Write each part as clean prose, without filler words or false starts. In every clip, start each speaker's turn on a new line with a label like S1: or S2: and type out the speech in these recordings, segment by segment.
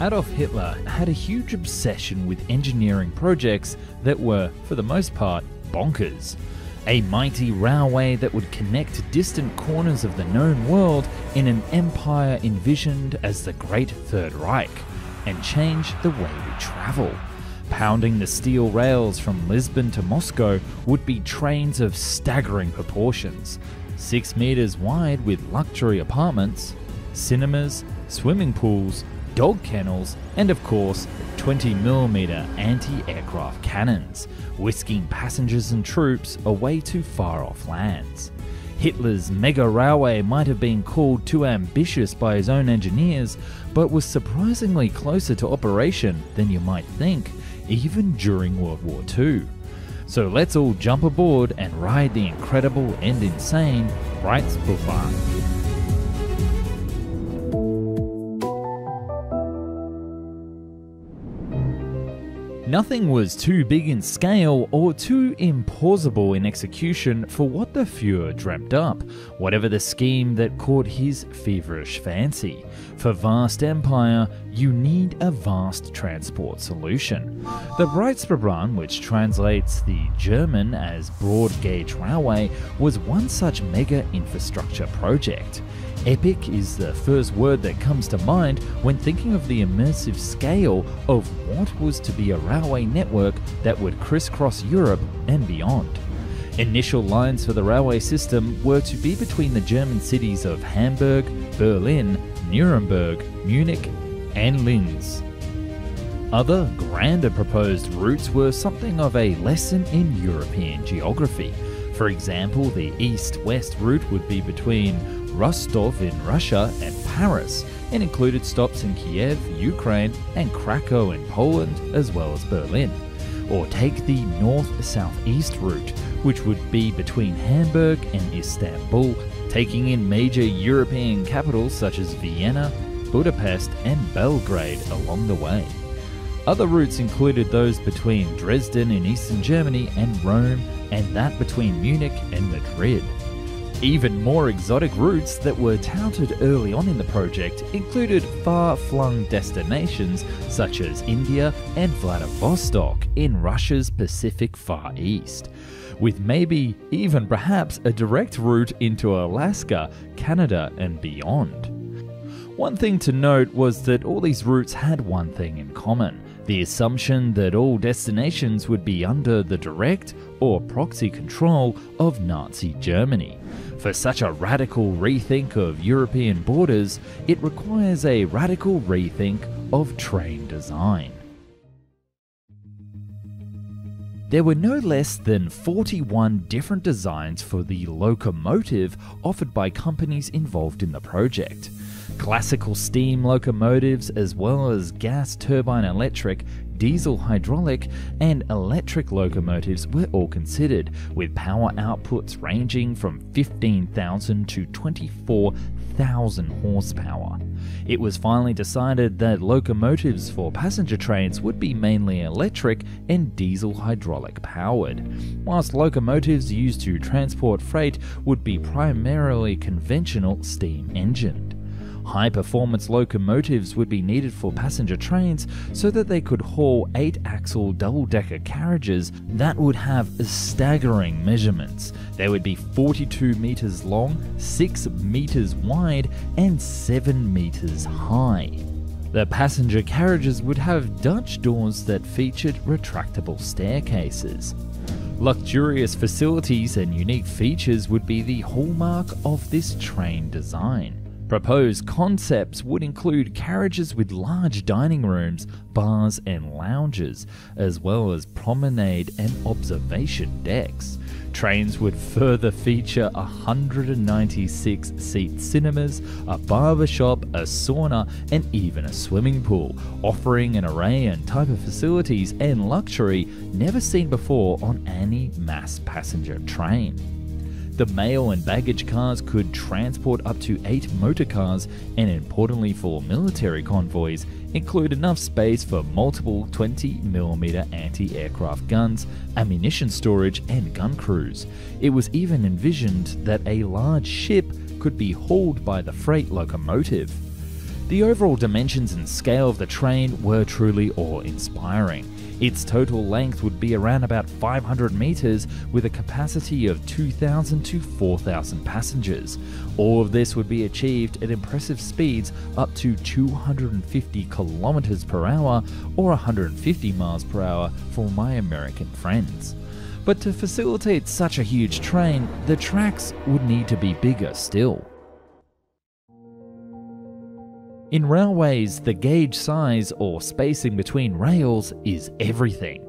S1: Adolf Hitler had a huge obsession with engineering projects that were, for the most part, bonkers. A mighty railway that would connect distant corners of the known world in an empire envisioned as the Great Third Reich, and change the way we travel. Pounding the steel rails from Lisbon to Moscow would be trains of staggering proportions, 6 meters wide with luxury apartments, cinemas, swimming pools, dog kennels, and of course 20mm anti-aircraft cannons, whisking passengers and troops away to far-off lands. Hitler's mega railway might have been called too ambitious by his own engineers, but was surprisingly closer to operation than you might think, even during World War II. So let's all jump aboard and ride the incredible and insane Reichsbahn. Nothing was too big in scale or too implausible in execution for what the Fuhrer dreamt up, whatever the scheme that caught his feverish fancy. For vast empire, you need a vast transport solution. The Reichsbahn, which translates the German as broad gauge railway, was one such mega infrastructure project. Epic is the first word that comes to mind when thinking of the immersive scale of what was to be a railway network that would crisscross Europe and beyond. Initial lines for the railway system were to be between the German cities of Hamburg, Berlin, Nuremberg, Munich, and Linz. Other, grander proposed routes were something of a lesson in European geography. For example, the east-west route would be between Rostov in Russia and Paris, and included stops in Kiev, Ukraine, and Krakow in Poland, as well as Berlin. Or take the north-southeast route, which would be between Hamburg and Istanbul, taking in major European capitals such as Vienna, Budapest, and Belgrade along the way. Other routes included those between Dresden in eastern Germany and Rome, and that between Munich and Madrid. Even more exotic routes that were touted early on in the project included far-flung destinations such as India and Vladivostok in Russia's Pacific Far East, with maybe even perhaps a direct route into Alaska, Canada, and beyond. One thing to note was that all these routes had one thing in common: the assumption that all destinations would be under the direct or proxy control of Nazi Germany. For such a radical rethink of European borders, it requires a radical rethink of train design. There were no less than 41 different designs for the locomotive offered by companies involved in the project. Classical steam locomotives, as well as gas turbine electric, diesel hydraulic, and electric locomotives were all considered, with power outputs ranging from 15,000 to 24,000 horsepower. It was finally decided that locomotives for passenger trains would be mainly electric and diesel hydraulic powered, whilst locomotives used to transport freight would be primarily conventional steam engined. High-performance locomotives would be needed for passenger trains so that they could haul 8-axle double-decker carriages that would have staggering measurements. They would be 42 meters long, 6 meters wide, and 7 meters high. The passenger carriages would have Dutch doors that featured retractable staircases. Luxurious facilities and unique features would be the hallmark of this train design. Proposed concepts would include carriages with large dining rooms, bars and lounges, as well as promenade and observation decks. Trains would further feature 196-seat cinemas, a barbershop, a sauna, and even a swimming pool, offering an array and type of facilities and luxury never seen before on any mass passenger train. The mail and baggage cars could transport up to 8 motor cars, and importantly for military convoys, include enough space for multiple 20mm anti-aircraft guns, ammunition storage, and gun crews. It was even envisioned that a large ship could be hauled by the freight locomotive. The overall dimensions and scale of the train were truly awe-inspiring. Its total length would be around about 500 meters with a capacity of 2,000 to 4,000 passengers. All of this would be achieved at impressive speeds up to 250 kilometers per hour or 150 miles per hour for my American friends. But to facilitate such a huge train, the tracks would need to be bigger still. In railways, the gauge size or spacing between rails is everything.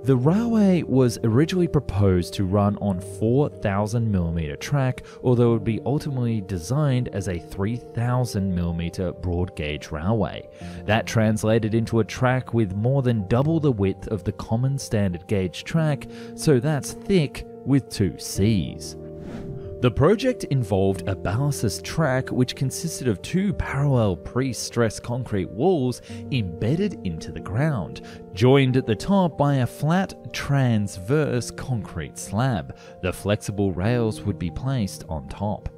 S1: The railway was originally proposed to run on 4,000mm track, although it would be ultimately designed as a 3,000mm broad gauge railway. That translated into a track with more than double the width of the common standard gauge track, so that's thick with 2 Cs. The project involved a ballasts track which consisted of 2 parallel pre-stressed concrete walls embedded into the ground, joined at the top by a flat transverse concrete slab. The flexible rails would be placed on top.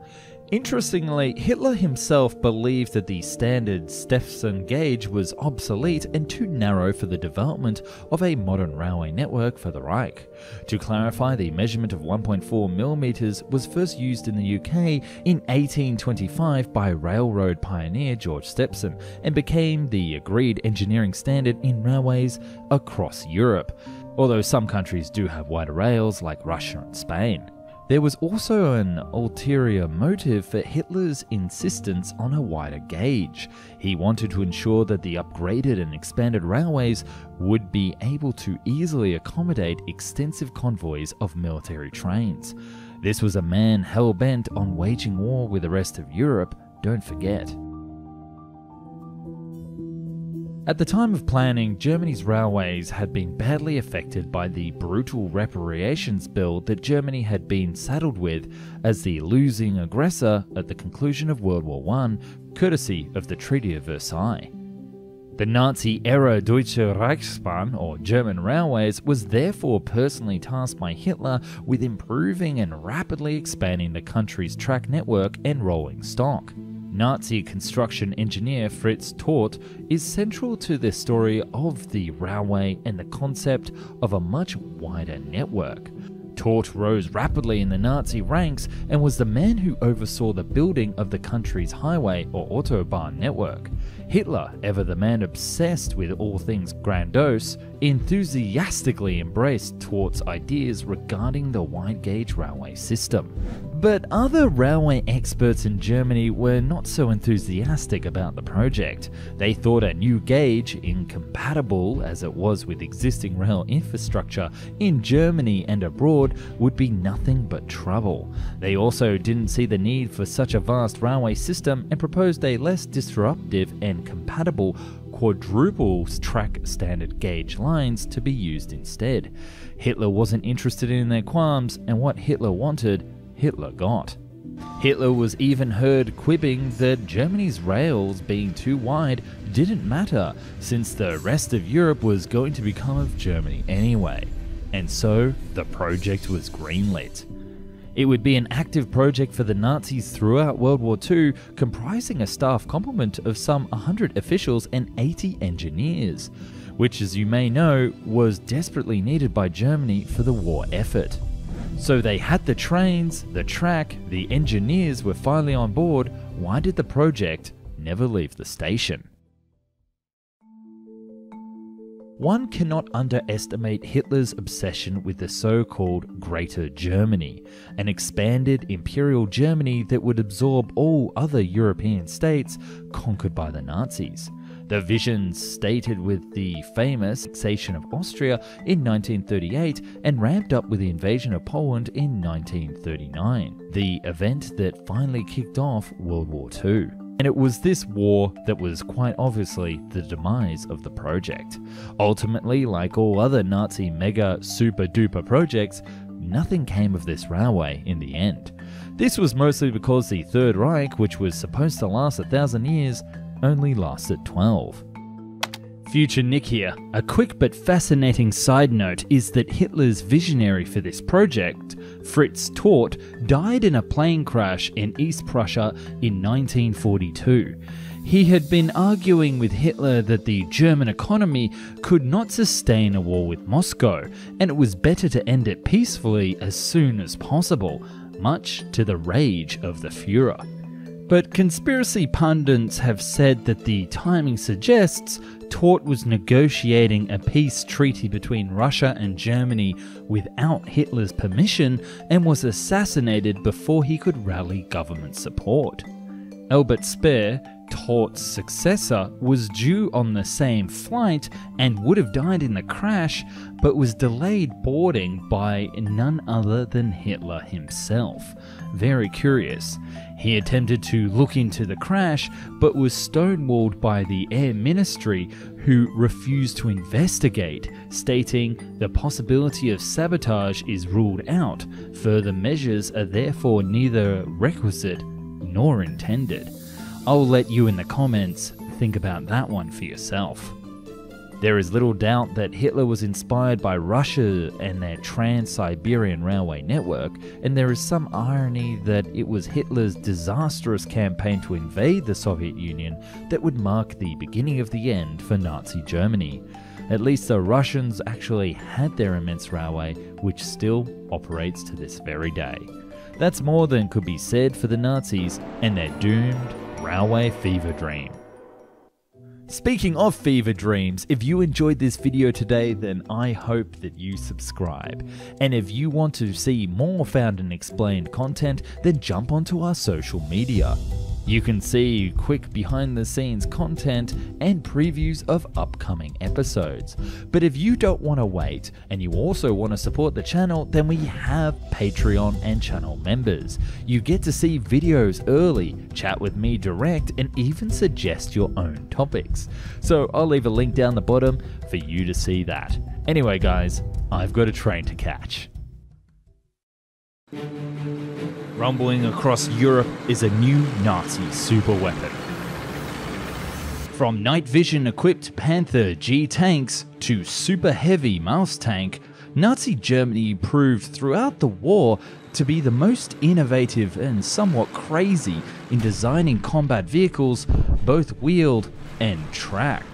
S1: Interestingly, Hitler himself believed that the standard Stephenson gauge was obsolete and too narrow for the development of a modern railway network for the Reich. To clarify, the measurement of 1.4mm was first used in the UK in 1825 by railroad pioneer George Stephenson and became the agreed engineering standard in railways across Europe, although some countries do have wider rails like Russia and Spain. There was also an ulterior motive for Hitler's insistence on a wider gauge. He wanted to ensure that the upgraded and expanded railways would be able to easily accommodate extensive convoys of military trains. This was a man hell-bent on waging war with the rest of Europe, don't forget. At the time of planning, Germany's railways had been badly affected by the brutal reparations bill that Germany had been saddled with as the losing aggressor at the conclusion of World War I, courtesy of the Treaty of Versailles. The Nazi-era Deutsche Reichsbahn, or German Railways, was therefore personally tasked by Hitler with improving and rapidly expanding the country's track network and rolling stock. Nazi construction engineer Fritz Todt is central to the story of the railway and the concept of a much wider network. Todt rose rapidly in the Nazi ranks and was the man who oversaw the building of the country's highway or Autobahn network. Hitler, ever the man obsessed with all things grandiose, enthusiastically embraced Todt's ideas regarding the wide-gauge railway system. But other railway experts in Germany were not so enthusiastic about the project. They thought a new gauge, incompatible as it was with existing rail infrastructure in Germany and abroad, would be nothing but trouble. They also didn't see the need for such a vast railway system and proposed a less disruptive and compatible quadruple track standard gauge lines to be used instead. Hitler wasn't interested in their qualms, and what Hitler wanted, Hitler got. Hitler was even heard quibbing that Germany's rails being too wide didn't matter, since the rest of Europe was going to become of Germany anyway. And so, the project was greenlit. It would be an active project for the Nazis throughout World War II, comprising a staff complement of some 100 officials and 80 engineers, which, as you may know, was desperately needed by Germany for the war effort. So they had the trains, the track, the engineers were finally on board. Why did the project never leave the station? One cannot underestimate Hitler's obsession with the so-called Greater Germany, an expanded imperial Germany that would absorb all other European states conquered by the Nazis. The vision stated with the famous annexation of Austria in 1938 and ramped up with the invasion of Poland in 1939, the event that finally kicked off World War II. And it was this war that was quite obviously the demise of the project. Ultimately, like all other Nazi mega super duper projects, nothing came of this railway in the end. This was mostly because the Third Reich, which was supposed to last 1,000 years, only lasted 12. Future Nick here. A quick but fascinating side note is that Hitler's visionary for this project, Fritz Todt, died in a plane crash in East Prussia in 1942. He had been arguing with Hitler that the German economy could not sustain a war with Moscow, and it was better to end it peacefully as soon as possible, much to the rage of the Führer. But conspiracy pundits have said that the timing suggests Todt was negotiating a peace treaty between Russia and Germany without Hitler's permission and was assassinated before he could rally government support. Albert Speer, Todt's successor, was due on the same flight and would have died in the crash, but was delayed boarding by none other than Hitler himself. Very curious. He attempted to look into the crash, but was stonewalled by the Air Ministry, who refused to investigate, stating the possibility of sabotage is ruled out. Further measures are therefore neither requisite nor intended. I'll let you in the comments think about that one for yourself. There is little doubt that Hitler was inspired by Russia and their Trans-Siberian Railway network, and there is some irony that it was Hitler's disastrous campaign to invade the Soviet Union that would mark the beginning of the end for Nazi Germany. At least the Russians actually had their immense railway, which still operates to this very day. That's more than could be said for the Nazis and their doomed railway fever dream. Speaking of fever dreams, if you enjoyed this video today, then I hope that you subscribe. And if you want to see more Found and Explained content, then jump onto our social media. You can see quick behind the scenes content and previews of upcoming episodes. But if you don't want to wait and you also want to support the channel, then we have Patreon and channel members. You get to see videos early, chat with me direct, and even suggest your own topics. So I'll leave a link down the bottom for you to see that. Anyway guys, I've got a train to catch. Rumbling across Europe is a new Nazi superweapon. From night vision equipped Panther G tanks to super heavy Maus tank, Nazi Germany proved throughout the war to be the most innovative and somewhat crazy in designing combat vehicles, both wheeled and tracked.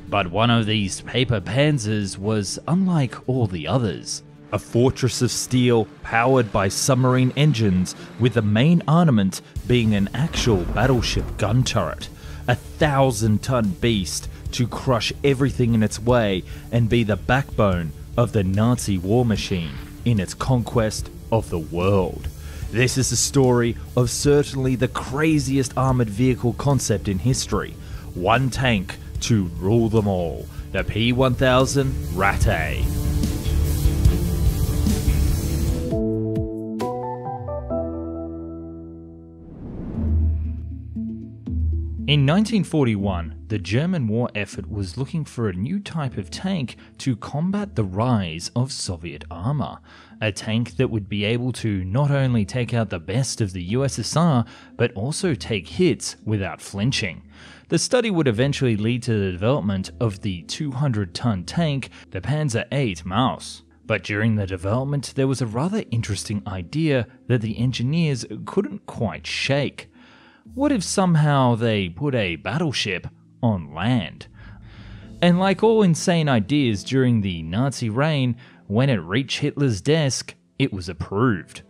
S1: But one of these paper panzers was unlike all the others. A fortress of steel powered by submarine engines, with the main armament being an actual battleship gun turret. A 1,000-ton beast to crush everything in its way and be the backbone of the Nazi war machine in its conquest of the world. This is the story of certainly the craziest armored vehicle concept in history. One tank to rule them all. The P1000 Ratte. In 1941, the German war effort was looking for a new type of tank to combat the rise of Soviet armor. A tank that would be able to not only take out the best of the USSR, but also take hits without flinching. The study would eventually lead to the development of the 200-ton tank, the Panzer VIII Maus. But during the development, there was a rather interesting idea that the engineers couldn't quite shake. What if somehow they put a battleship on land? And like all insane ideas during the Nazi reign, when it reached Hitler's desk, it was approved.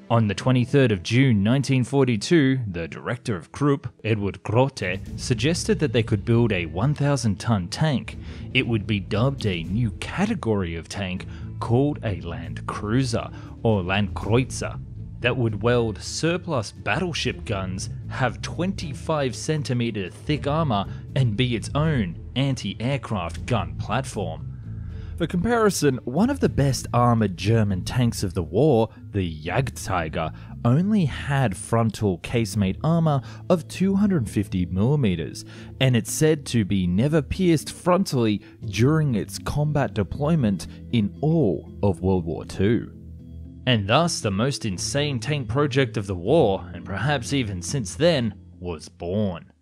S1: On the 23rd of June 1942, the director of Krupp, Edward Grote, suggested that they could build a 1,000-ton tank. It would be dubbed a new category of tank called a Land Cruiser, or Landkreuzer, that would weld surplus battleship guns, have 25cm thick armor, and be its own anti-aircraft gun platform. For comparison, one of the best armored German tanks of the war, the Jagdtiger, only had frontal casemate armor of 250mm, and it's said to be never pierced frontally during its combat deployment in all of World War II. And thus, the most insane tank project of the war, and perhaps even since then, was born.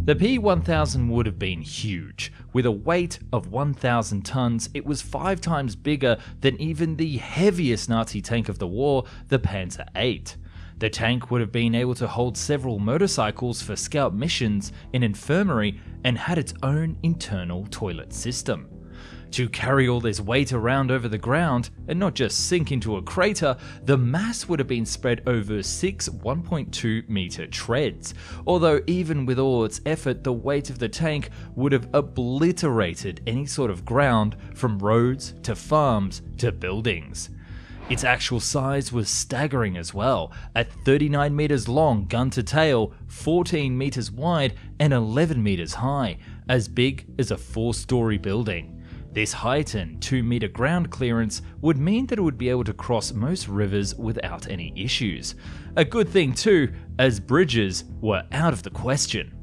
S1: The P1000 would have been huge. With a weight of 1,000 tons, it was 5 times bigger than even the heaviest Nazi tank of the war, the Panzer VIII. The tank would have been able to hold several motorcycles for scout missions, an infirmary, and had its own internal toilet system. To carry all this weight around over the ground, and not just sink into a crater, the mass would have been spread over 6 1.2 meter treads, although even with all its effort, the weight of the tank would have obliterated any sort of ground from roads to farms to buildings. Its actual size was staggering as well, at 39 meters long gun to tail, 14 meters wide, and 11 meters high, as big as a 4-story building. This height and 2-meter ground clearance would mean that it would be able to cross most rivers without any issues. A good thing too, as bridges were out of the question.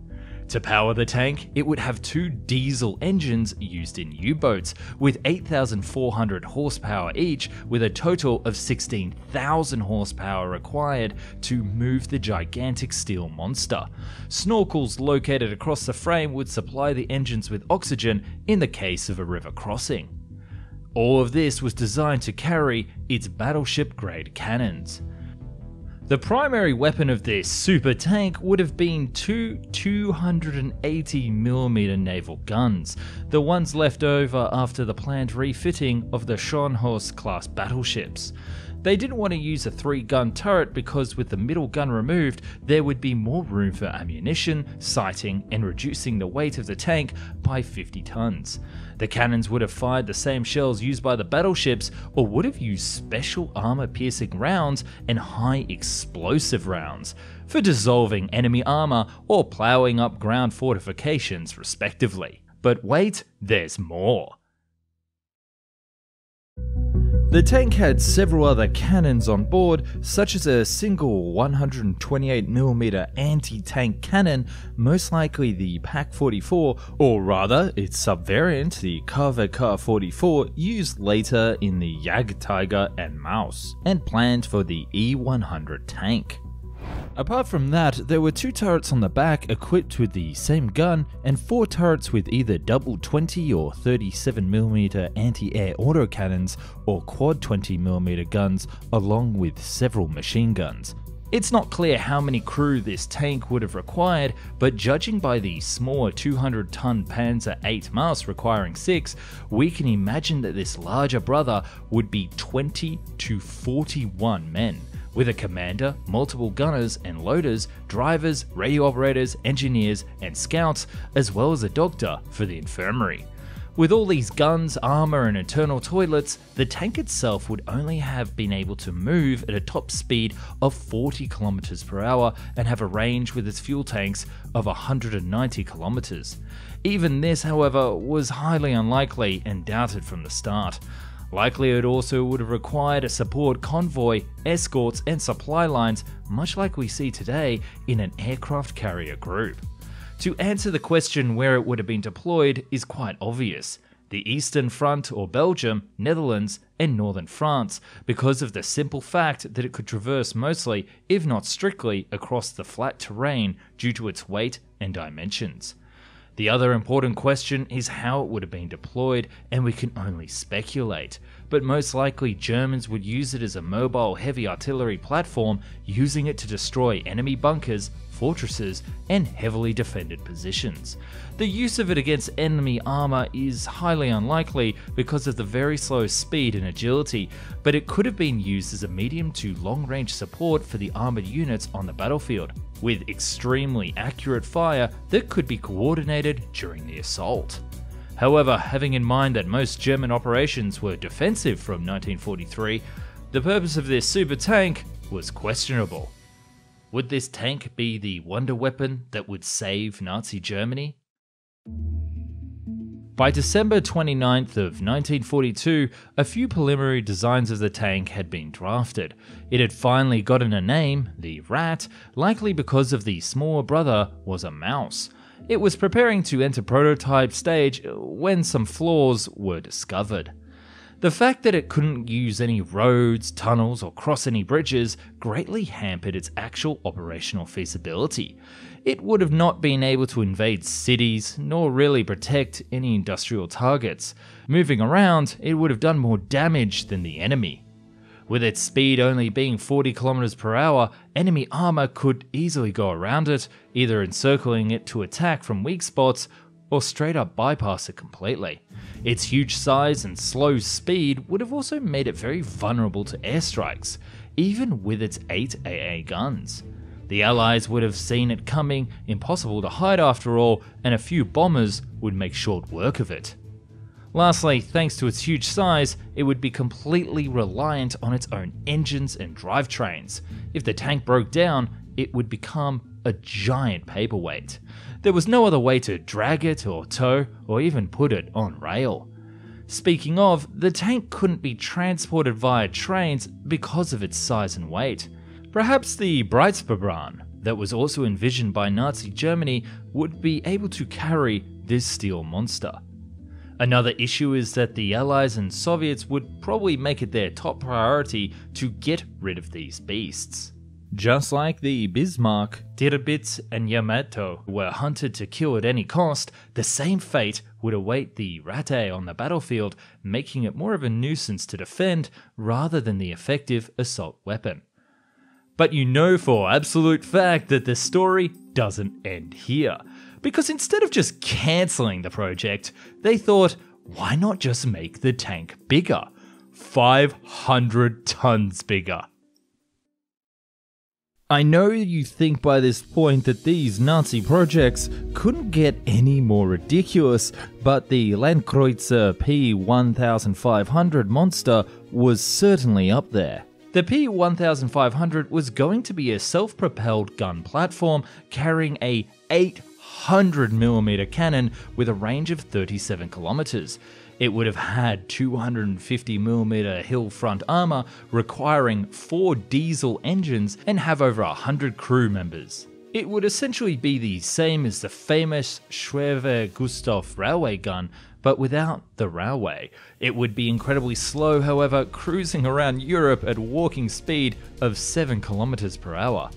S1: To power the tank, it would have 2 diesel engines used in U-boats, with 8,400 horsepower each, with a total of 16,000 horsepower required to move the gigantic steel monster. Snorkels located across the frame would supply the engines with oxygen in the case of a river crossing. All of this was designed to carry its battleship-grade cannons. The primary weapon of this super tank would have been 2 280mm naval guns, the ones left over after the planned refitting of the Scharnhorst-class battleships. They didn't want to use a 3-gun turret because with the middle gun removed, there would be more room for ammunition, sighting, and reducing the weight of the tank by 50 tons. The cannons would have fired the same shells used by the battleships, or would have used special armor-piercing rounds and high explosive rounds for dissolving enemy armor or plowing up ground fortifications respectively. But wait, there's more. The tank had several other cannons on board, such as a single 128mm anti-tank cannon, most likely the Pak-44, or rather its subvariant, the KV-K-44, used later in the Jagdtiger and Maus, and planned for the E-100 tank. Apart from that, there were 2 turrets on the back equipped with the same gun, and 4 turrets with either double 20 or 37mm anti-air autocannons or quad 20mm guns, along with several machine guns. It's not clear how many crew this tank would have required, but judging by the smaller 200-ton Panzer VIII Maus requiring 6, we can imagine that this larger brother would be 20 to 41 men, with a commander, multiple gunners and loaders, drivers, radio operators, engineers, and scouts, as well as a doctor for the infirmary. With all these guns, armor, and internal toilets, the tank itself would only have been able to move at a top speed of 40 km per hour and have a range with its fuel tanks of 190 km. Even this, however, was highly unlikely and doubted from the start. Likely it also would have required a support convoy, escorts, and supply lines, much like we see today in an aircraft carrier group. To answer the question where it would have been deployed is quite obvious: the Eastern Front or Belgium, Netherlands, and Northern France, because of the simple fact that it could traverse mostly, if not strictly, across the flat terrain due to its weight and dimensions. The other important question is how it would have been deployed, and we can only speculate, but most likely Germans would use it as a mobile heavy artillery platform, using it to destroy enemy bunkers, fortresses, and heavily defended positions. The use of it against enemy armor is highly unlikely because of the very slow speed and agility, but it could have been used as a medium to long-range support for the armored units on the battlefield, with extremely accurate fire that could be coordinated during the assault. However, having in mind that most German operations were defensive from 1943, the purpose of this super tank was questionable. Would this tank be the wonder weapon that would save Nazi Germany? By December 29th of 1942, a few preliminary designs of the tank had been drafted. It had finally gotten a name, the Rat, likely because of the smaller brother was a mouse. It was preparing to enter prototype stage when some flaws were discovered. The fact that it couldn't use any roads, tunnels, or cross any bridges greatly hampered its actual operational feasibility. It would have not been able to invade cities, nor really protect any industrial targets. Moving around, it would have done more damage than the enemy. With its speed only being 40 km per hour, enemy armor could easily go around it, either encircling it to attack from weak spots or straight up bypass it completely. Its huge size and slow speed would have also made it very vulnerable to airstrikes, even with its 8 AA guns. The Allies would have seen it coming, impossible to hide after all, and a few bombers would make short work of it. Lastly, thanks to its huge size, it would be completely reliant on its own engines and drivetrains. If the tank broke down, it would become a giant paperweight. There was no other way to drag it or tow or even put it on rail. Speaking of, the tank couldn't be transported via trains because of its size and weight. Perhaps the Breitsperbahn, that was also envisioned by Nazi Germany, would be able to carry this steel monster. Another issue is that the Allies and Soviets would probably make it their top priority to get rid of these beasts. Just like the Bismarck, Tirpitz and Yamato were hunted to kill at any cost, the same fate would await the Ratte on the battlefield, making it more of a nuisance to defend rather than the effective assault weapon. But you know for absolute fact that the story doesn't end here, because instead of just cancelling the project, they thought, why not just make the tank bigger? 500 tons bigger. I know you think by this point that these Nazi projects couldn't get any more ridiculous, but the Landkreuz P-1500 monster was certainly up there. The P-1500 was going to be a self-propelled gun platform carrying a 800mm cannon with a range of 37 kilometers. It would have had 250mm hill front armor, requiring 4 diesel engines and have over 100 crew members. It would essentially be the same as the famous Schwerer Gustav railway gun, but without the railway. It would be incredibly slow, however, cruising around Europe at walking speed of 7 km per hour.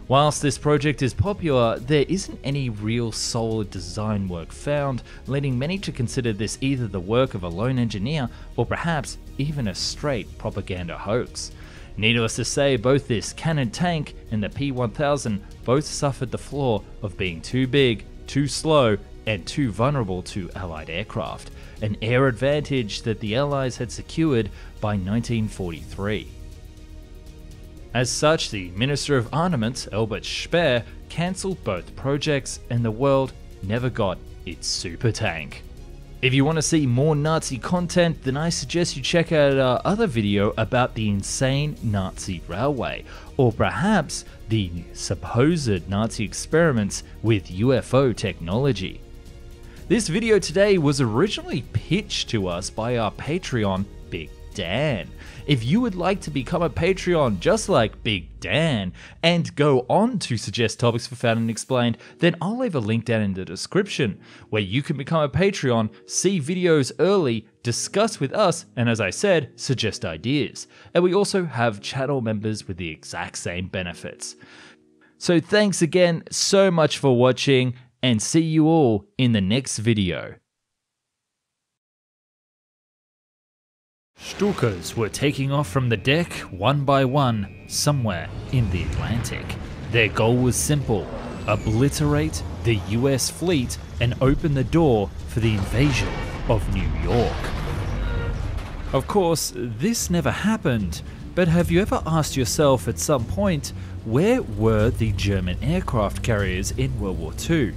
S1: Whilst this project is popular, there isn't any real solid design work found, leading many to consider this either the work of a lone engineer or perhaps even a straight propaganda hoax. Needless to say, both this cannon tank and the P-1000 both suffered the flaw of being too big, too slow, and too vulnerable to Allied aircraft, an air advantage that the Allies had secured by 1943. As such, the Minister of Armament, Albert Speer, cancelled both projects and the world never got its super tank. If you want to see more Nazi content, then I suggest you check out our other video about the insane Nazi railway, or perhaps the supposed Nazi experiments with UFO technology. This video today was originally pitched to us by our Patreon, Big Dan. If you would like to become a Patreon just like Big Dan and go on to suggest topics for Found and Explained, then I'll leave a link down in the description where you can become a Patreon, see videos early, discuss with us, and as I said, suggest ideas. And we also have channel members with the exact same benefits. So thanks again so much for watching, and see you all in the next video. Stukas were taking off from the deck one by one somewhere in the Atlantic. Their goal was simple: obliterate the US fleet and open the door for the invasion of New York. Of course, this never happened, but have you ever asked yourself at some point, where were the German aircraft carriers in World War II?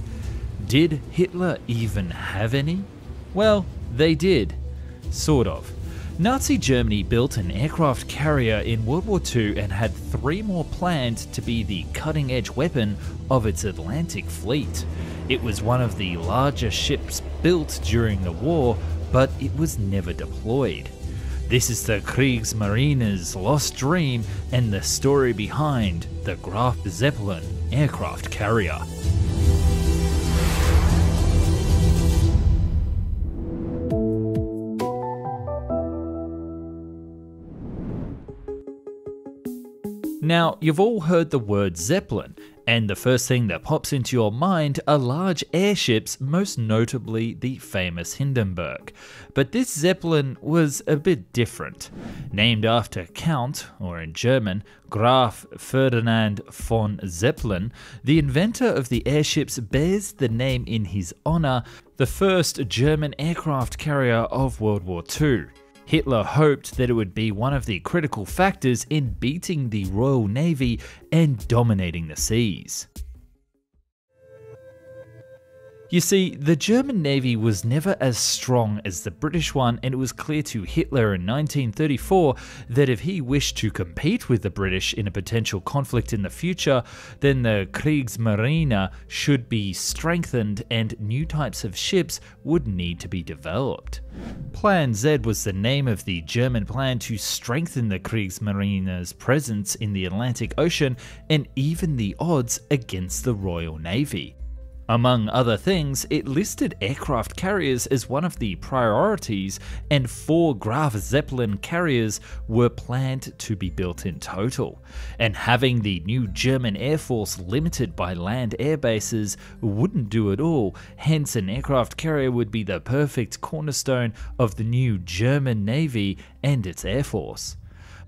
S1: Did Hitler even have any? Well, they did. Sort of. Nazi Germany built an aircraft carrier in World War II and had 3 more planned to be the cutting-edge weapon of its Atlantic fleet. It was one of the largest ships built during the war, but it was never deployed. This is the Kriegsmarine's lost dream and the story behind the Graf Zeppelin aircraft carrier. Now, you've all heard the word Zeppelin, And the first thing that pops into your mind are large airships, most notably the famous Hindenburg. But this Zeppelin was a bit different. Named after Count, or in German, Graf Ferdinand von Zeppelin, the inventor of the airships bears the name in his honor, the first German aircraft carrier of World War II. Hitler hoped that it would be one of the critical factors in beating the Royal Navy and dominating the seas. You see, the German Navy was never as strong as the British one, and it was clear to Hitler in 1934 that if he wished to compete with the British in a potential conflict in the future, then the Kriegsmarine should be strengthened and new types of ships would need to be developed. Plan Z was the name of the German plan to strengthen the Kriegsmarine's presence in the Atlantic Ocean and even the odds against the Royal Navy. Among other things, it listed aircraft carriers as one of the priorities, and 4 Graf Zeppelin carriers were planned to be built in total. And having the new German Air Force limited by land air bases wouldn't do it all, hence an aircraft carrier would be the perfect cornerstone of the new German Navy and its Air Force.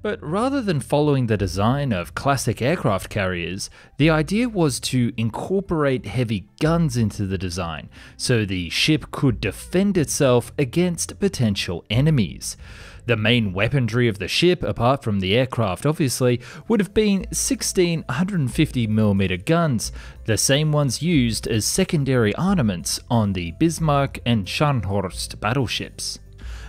S1: But rather than following the design of classic aircraft carriers, the idea was to incorporate heavy guns into the design, so the ship could defend itself against potential enemies. The main weaponry of the ship, apart from the aircraft obviously, would have been 16 150mm guns, the same ones used as secondary armaments on the Bismarck and Scharnhorst battleships.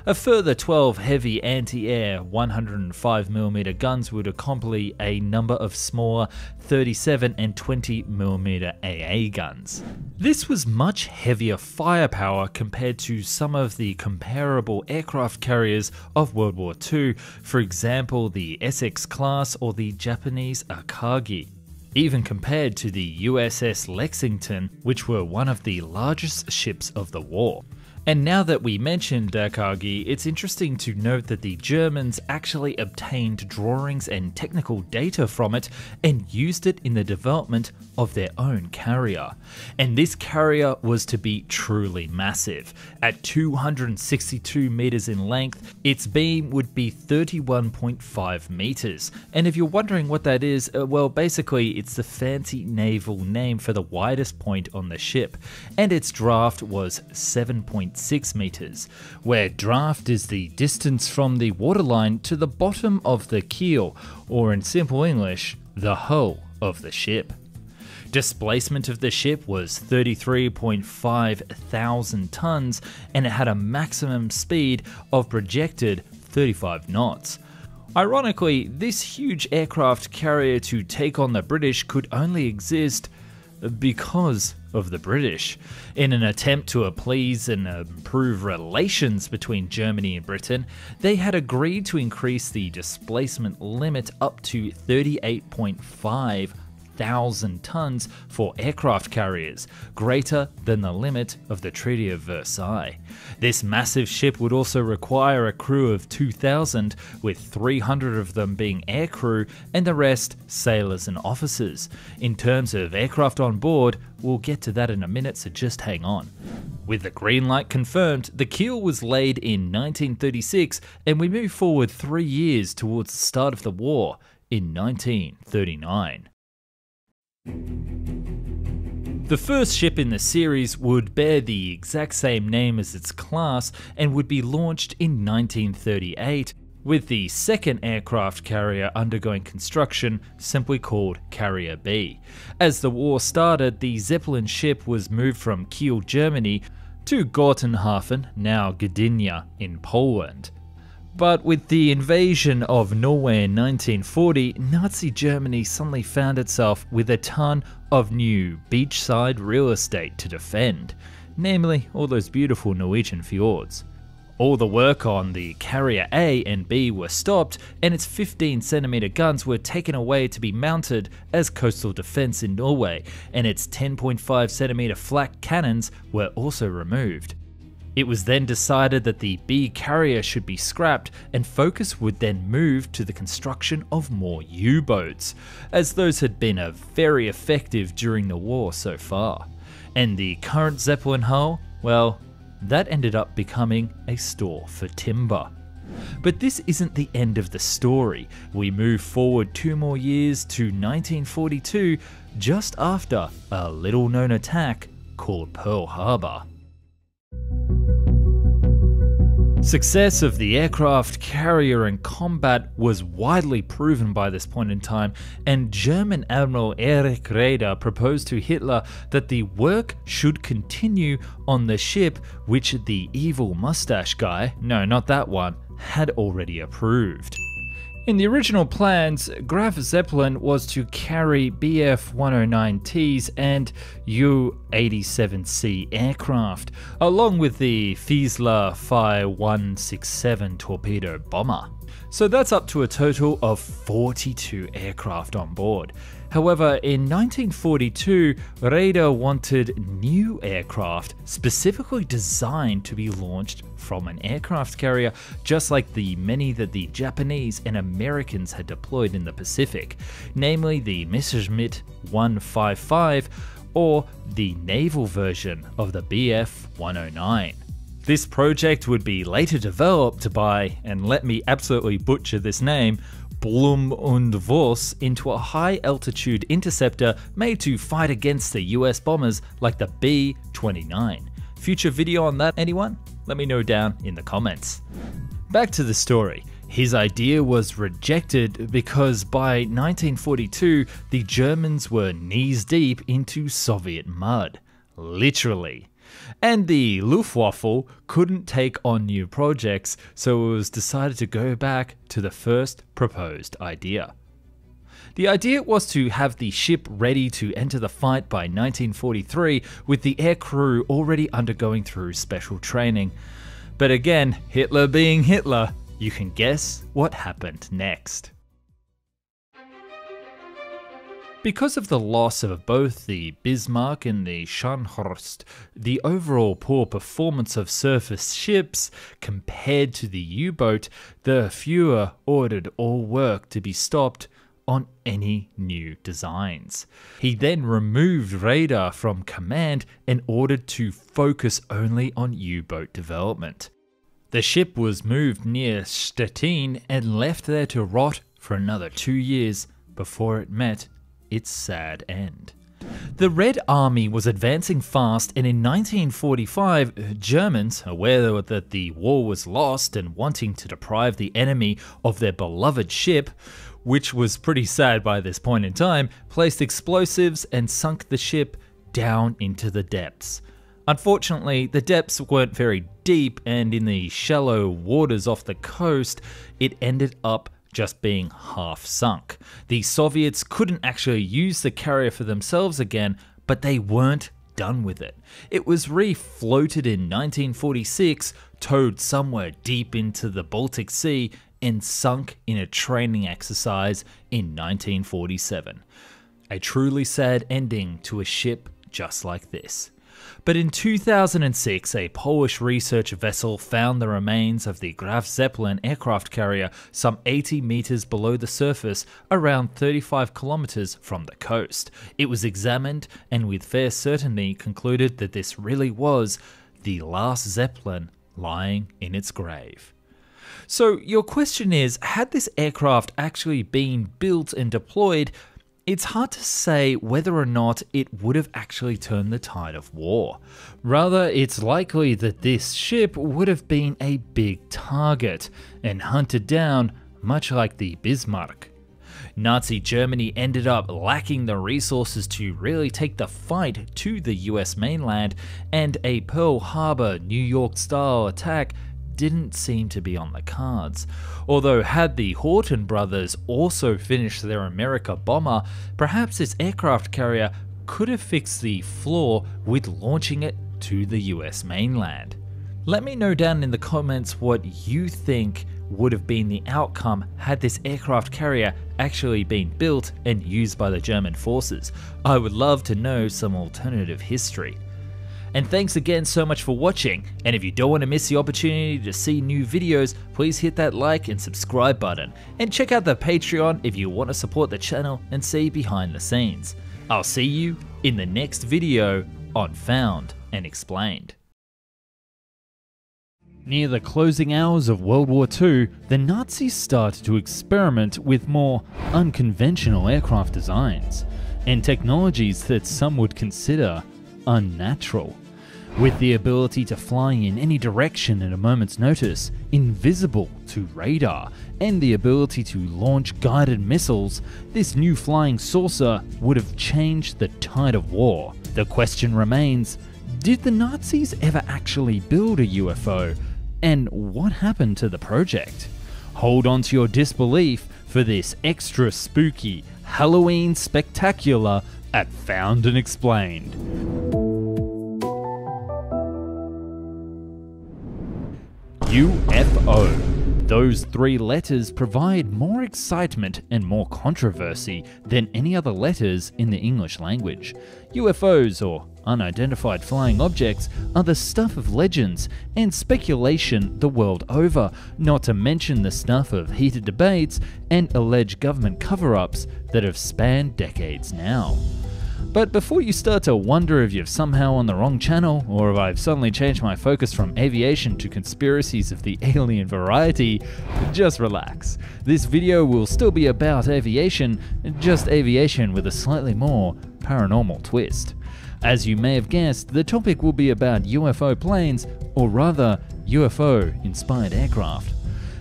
S1: A further 12 heavy anti-air 105mm guns would accompany a number of smaller 37 and 20mm AA guns. This was much heavier firepower compared to some of the comparable aircraft carriers of World War II, for example the Essex class or the Japanese Akagi. Even compared to the USS Lexington, which were one of the largest ships of the war. And now that we mentioned Akagi, it's interesting to note that the Germans actually obtained drawings and technical data from it and used it in the development of their own carrier. And this carrier was to be truly massive. At 262 meters in length, its beam would be 31.5 meters. And if you're wondering what that is, well, basically it's the fancy naval name for the widest point on the ship. And its draft was 7.6 meters, where draft is the distance from the waterline to the bottom of the keel, or in simple English, the hull of the ship. Displacement of the ship was 33.5 thousand tons, and it had a maximum speed of projected 35 knots. Ironically, this huge aircraft carrier to take on the British could only exist because of the British. In an attempt to appease and improve relations between Germany and Britain, they had agreed to increase the displacement limit up to 38.5 thousand tons for aircraft carriers, greater than the limit of the Treaty of Versailles. This massive ship would also require a crew of 2,000, with 300 of them being aircrew and the rest sailors and officers. In terms of aircraft on board, we'll get to that in a minute, so just hang on. With the green light confirmed, the keel was laid in 1936, and we move forward 3 years towards the start of the war in 1939. The first ship in the series would bear the exact same name as its class and would be launched in 1938, with the second aircraft carrier undergoing construction, simply called Carrier B. As the war started, the Zeppelin ship was moved from Kiel, Germany to Gortenhafen, now Gdynia, in Poland. But with the invasion of Norway in 1940, Nazi Germany suddenly found itself with a ton of new beachside real estate to defend, namely all those beautiful Norwegian fjords. All the work on the Carrier A and B were stopped, and its 15cm guns were taken away to be mounted as coastal defense in Norway, and its 10.5cm flak cannons were also removed. It was then decided that the B carrier should be scrapped and focus would then move to the construction of more U-boats, as those had been very effective during the war so far. And the current Zeppelin hull, well, that ended up becoming a store for timber. But this isn't the end of the story. We move forward 2 more years to 1942, just after a little-known attack called Pearl Harbor. Success of the aircraft carrier in combat was widely proven by this point in time, and German Admiral Erich Raeder proposed to Hitler that the work should continue on the ship which the evil mustache guy, no not that one, had already approved. In the original plans, Graf Zeppelin was to carry Bf-109Ts and U-87C aircraft, along with the Fieseler Fi-167 torpedo bomber. So that's up to a total of 42 aircraft on board. However, in 1942, Raeder wanted new aircraft specifically designed to be launched from an aircraft carrier, just like the many that the Japanese and Americans had deployed in the Pacific, namely the Messerschmitt 155 or the naval version of the Bf-109. This project would be later developed by, and let me absolutely butcher this name, Blum und Voss, into a high-altitude interceptor made to fight against the US bombers like the B-29. Future video on that, anyone? Let me know down in the comments. Back to the story. His idea was rejected because by 1942, the Germans were knees deep into Soviet mud. Literally. And the Luftwaffe couldn't take on new projects, so it was decided to go back to the first proposed idea. The idea was to have the ship ready to enter the fight by 1943, with the aircrew already undergoing through special training. But again, Hitler being Hitler, you can guess what happened next. Because of the loss of both the Bismarck and the Scharnhorst, the overall poor performance of surface ships compared to the U-boat, the Führer ordered all work to be stopped on any new designs. He then removed Raeder from command and ordered to focus only on U-boat development. The ship was moved near Stettin and left there to rot for another 2 years before it met its sad end. The Red Army was advancing fast, and in 1945, Germans, aware that the war was lost and wanting to deprive the enemy of their beloved ship, which was pretty sad by this point in time, placed explosives and sunk the ship down into the depths. Unfortunately, the depths weren't very deep, and in the shallow waters off the coast, it ended up just being half sunk. The Soviets couldn't actually use the carrier for themselves again, but they weren't done with it. It was refloated in 1946, towed somewhere deep into the Baltic Sea, and sunk in a training exercise in 1947. A truly sad ending to a ship just like this. But in 2006, a Polish research vessel found the remains of the Graf Zeppelin aircraft carrier some 80 meters below the surface, around 35 kilometers from the coast. It was examined and with fair certainty concluded that this really was the last Zeppelin lying in its grave. So your question is, had this aircraft actually been built and deployed, it's hard to say whether or not it would have actually turned the tide of war. Rather, it's likely that this ship would have been a big target and hunted down, much like the Bismarck. Nazi Germany ended up lacking the resources to really take the fight to the US mainland, and a Pearl Harbor, New York-style attack didn't seem to be on the cards. Although had the Horten brothers also finished their America bomber, perhaps this aircraft carrier could have fixed the flaw with launching it to the US mainland. Let me know down in the comments what you think would have been the outcome had this aircraft carrier actually been built and used by the German forces. I would love to know some alternative history. And thanks again so much for watching, and if you don't want to miss the opportunity to see new videos, please hit that like and subscribe button, and check out the Patreon if you want to support the channel and see behind the scenes. I'll see you in the next video on Found and Explained. Near the closing hours of World War II, the Nazis started to experiment with more unconventional aircraft designs and technologies that some would consider unnatural. With the ability to fly in any direction at a moment's notice, invisible to radar, and the ability to launch guided missiles, this new flying saucer would have changed the tide of war. The question remains, did the Nazis ever actually build a UFO? And what happened to the project? Hold on to your disbelief for this extra spooky Halloween spectacular at Found and Explained. UFO. Those three letters provide more excitement and more controversy than any other letters in the English language. UFOs, or unidentified flying objects, are the stuff of legends and speculation the world over, not to mention the stuff of heated debates and alleged government cover-ups that have spanned decades now. But before you start to wonder if you're somehow on the wrong channel, or if I've suddenly changed my focus from aviation to conspiracies of the alien variety, just relax. This video will still be about aviation, just aviation with a slightly more paranormal twist. As you may have guessed, the topic will be about UFO planes, or rather, UFO-inspired aircraft.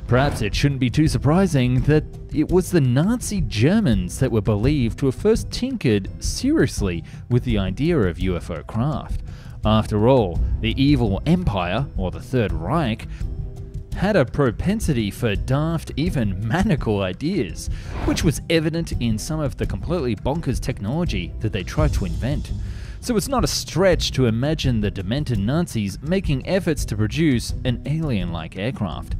S1: Perhaps it shouldn't be too surprising that it was the Nazi Germans that were believed to have first tinkered seriously with the idea of UFO craft. After all, the evil empire, or the Third Reich, had a propensity for daft, even maniacal ideas, which was evident in some of the completely bonkers technology that they tried to invent. So it's not a stretch to imagine the demented Nazis making efforts to produce an alien-like aircraft.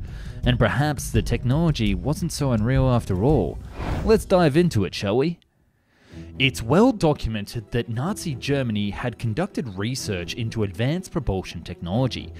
S1: And perhaps the technology wasn't so unreal after all. Let's dive into it, shall we? It's well documented that Nazi Germany had conducted research into advanced propulsion technology.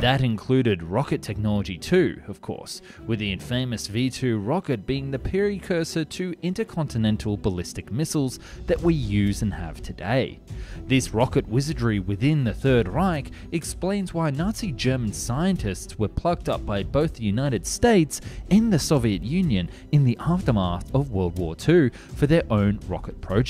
S1: That included rocket technology too, of course, with the infamous V2 rocket being the precursor to intercontinental ballistic missiles that we use and have today. This rocket wizardry within the Third Reich explains why Nazi German scientists were plucked up by both the United States and the Soviet Union in the aftermath of World War II for their own rocket projects.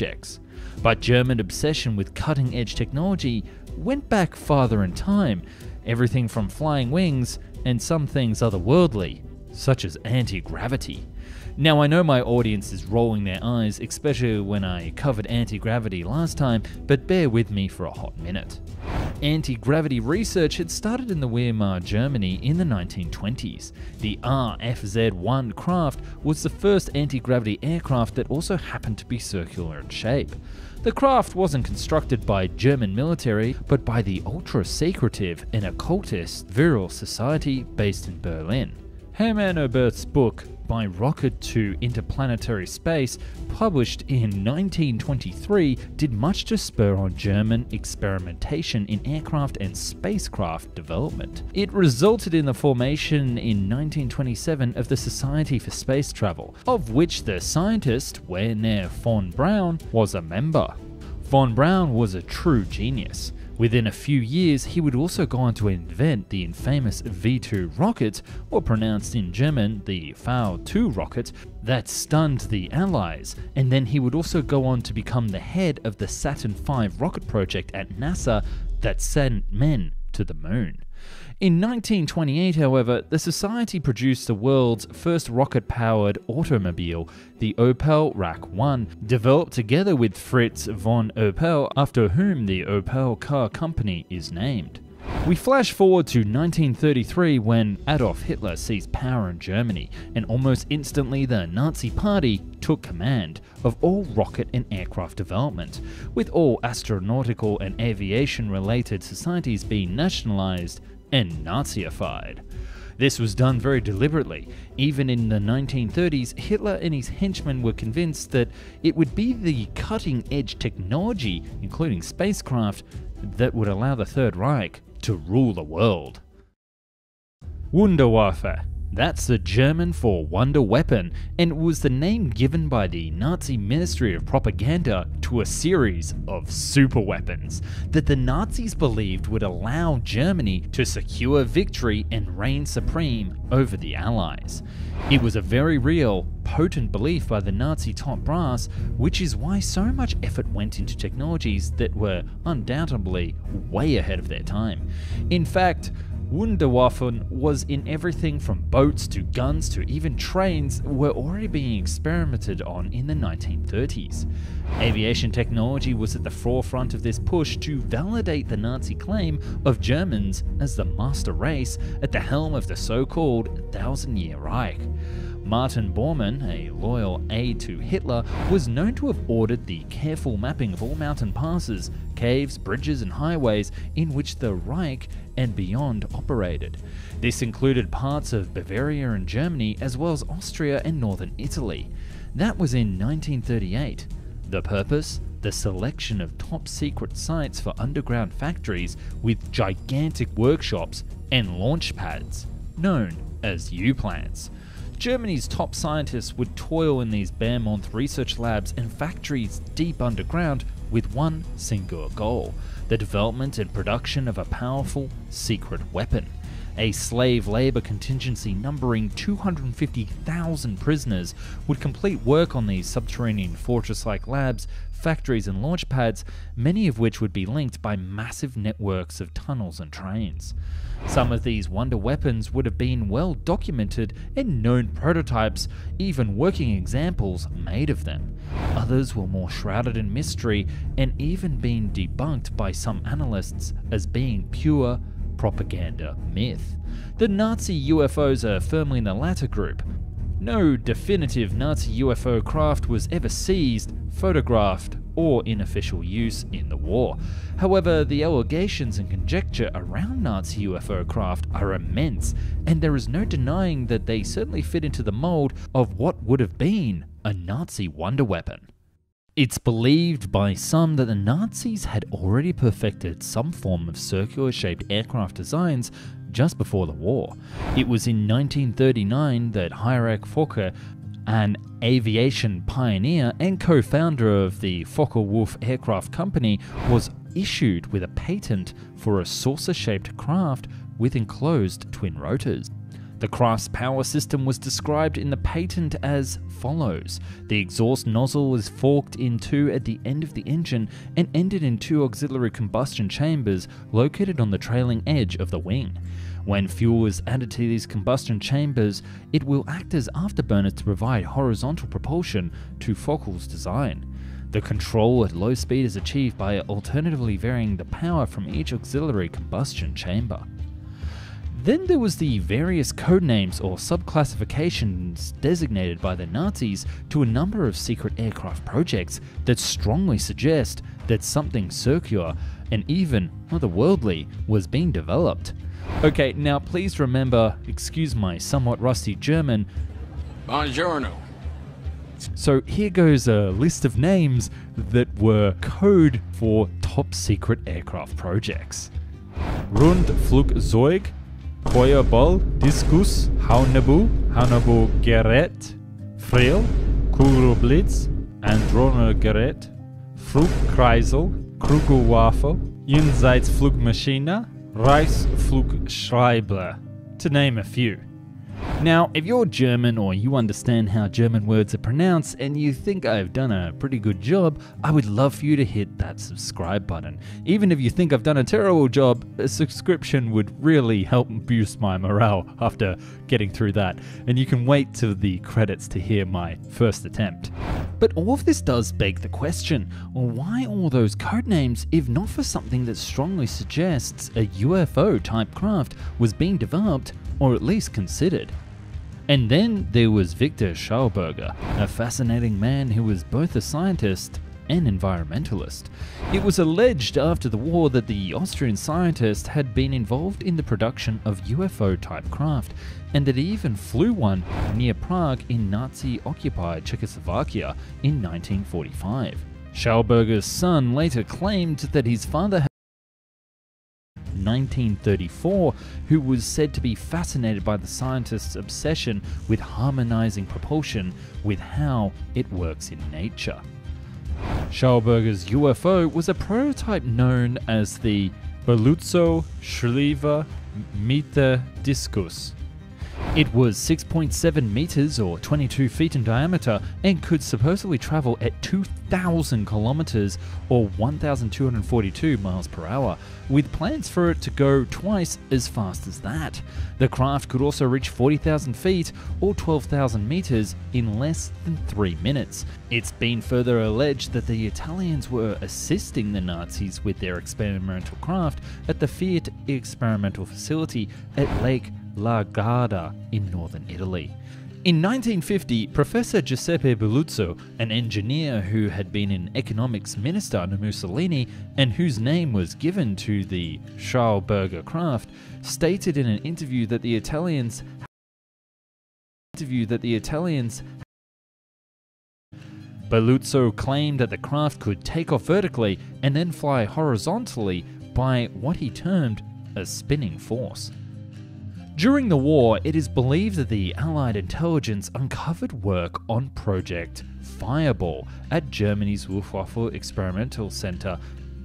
S1: But German obsession with cutting-edge technology went back farther in time, everything from flying wings and some things otherworldly, such as anti-gravity. Now I know my audience is rolling their eyes, especially when I covered anti-gravity last time, but bear with me for a hot minute. Anti-gravity research had started in the Weimar Germany in the 1920s. The RFZ-1 craft was the first anti-gravity aircraft that also happened to be circular in shape. The craft wasn't constructed by German military, but by the ultra-secretive and occultist Virile Society based in Berlin. Hermann Oberth's book, By Rocket to Interplanetary Space, published in 1923, did much to spur on German experimentation in aircraft and spacecraft development. It resulted in the formation in 1927 of the Society for Space Travel, of which the scientist Werner von Braun was a member. Von Braun was a true genius. Within a few years, he would also go on to invent the infamous V2 rocket, or pronounced in German the V2 rocket, that stunned the Allies, and then he would also go on to become the head of the Saturn V rocket project at NASA that sent men to the moon. In 1928, however, the Society produced the world's first rocket-powered automobile, the Opel RAK-1, developed together with Fritz von Opel, after whom the Opel car company is named. We flash forward to 1933 when Adolf Hitler seized power in Germany, and almost instantly the Nazi Party took command of all rocket and aircraft development, with all astronautical and aviation-related societies being nationalized and Nazified. This was done very deliberately. Even in the 1930s, Hitler and his henchmen were convinced that it would be the cutting-edge technology, including spacecraft, that would allow the Third Reich to rule the world. Wunderwaffe. That's the German for wonder weapon, and it was the name given by the Nazi Ministry of Propaganda to a series of super weapons that the Nazis believed would allow Germany to secure victory and reign supreme over the Allies. It was a very real, potent belief by the Nazi top brass, which is why so much effort went into technologies that were undoubtedly way ahead of their time. In fact, Wunderwaffen was in everything from boats to guns to even trains were already being experimented on in the 1930s. Aviation technology was at the forefront of this push to validate the Nazi claim of Germans as the master race at the helm of the so-called Thousand-Year Reich. Martin Bormann, a loyal aide to Hitler, was known to have ordered the careful mapping of all mountain passes, caves, bridges and highways in which the Reich and beyond operated. This included parts of Bavaria and Germany, as well as Austria and northern Italy. That was in 1938. The purpose? The selection of top-secret sites for underground factories with gigantic workshops and launch pads, known as U-plants. Germany's top scientists would toil in these Behemoth research labs and factories deep underground with one single goal: the development and production of a powerful, secret weapon. A slave labor contingency numbering 250,000 prisoners would complete work on these subterranean fortress-like labs, factories and launch pads, many of which would be linked by massive networks of tunnels and trains. Some of these wonder weapons would have been well documented and known prototypes, even working examples made of them. Others were more shrouded in mystery and even been debunked by some analysts as being pure propaganda myth. The Nazi UFOs are firmly in the latter group. No definitive Nazi UFO craft was ever seized, photographed, or in official use in the war. However, the allegations and conjecture around Nazi UFO craft are immense, and there is no denying that they certainly fit into the mold of what would have been a Nazi wonder weapon. It's believed by some that the Nazis had already perfected some form of circular-shaped aircraft designs just before the war. It was in 1939 that Heinrich Fokker, an aviation pioneer and co-founder of the Focke-Wulf Aircraft Company, was issued with a patent for a saucer-shaped craft with enclosed twin rotors. The craft's power system was described in the patent as follows. The exhaust nozzle was forked in two at the end of the engine and ended in two auxiliary combustion chambers located on the trailing edge of the wing. When fuel is added to these combustion chambers, it will act as afterburners to provide horizontal propulsion to Fokker's design. The control at low speed is achieved by alternatively varying the power from each auxiliary combustion chamber. Then there was the various codenames or subclassifications designated by the Nazis to a number of secret aircraft projects that strongly suggest that something circular and even otherworldly was being developed. Okay, now please remember, excuse my somewhat rusty German.
S2: Buongiorno.
S1: So here goes a list of names that were code for top secret aircraft projects. Rundflugzeug, Feuerball, Diskus, Haunebu Gerät, Frill, Kugelblitz, Andronergerät, Flugkreisel, Kugelwaffe, Jenseitsflugmaschine, Reichsflugschreiber, to name a few. Now, if you're German or you understand how German words are pronounced and you think I've done a pretty good job, I would love for you to hit that subscribe button. Even if you think I've done a terrible job, a subscription would really help boost my morale after getting through that, and you can wait till the credits to hear my first attempt. But all of this does beg the question, well, why all those codenames if not for something that strongly suggests a UFO type craft was being developed or at least considered? And then there was Victor Schauberger, a fascinating man who was both a scientist and environmentalist. It was alleged after the war that the Austrian scientist had been involved in the production of UFO-type craft, and that he even flew one near Prague in Nazi-occupied Czechoslovakia in 1945. Schauberger's son later claimed that his father had 1934, who was said to be fascinated by the scientist's obsession with harmonizing propulsion with how it works in nature. Schauberger's UFO was a prototype known as the Beluzzo Schliever Meter Discus. It was 6.7 meters or 22 feet in diameter and could supposedly travel at 2,000 kilometers or 1,242 miles per hour, with plans for it to go twice as fast as that. The craft could also reach 40,000 feet or 12,000 meters in less than 3 minutes. It's been further alleged that the Italians were assisting the Nazis with their experimental craft at the Fiat experimental facility at Lake La Garda in northern Italy. In 1950, Professor Giuseppe Beluzzo, an engineer who had been an economics minister under Mussolini and whose name was given to the Schauberger craft, stated in an interview that the Italians Beluzzo claimed that the craft could take off vertically and then fly horizontally by what he termed a spinning force. During the war, it is believed that the Allied intelligence uncovered work on Project Fireball at Germany's Luftwaffe Experimental Center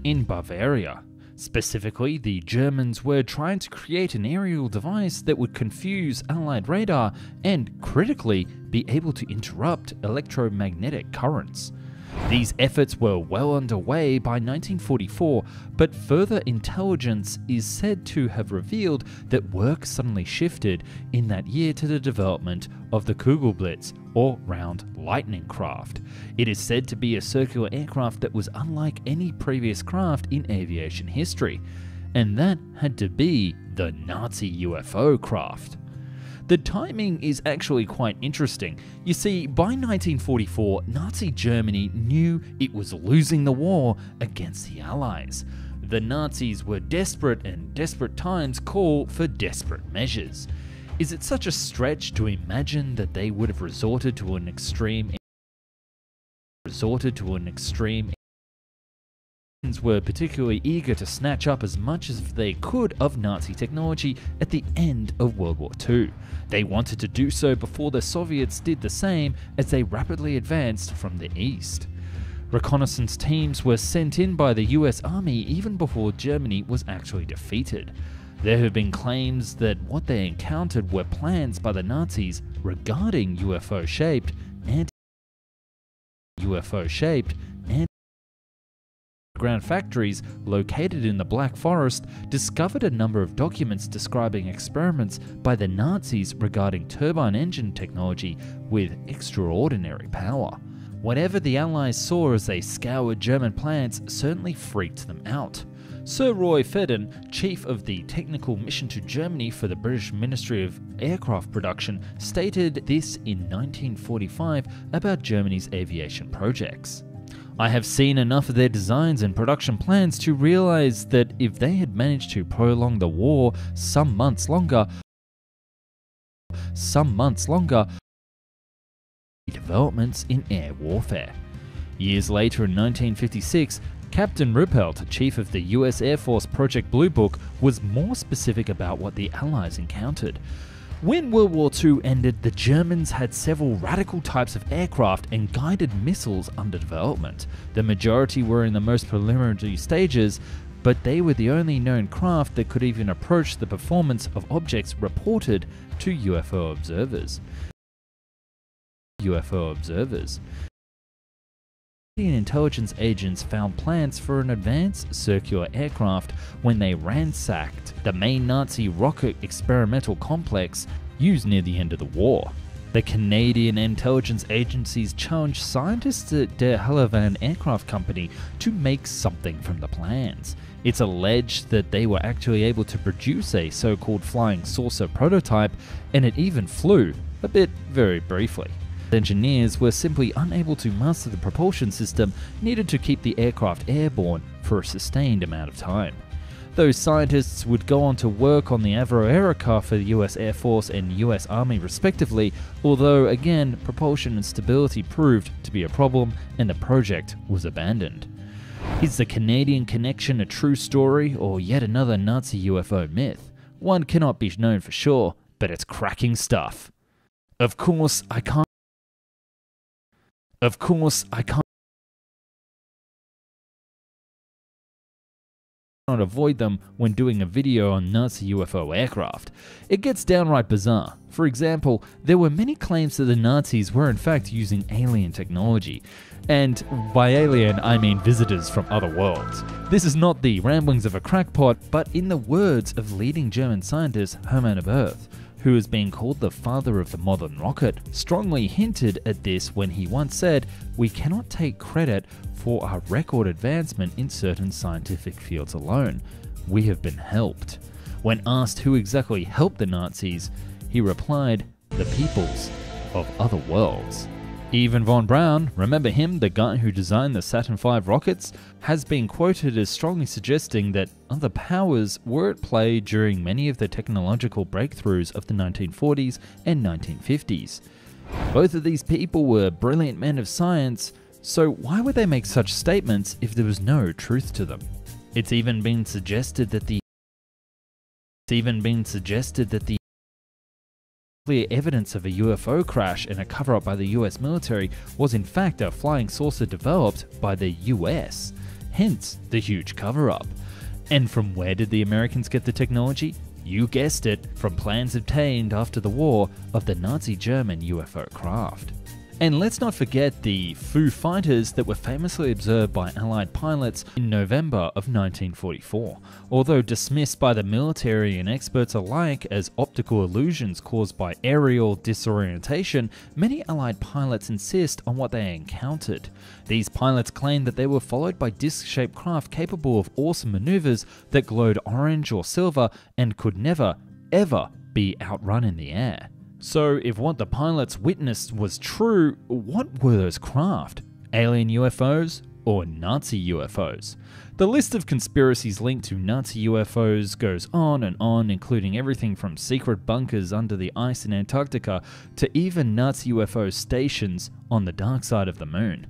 S1: in Bavaria. Specifically, the Germans were trying to create an aerial device that would confuse Allied radar and, critically, be able to interrupt electromagnetic currents. These efforts were well underway by 1944, but further intelligence is said to have revealed that work suddenly shifted in that year to the development of the Kugelblitz, or round lightning craft. It is said to be a circular aircraft that was unlike any previous craft in aviation history, and that had to be the Nazi UFO craft. The timing is actually quite interesting. You see, by 1944, Nazi Germany knew it was losing the war against the Allies. The Nazis were desperate, and desperate times call for desperate measures. Is it such a stretch to imagine that they would have resorted to an extreme were particularly eager to snatch up as much as they could of Nazi technology at the end of World War II. They wanted to do so before the Soviets did the same as they rapidly advanced from the east. Reconnaissance teams were sent in by the US Army even before Germany was actually defeated. There have been claims that what they encountered were plans by the Nazis regarding UFO-shaped ground factories located in the Black Forest discovered a number of documents describing experiments by the Nazis regarding turbine engine technology with extraordinary power. Whatever the Allies saw as they scoured German plants certainly freaked them out. Sir Roy Fedden, chief of the technical mission to Germany for the British Ministry of Aircraft Production, stated this in 1945 about Germany's aviation projects. "I have seen enough of their designs and production plans to realize that if they had managed to prolong the war some months longer, developments in air warfare." Years later in 1956, Captain Ruppelt, chief of the US Air Force Project Blue Book, was more specific about what the Allies encountered. When World War II ended, the Germans had several radical types of aircraft and guided missiles under development. The majority were in the most preliminary stages, but they were the only known craft that could even approach the performance of objects reported to UFO observers. Canadian intelligence agents found plans for an advanced circular aircraft when they ransacked the main Nazi rocket experimental complex used near the end of the war. The Canadian intelligence agencies challenged scientists at de Havilland Aircraft Company to make something from the plans. It's alleged that they were actually able to produce a so-called flying saucer prototype, and it even flew, a bit very briefly. Engineers were simply unable to master the propulsion system needed to keep the aircraft airborne for a sustained amount of time. Those scientists would go on to work on the Avro Aerocar for the US Air Force and US Army respectively, although again, propulsion and stability proved to be a problem and the project was abandoned. Is the Canadian connection a true story or yet another Nazi UFO myth? One cannot be known for sure, but it's cracking stuff. Of course, I can't avoid them when doing a video on Nazi UFO aircraft. It gets downright bizarre. For example, there were many claims that the Nazis were in fact using alien technology. And by alien, I mean visitors from other worlds. This is not the ramblings of a crackpot, but in the words of leading German scientist Hermann Oberth, who has been called the father of the modern rocket, strongly hinted at this when he once said, "We cannot take credit for our record advancement in certain scientific fields alone. We have been helped." When asked who exactly helped the Nazis, he replied, "The peoples of other worlds." Ivan von Braun, remember him, the guy who designed the Saturn V rockets, has been quoted as strongly suggesting that other powers were at play during many of the technological breakthroughs of the 1940s and 1950s. Both of these people were brilliant men of science, so why would they make such statements if there was no truth to them? It's even been suggested that the clear evidence of a UFO crash and a cover-up by the US military was in fact a flying saucer developed by the US, hence the huge cover-up. And from where did the Americans get the technology? You guessed it, from plans obtained after the war of the Nazi-German UFO craft. And let's not forget the Foo Fighters that were famously observed by Allied pilots in November of 1944. Although dismissed by the military and experts alike as optical illusions caused by aerial disorientation, many Allied pilots insist on what they encountered. These pilots claim that they were followed by disc-shaped craft capable of awesome maneuvers that glowed orange or silver and could never, ever be outrun in the air. So if what the pilots witnessed was true, what were those craft? Alien UFOs or Nazi UFOs? The list of conspiracies linked to Nazi UFOs goes on and on, including everything from secret bunkers under the ice in Antarctica to even Nazi UFO stations on the dark side of the moon.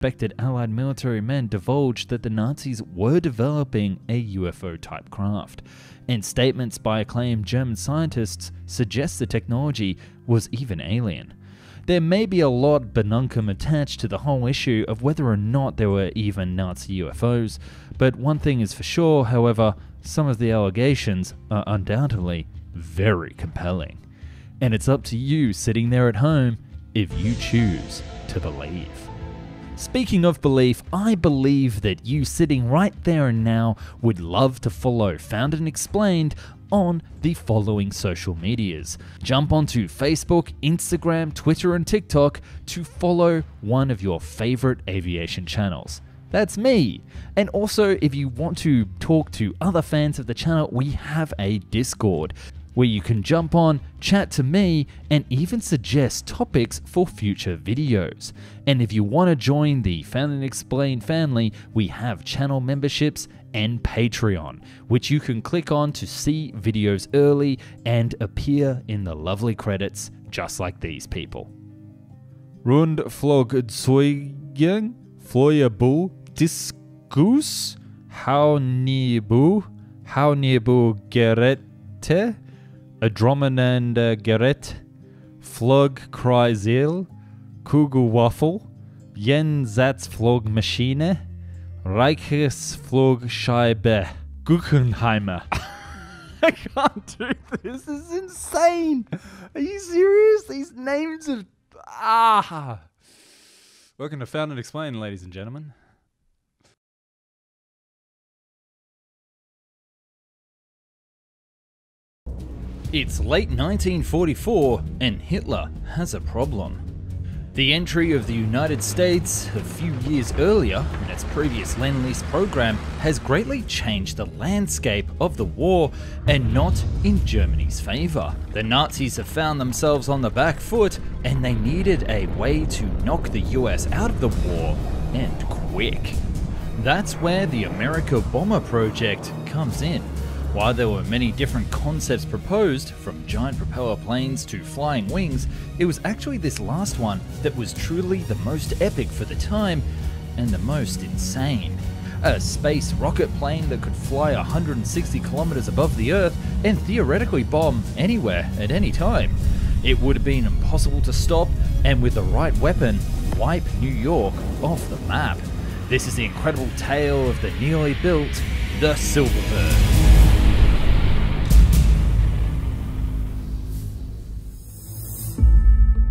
S1: Suspected Allied military men divulged that the Nazis were developing a UFO-type craft, and statements by acclaimed German scientists suggest the technology was even alien. There may be a lot bonunkum attached to the whole issue of whether or not there were even Nazi UFOs, but one thing is for sure, however, some of the allegations are undoubtedly very compelling. And it's up to you sitting there at home if you choose to believe. Speaking of belief, I believe that you sitting right there and now would love to follow Found and Explained on the following social medias. Jump onto Facebook, Instagram, Twitter and TikTok to follow one of your favorite aviation channels. That's me. And also, if you want to talk to other fans of the channel, we have a Discord where you can jump on, chat to me, and even suggest topics for future videos. And if you want to join the Found and Explained family, we have channel memberships and Patreon, which you can click on to see videos early and appear in the lovely credits just like these people. Rundflugzeugen, Feuerbu, Diskus, Haunibu Geräte, Adromenende Gerät, Flugkreisel, Kugelwaffel, Jenseitsflugmaschine, Reichsflugscheibe, Guggenheimer. I can't do this. This is insane. Are you serious? These names are... Welcome to Found and Explained, ladies and gentlemen. It's late 1944 and Hitler has a problem. The entry of the United States a few years earlier in its previous Lend-Lease program has greatly changed the landscape of the war, and not in Germany's favour. The Nazis have found themselves on the back foot, and they needed a way to knock the US out of the war, and quick. That's where the America Bomber project comes in. While there were many different concepts proposed, from giant propeller planes to flying wings, it was actually this last one that was truly the most epic for the time and the most insane. A space rocket plane that could fly 160 kilometers above the Earth and theoretically bomb anywhere at any time. It would have been impossible to stop, and with the right weapon, wipe New York off the map. This is the incredible tale of the nearly built, the Silverbird.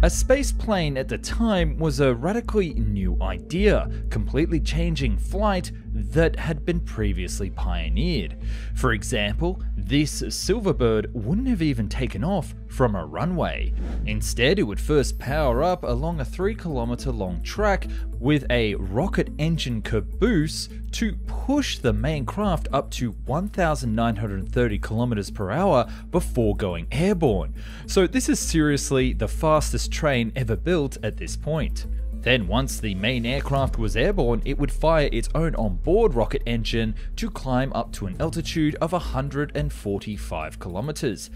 S1: A space plane at the time was a radically new idea, completely changing flight that had been previously pioneered. For example, this Silverbird wouldn't have even taken off from a runway. Instead, it would first power up along a 3-kilometer long track with a rocket engine caboose to push the main craft up to 1,930 kilometers per hour before going airborne. So this is seriously the fastest train ever built at this point. Then once the main aircraft was airborne, it would fire its own onboard rocket engine to climb up to an altitude of 145 kilometers.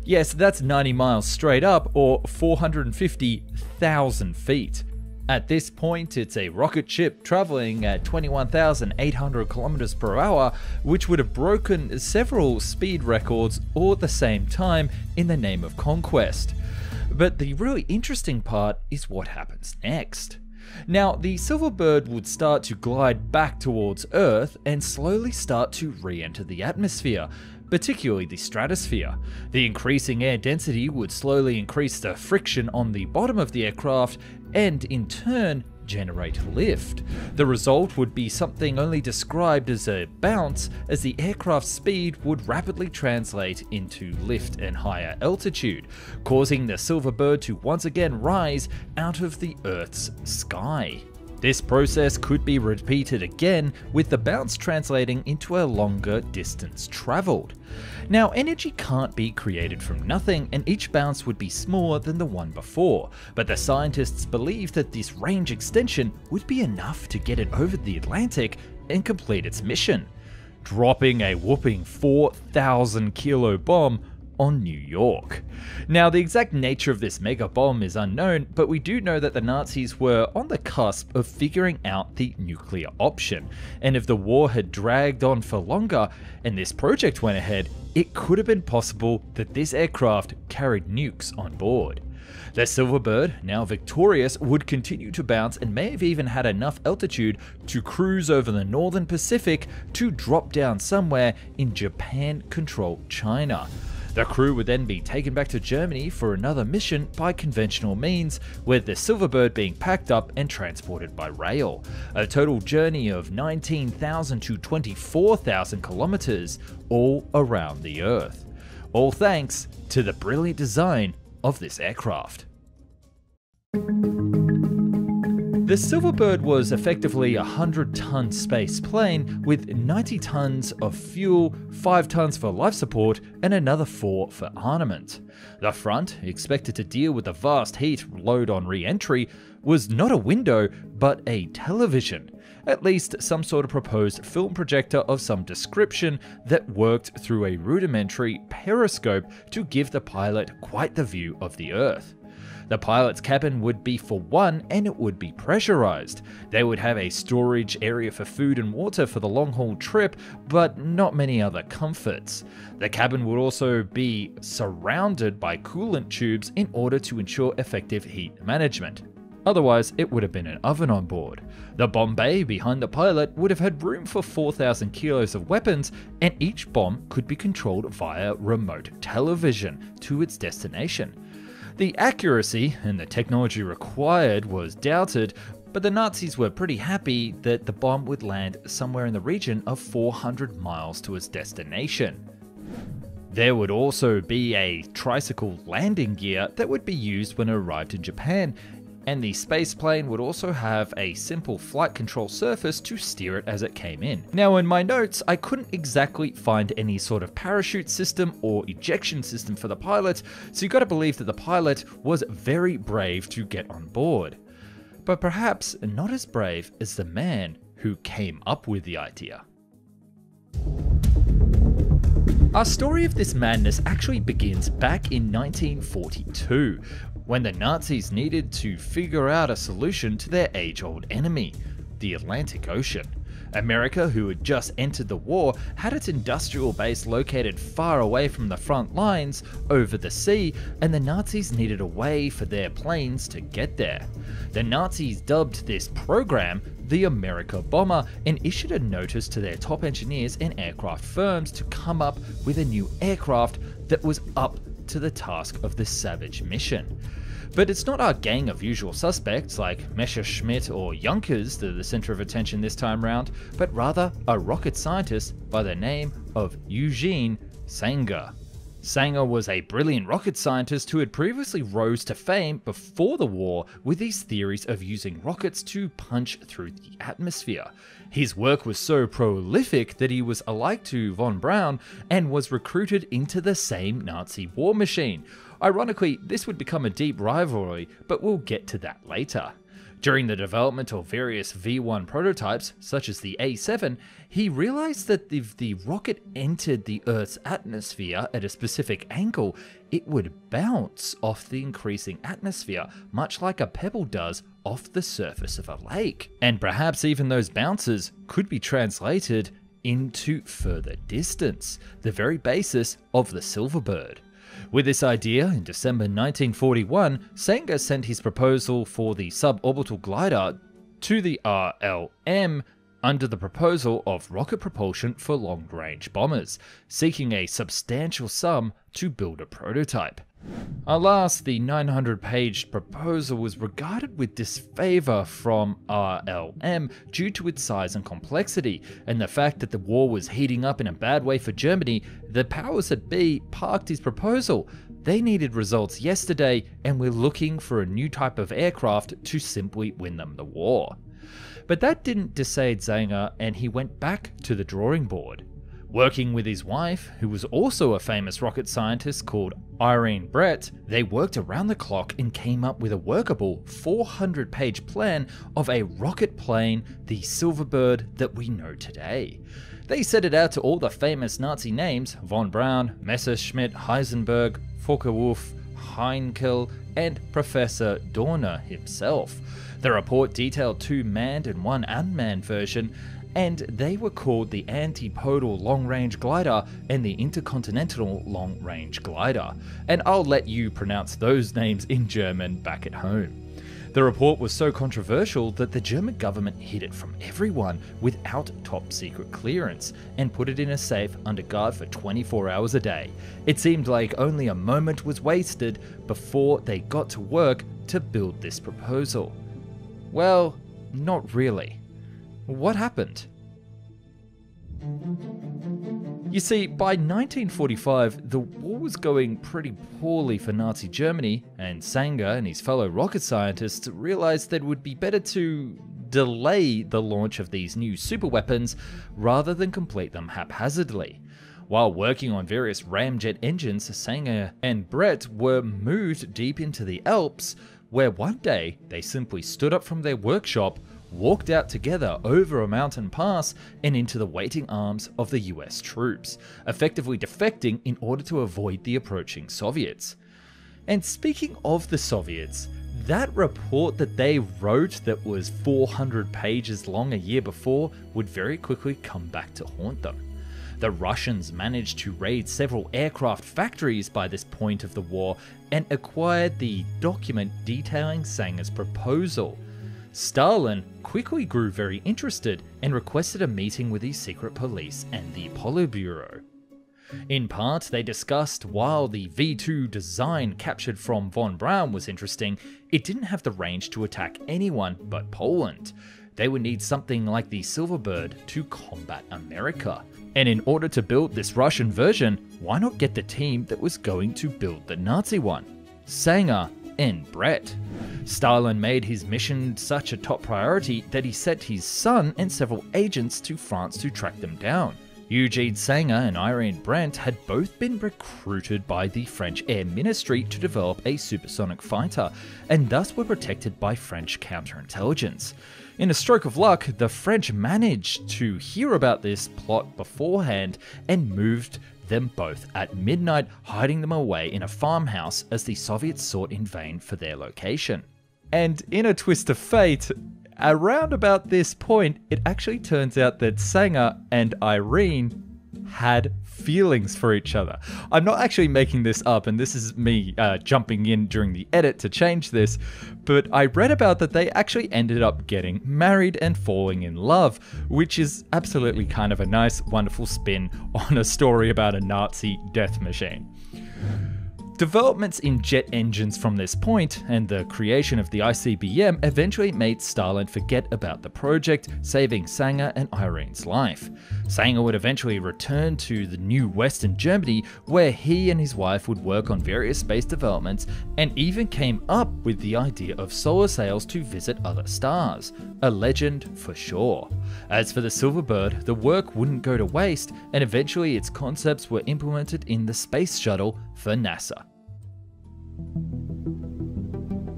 S1: Yes, that's 90 miles straight up, or 450,000 feet. At this point, it's a rocket ship traveling at 21,800 kilometers per hour, which would have broken several speed records all at the same time in the name of conquest. But the really interesting part is what happens next. Now, the Silverbird would start to glide back towards Earth and slowly start to re-enter the atmosphere, particularly the stratosphere. The increasing air density would slowly increase the friction on the bottom of the aircraft and, in turn, generate lift. The result would be something only described as a bounce, as the aircraft's speed would rapidly translate into lift and higher altitude, causing the Silverbird to once again rise out of the Earth's sky. This process could be repeated again, with the bounce translating into a longer distance traveled. Now, energy can't be created from nothing, and each bounce would be smaller than the one before, but the scientists believe that this range extension would be enough to get it over the Atlantic and complete its mission, dropping a whopping 4,000 kilo bomb on New York. Now, the exact nature of this mega bomb is unknown, but we do know that the Nazis were on the cusp of figuring out the nuclear option, and if the war had dragged on for longer and this project went ahead, it could have been possible that this aircraft carried nukes on board. The Silverbird, now victorious, would continue to bounce and may have even had enough altitude to cruise over the northern Pacific to drop down somewhere in Japan-controlled China. The crew would then be taken back to Germany for another mission by conventional means, with the Silverbird being packed up and transported by rail. A total journey of 19,000 to 24,000 kilometers all around the Earth. All thanks to the brilliant design of this aircraft. The Silverbird was effectively a 100-ton space plane with 90 tons of fuel, 5 tons for life support, and another 4 for armament. The front, expected to deal with the vast heat load on re-entry, was not a window, but a television. At least some sort of proposed film projector of some description that worked through a rudimentary periscope to give the pilot quite the view of the Earth. The pilot's cabin would be for one, and it would be pressurized. They would have a storage area for food and water for the long-haul trip, but not many other comforts. The cabin would also be surrounded by coolant tubes in order to ensure effective heat management. Otherwise, it would have been an oven on board. The bomb bay behind the pilot would have had room for 4,000 kilos of weapons, and each bomb could be controlled via remote television to its destination. The accuracy and the technology required was doubted, but the Nazis were pretty happy that the bomb would land somewhere in the region of 400 miles to its destination. There would also be a tricycle landing gear that would be used when it arrived in Japan, and the spaceplane would also have a simple flight control surface to steer it as it came in. Now in my notes, I couldn't exactly find any sort of parachute system or ejection system for the pilot, so you gotta believe that the pilot was very brave to get on board. But perhaps not as brave as the man who came up with the idea. Our story of this madness actually begins back in 1942, when the Nazis needed to figure out a solution to their age-old enemy, the Atlantic Ocean. America, who had just entered the war, had its industrial base located far away from the front lines over the sea, and the Nazis needed a way for their planes to get there. The Nazis dubbed this program the America Bomber and issued a notice to their top engineers and aircraft firms to come up with a new aircraft that was up to the task of the savage mission. But it's not our gang of usual suspects like Messerschmitt or Junkers that are the center of attention this time round, but rather a rocket scientist by the name of Eugene Sanger. Sanger was a brilliant rocket scientist who had previously rose to fame before the war with his theories of using rockets to punch through the atmosphere. His work was so prolific that he was alike to von Braun and was recruited into the same Nazi war machine. Ironically, this would become a deep rivalry, but we'll get to that later. During the development of various V1 prototypes, such as the A7, he realized that if the rocket entered the Earth's atmosphere at a specific angle, it would bounce off the increasing atmosphere, much like a pebble does off the surface of a lake. And perhaps even those bounces could be translated into further distance, the very basis of the Silverbird. With this idea, in December 1941, Sanger sent his proposal for the suborbital glider to the RLM under the proposal of rocket propulsion for long-range bombers, seeking a substantial sum to build a prototype. Alas, the 900-page proposal was regarded with disfavor from RLM due to its size and complexity, and the fact that the war was heating up in a bad way for Germany. The powers that be parked his proposal. They needed results yesterday and were looking for a new type of aircraft to simply win them the war. But that didn't dissuade Sanger, and he went back to the drawing board. Working with his wife, who was also a famous rocket scientist called Irene Brett, they worked around the clock and came up with a workable 400-page plan of a rocket plane, the Silverbird that we know today. They set it out to all the famous Nazi names: von Braun, Messerschmitt, Heisenberg, Focke-Wulf, Heinkel, and Professor Dorner himself. The report detailed 2 manned and 1 unmanned version, and they were called the Antipodal Long-Range Glider and the Intercontinental Long-Range Glider, and I'll let you pronounce those names in German back at home. The report was so controversial that the German government hid it from everyone without top-secret clearance and put it in a safe under guard for 24 hours a day. It seemed like only a moment was wasted before they got to work to build this proposal. Well, not really. What happened? You see, by 1945, the war was going pretty poorly for Nazi Germany, and Sanger and his fellow rocket scientists realized that it would be better to delay the launch of these new superweapons rather than complete them haphazardly. While working on various ramjet engines, Sanger and Brett were moved deep into the Alps, where one day they simply stood up from their workshop, walked out together over a mountain pass and into the waiting arms of the US troops, effectively defecting in order to avoid the approaching Soviets. And speaking of the Soviets, that report that they wrote that was 400 pages long a year before would very quickly come back to haunt them. The Russians managed to raid several aircraft factories by this point of the war and acquired the document detailing Sanger's proposal. Stalin quickly grew very interested and requested a meeting with his secret police and the Politburo. In part, they discussed while the V2 design captured from von Braun was interesting, it didn't have the range to attack anyone but Poland. They would need something like the Silverbird to combat America. And in order to build this Russian version, why not get the team that was going to build the Nazi one? Sanger and Brett. Stalin made his mission such a top priority that he sent his son and several agents to France to track them down. Eugene Sanger and Irene Brandt had both been recruited by the French Air Ministry to develop a supersonic fighter, and thus were protected by French counterintelligence. In a stroke of luck, the French managed to hear about this plot beforehand and moved them both at midnight, hiding them away in a farmhouse as the Soviets sought in vain for their location. And in a twist of fate, around about this point, it actually turns out that Sanger and Irene had feelings for each other. I'm not actually making this up, and this is me jumping in during the edit to change this, but I read about that they actually ended up getting married and falling in love, which is absolutely kind of a nice, wonderful spin on a story about a Nazi death machine. Developments in jet engines from this point, and the creation of the ICBM, eventually made Stalin forget about the project, saving Sanger and Irene's life. Sanger would eventually return to the new Western Germany, where he and his wife would work on various space developments, and even came up with the idea of solar sails to visit other stars. A legend for sure. As for the Silverbird, the work wouldn't go to waste, and eventually its concepts were implemented in the space shuttle for NASA.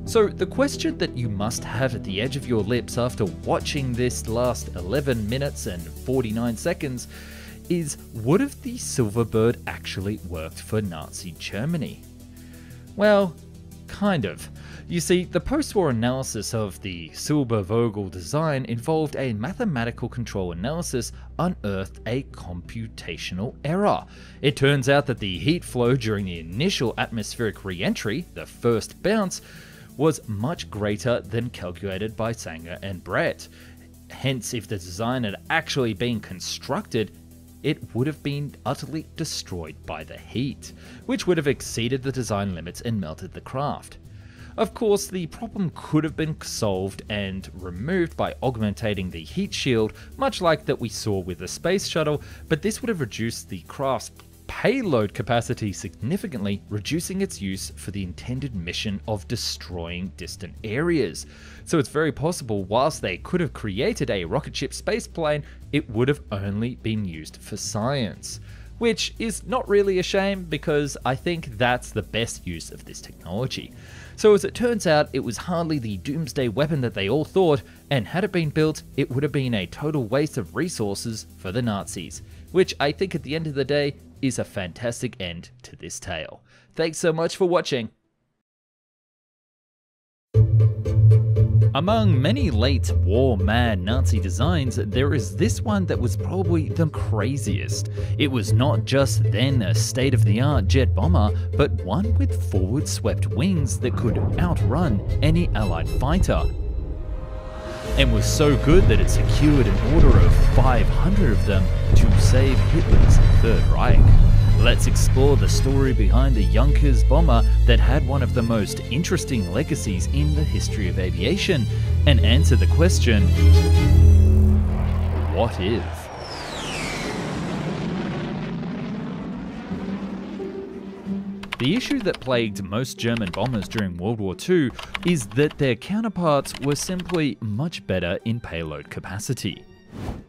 S1: So the question that you must have at the edge of your lips after watching this last 11 minutes and 49 seconds is, would have the Silverbird actually worked for Nazi Germany? Well, kind of. You see, the post-war analysis of the Silbervogel design involved a mathematical control analysis unearthed a computational error. It turns out that the heat flow during the initial atmospheric re-entry, the first bounce, was much greater than calculated by Sanger and Brett. Hence, if the design had actually been constructed, it would have been utterly destroyed by the heat, which would have exceeded the design limits and melted the craft. Of course, the problem could have been solved and removed by augmentating the heat shield, much like that we saw with the space shuttle, but this would have reduced the craft's payload capacity significantly, reducing its use for the intended mission of destroying distant areas. So it's very possible, whilst they could have created a rocket ship spaceplane, it would have only been used for science. Which is not really a shame, because I think that's the best use of this technology. So as it turns out, it was hardly the doomsday weapon that they all thought, and had it been built, it would have been a total waste of resources for the Nazis. Which I think at the end of the day is a fantastic end to this tale. Thanks so much for watching. Among many late war-mad Nazi designs, there is this one that was probably the craziest. It was not just then a state-of-the-art jet bomber, but one with forward-swept wings that could outrun any Allied fighter. And was so good that it secured an order of 500 of them to save Hitler's Third Reich. Let's explore the story behind the Junkers bomber that had one of the most interesting legacies in the history of aviation, and answer the question, what if? The issue that plagued most German bombers during World War II is that their counterparts were simply much better in payload capacity.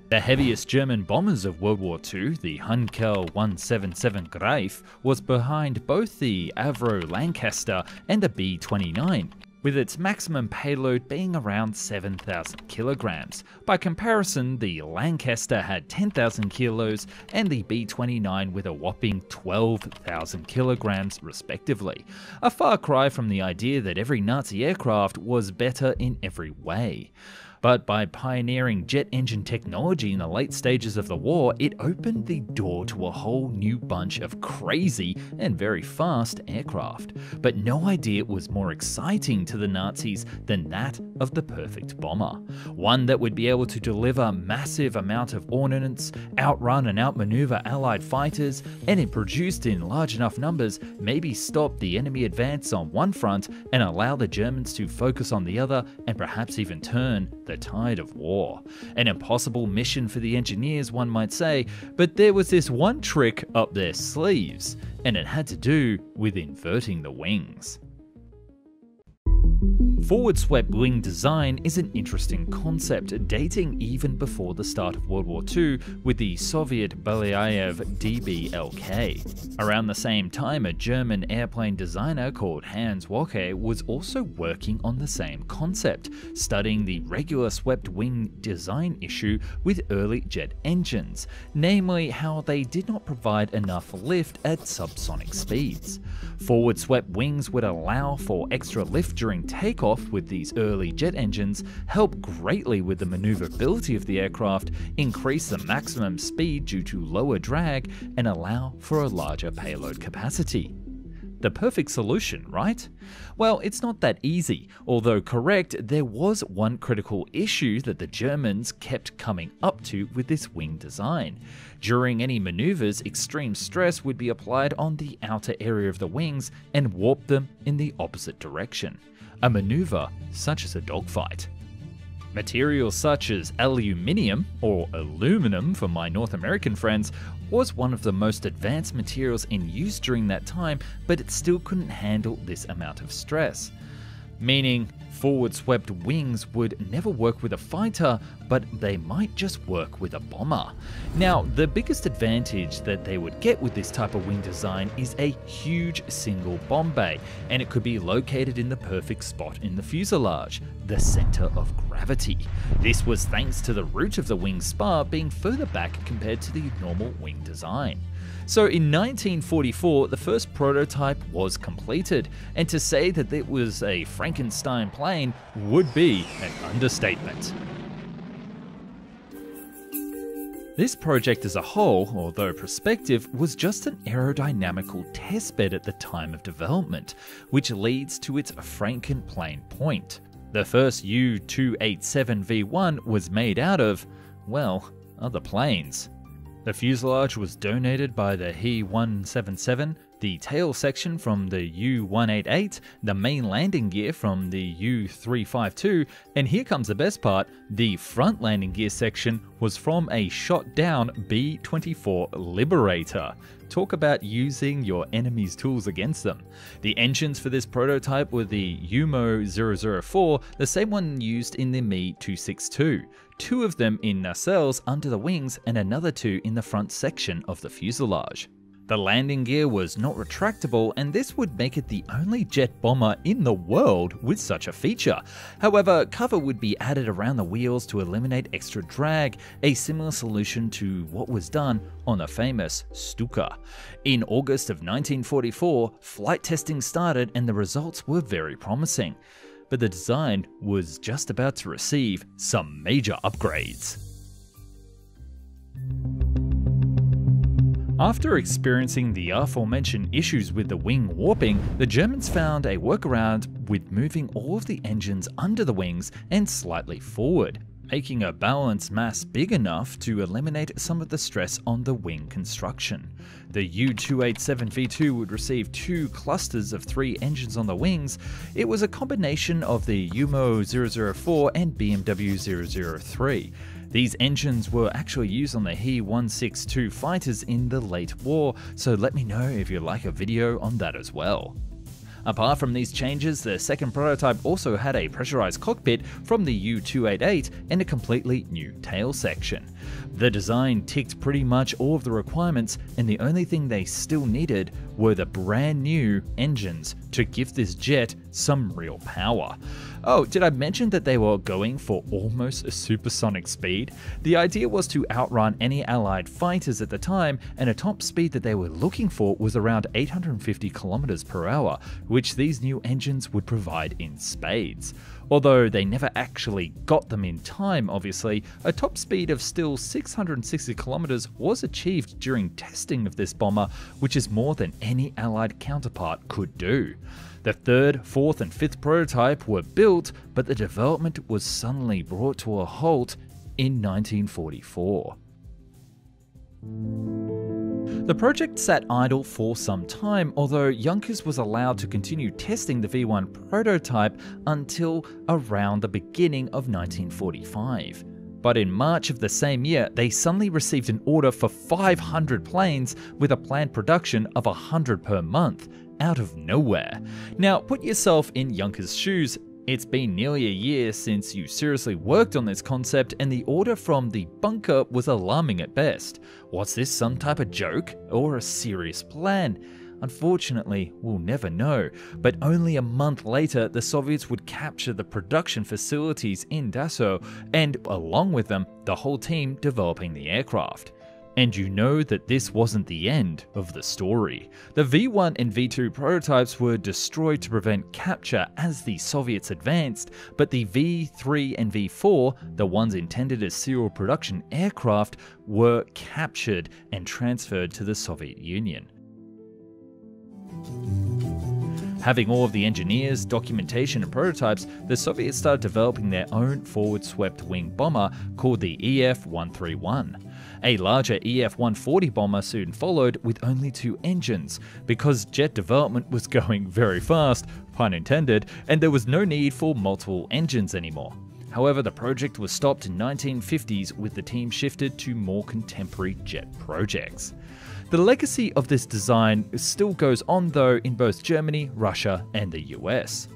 S1: The heaviest German bombers of World War II, the Heinkel 177 Greif, was behind both the Avro Lancaster and the B-29, with its maximum payload being around 7,000 kilograms. By comparison, the Lancaster had 10,000 kilos and the B-29 with a whopping 12,000 kilograms respectively. A far cry from the idea that every Nazi aircraft was better in every way. But by pioneering jet engine technology in the late stages of the war, it opened the door to a whole new bunch of crazy and very fast aircraft. But no idea was more exciting to the Nazis than that of the perfect bomber. One that would be able to deliver massive amount of ordnance, outrun and outmaneuver Allied fighters, and if produced in large enough numbers, maybe stop the enemy advance on one front and allow the Germans to focus on the other, and perhaps even turn the tide of war. An impossible mission for the engineers, one might say, but there was this one trick up their sleeves, and it had to do with inverting the wings. Forward-swept wing design is an interesting concept, dating even before the start of World War II with the Soviet Belyaev DBLK. Around the same time, a German airplane designer called Hans Wocke was also working on the same concept, studying the regular swept wing design issue with early jet engines, namely how they did not provide enough lift at subsonic speeds. Forward-swept wings would allow for extra lift during takeoff with these early jet engines, help greatly with the maneuverability of the aircraft, increase the maximum speed due to lower drag, and allow for a larger payload capacity. The perfect solution, right? Well, it's not that easy. Although correct, there was one critical issue that the Germans kept coming up to with this wing design. During any maneuvers, extreme stress would be applied on the outer area of the wings and warp them in the opposite direction. A maneuver such as a dogfight. Materials such as aluminium, or aluminum for my North American friends, was one of the most advanced materials in use during that time, but it still couldn't handle this amount of stress. Meaning, forward-swept wings would never work with a fighter, but they might just work with a bomber. Now, the biggest advantage that they would get with this type of wing design is a huge single bomb bay, and it could be located in the perfect spot in the fuselage, the center of gravity. This was thanks to the root of the wing spar being further back compared to the normal wing design. So in 1944, the first prototype was completed, and to say that it was a Frankenstein plane would be an understatement. This project as a whole, although prospective, was just an aerodynamical testbed at the time of development, which leads to its Frankenplane point. The first U-287V1 was made out of, well, other planes. The fuselage was donated by the He-177, the tail section from the U-188, the main landing gear from the U-352, and here comes the best part, the front landing gear section was from a shot-down B-24 Liberator. Talk about using your enemy's tools against them. The engines for this prototype were the UMO 004, the same one used in the Me-262. Two of them in nacelles under the wings and another two in the front section of the fuselage. The landing gear was not retractable, and this would make it the only jet bomber in the world with such a feature. However, cover would be added around the wheels to eliminate extra drag, a similar solution to what was done on the famous Stuka. In August of 1944, flight testing started and the results were very promising. But the design was just about to receive some major upgrades. After experiencing the aforementioned issues with the wing warping, the Germans found a workaround with moving all of the engines under the wings and slightly forward, making a balance mass big enough to eliminate some of the stress on the wing construction. The U-287V2 would receive two clusters of 3 engines on the wings. It was a combination of the UMO 004 and BMW 003. These engines were actually used on the He-162 fighters in the late war, so let me know if you'd like a video on that as well. Apart from these changes, the second prototype also had a pressurized cockpit from the U-288 and a completely new tail section. The design ticked pretty much all of the requirements, and the only thing they still needed were the brand new engines to give this jet some real power. Oh, did I mention that they were going for almost a supersonic speed? The idea was to outrun any Allied fighters at the time, and a top speed that they were looking for was around 850 kilometers per hour, which these new engines would provide in spades. Although they never actually got them in time, obviously, a top speed of still 660 kilometers was achieved during testing of this bomber, which is more than any Allied counterpart could do. The third, fourth, and fifth prototype were built, but the development was suddenly brought to a halt in 1944. The project sat idle for some time, although Junkers was allowed to continue testing the V1 prototype until around the beginning of 1945. But in March of the same year, they suddenly received an order for 500 planes with a planned production of 100 per month, out of nowhere. Now, put yourself in Junkers' shoes. It's been nearly a year since you seriously worked on this concept, and the order from the bunker was alarming at best. Was this some type of joke or a serious plan? Unfortunately, we'll never know, but only a month later the Soviets would capture the production facilities in Dachau, and along with them, the whole team developing the aircraft. And you know that this wasn't the end of the story. The V1 and V2 prototypes were destroyed to prevent capture as the Soviets advanced, but the V3 and V4, the ones intended as serial production aircraft, were captured and transferred to the Soviet Union. Having all of the engineers, documentation and prototypes, the Soviets started developing their own forward-swept wing bomber called the EF-131. A larger EF-140 bomber soon followed with only 2 engines, because jet development was going very fast, pun intended, and there was no need for multiple engines anymore. However, the project was stopped in 1950s with the team shifted to more contemporary jet projects. The legacy of this design still goes on though in both Germany, Russia and the US.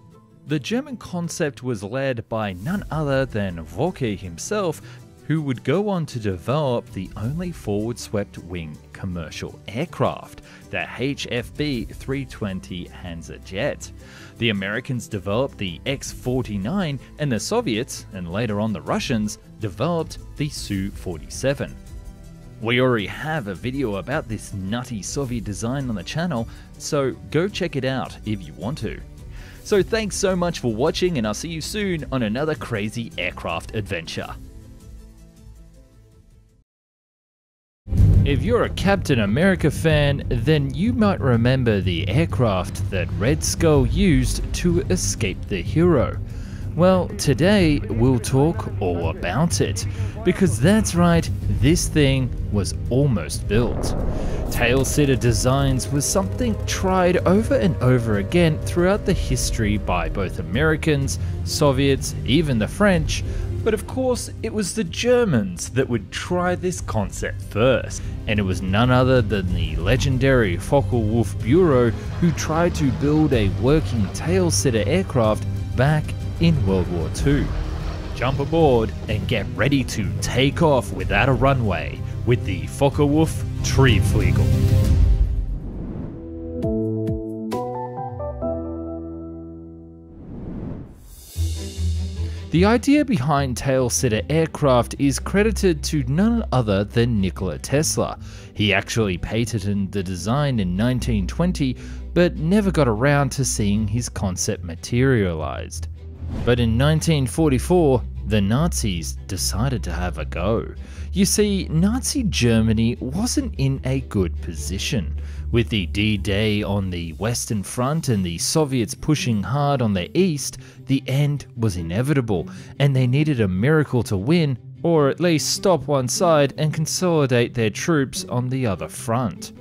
S1: The German concept was led by none other than Fokker himself, who would go on to develop the only forward-swept wing commercial aircraft, the HFB 320 Hansa jet. The Americans developed the X-49 and the Soviets, and later on the Russians, developed the Su-47. We already have a video about this nutty Soviet design on the channel, so go check it out if you want to. So thanks so much for watching, and I'll see you soon on another crazy aircraft adventure. If you're a Captain America fan, then you might remember the aircraft that Red Skull used to escape the hero. Well, today we'll talk all about it, because that's right, this thing was almost built. Tail-sitter designs was something tried over and over again throughout the history by both Americans, Soviets, even the French, but of course it was the Germans that would try this concept first, and it was none other than the legendary Focke-Wulf Bureau who tried to build a working tail-sitter aircraft back in World War II. Jump aboard and get ready to take off without a runway with the Focke-Wulf Triebflügel. The idea behind tail-sitter aircraft is credited to none other than Nikola Tesla. He actually patented the design in 1920, but never got around to seeing his concept materialized. But in 1944, the Nazis decided to have a go. You see, Nazi Germany wasn't in a good position. With the D-Day on the Western Front and the Soviets pushing hard on the East, the end was inevitable, and they needed a miracle to win, or at least stop one side and consolidate their troops on the other front.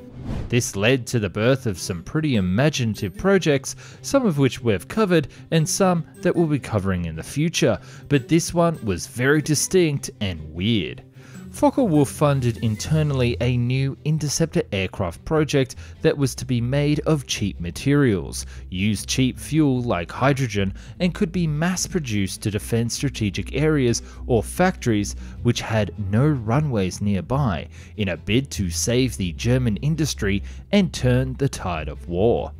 S1: This led to the birth of some pretty imaginative projects, some of which we've covered and some that we'll be covering in the future, but this one was very distinct and weird. Focke-Wulf funded internally a new interceptor aircraft project that was to be made of cheap materials, use cheap fuel like hydrogen, and could be mass produced to defend strategic areas or factories which had no runways nearby, in a bid to save the German industry and turn the tide of war.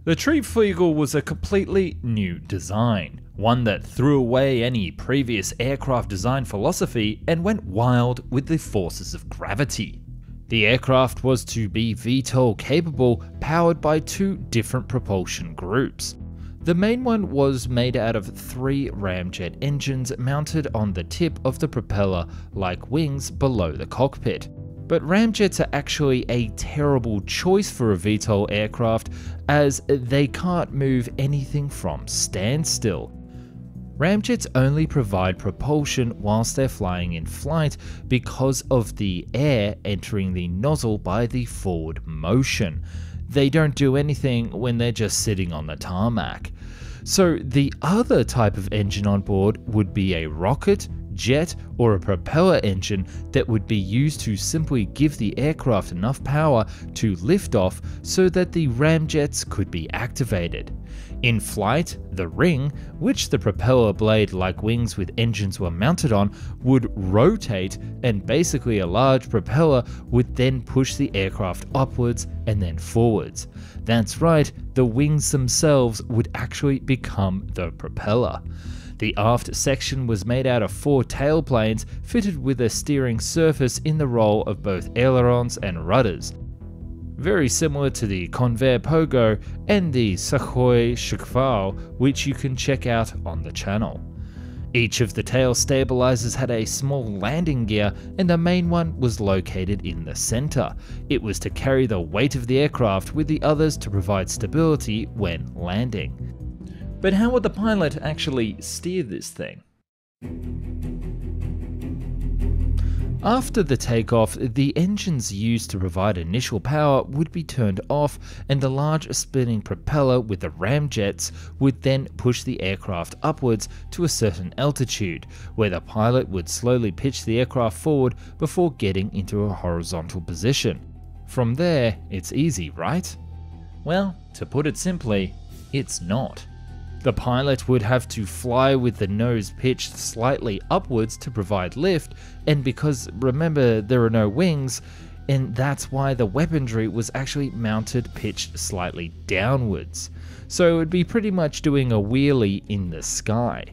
S1: The Triebflügel was a completely new design, one that threw away any previous aircraft design philosophy and went wild with the forces of gravity. The aircraft was to be VTOL capable, powered by 2 different propulsion groups. The main one was made out of 3 ramjet engines mounted on the tip of the propeller like wings below the cockpit. But ramjets are actually a terrible choice for a VTOL aircraft, as they can't move anything from standstill. Ramjets only provide propulsion whilst they're flying in flight because of the air entering the nozzle by the forward motion. They don't do anything when they're just sitting on the tarmac. So the other type of engine on board would be a rocket, jet, or a propeller engine that would be used to simply give the aircraft enough power to lift off so that the ramjets could be activated. In flight, the ring, which the propeller blade-like wings with engines were mounted on, would rotate, and basically a large propeller would then push the aircraft upwards and then forwards. That's right, the wings themselves would actually become the propeller. The aft section was made out of 4 tailplanes fitted with a steering surface in the role of both ailerons and rudders, very similar to the Convair Pogo and the Sukhoi Shkval, which you can check out on the channel. Each of the tail stabilizers had a small landing gear, and the main one was located in the center. It was to carry the weight of the aircraft, with the others to provide stability when landing. But how would the pilot actually steer this thing? After the takeoff, the engines used to provide initial power would be turned off, and the large spinning propeller with the ramjets would then push the aircraft upwards to a certain altitude, where the pilot would slowly pitch the aircraft forward before getting into a horizontal position. From there, it's easy, right? Well, to put it simply, it's not. The pilot would have to fly with the nose pitched slightly upwards to provide lift, and because remember there are no wings, and that's why the weaponry was actually mounted pitched slightly downwards. So it would be pretty much doing a wheelie in the sky.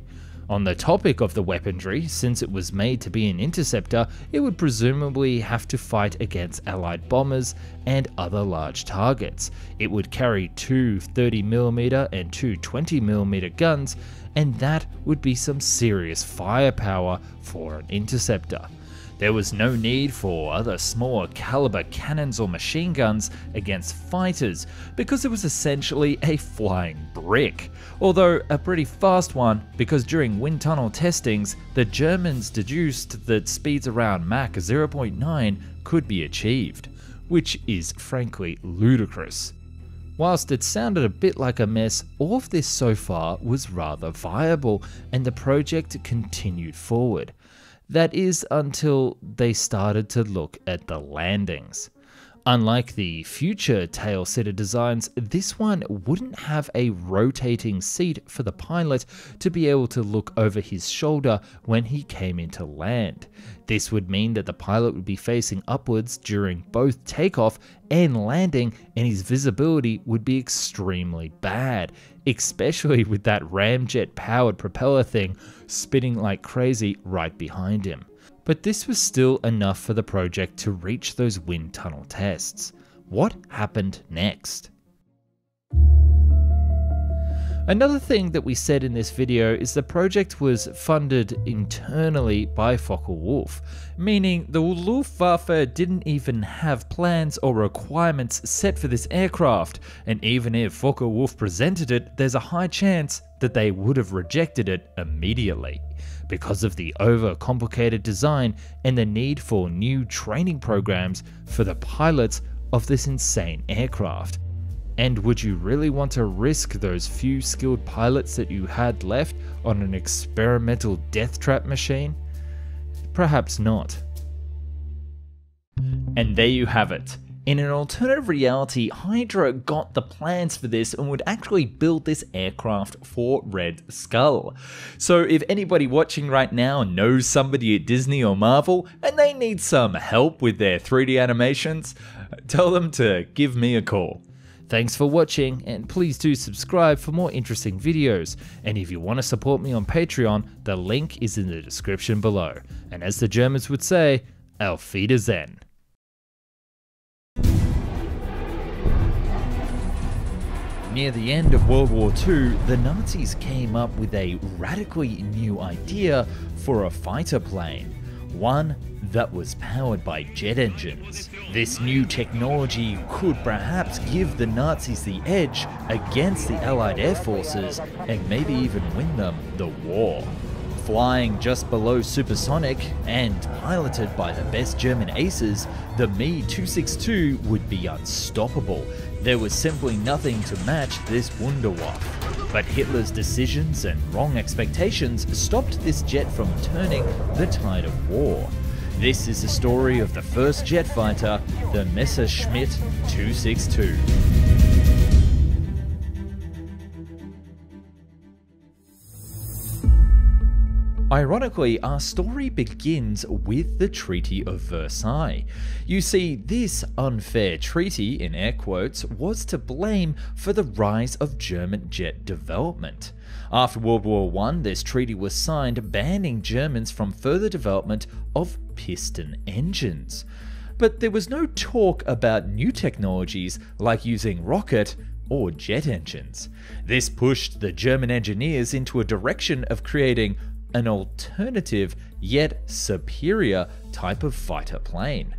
S1: On the topic of the weaponry, since it was made to be an interceptor, it would presumably have to fight against Allied bombers and other large targets. It would carry 2 30mm and 2 20mm guns, and that would be some serious firepower for an interceptor. There was no need for other smaller caliber cannons or machine guns against fighters, because it was essentially a flying brick, although a pretty fast one, because during wind tunnel testings, the Germans deduced that speeds around Mach 0.9 could be achieved, which is frankly ludicrous. Whilst it sounded a bit like a mess, all of this so far was rather viable, and the project continued forward. That is until they started to look at the landings. Unlike the future tail-setter designs, this one wouldn't have a rotating seat for the pilot to be able to look over his shoulder when he came into land. This would mean that the pilot would be facing upwards during both takeoff and landing, and his visibility would be extremely bad, especially with that ramjet-powered propeller thing spinning like crazy right behind him. But this was still enough for the project to reach those wind tunnel tests. What happened next? Another thing that we said in this video is the project was funded internally by Focke-Wulf, meaning the Luftwaffe didn't even have plans or requirements set for this aircraft, and even if Focke-Wulf presented it, there's a high chance that they would have rejected it immediately, because of the over-complicated design and the need for new training programs for the pilots of this insane aircraft. And would you really want to risk those few skilled pilots that you had left on an experimental death trap machine? Perhaps not. And there you have it. In an alternative reality, Hydra got the plans for this and would actually build this aircraft for Red Skull. So if anybody watching right now knows somebody at Disney or Marvel and they need some help with their 3D animations, tell them to give me a call. Thanks for watching, and please do subscribe for more interesting videos. And if you want to support me on Patreon, the link is in the description below. And as the Germans would say, Auf Wiedersehen. Near the end of World War II, the Nazis came up with a radically new idea for a fighter plane. One that was powered by jet engines. This new technology could perhaps give the Nazis the edge against the Allied air forces and maybe even win them the war. Flying just below supersonic and piloted by the best German aces, the Me-262 would be unstoppable. There was simply nothing to match this Wunderwaffe. But Hitler's decisions and wrong expectations stopped this jet from turning the tide of war. This is the story of the first jet fighter, the Messerschmitt 262. Ironically, our story begins with the Treaty of Versailles. You see, this unfair treaty, in air quotes, was to blame for the rise of German jet development. After World War I, this treaty was signed banning Germans from further development of piston engines. But there was no talk about new technologies like using rocket or jet engines. This pushed the German engineers into a direction of creating an alternative yet superior type of fighter plane.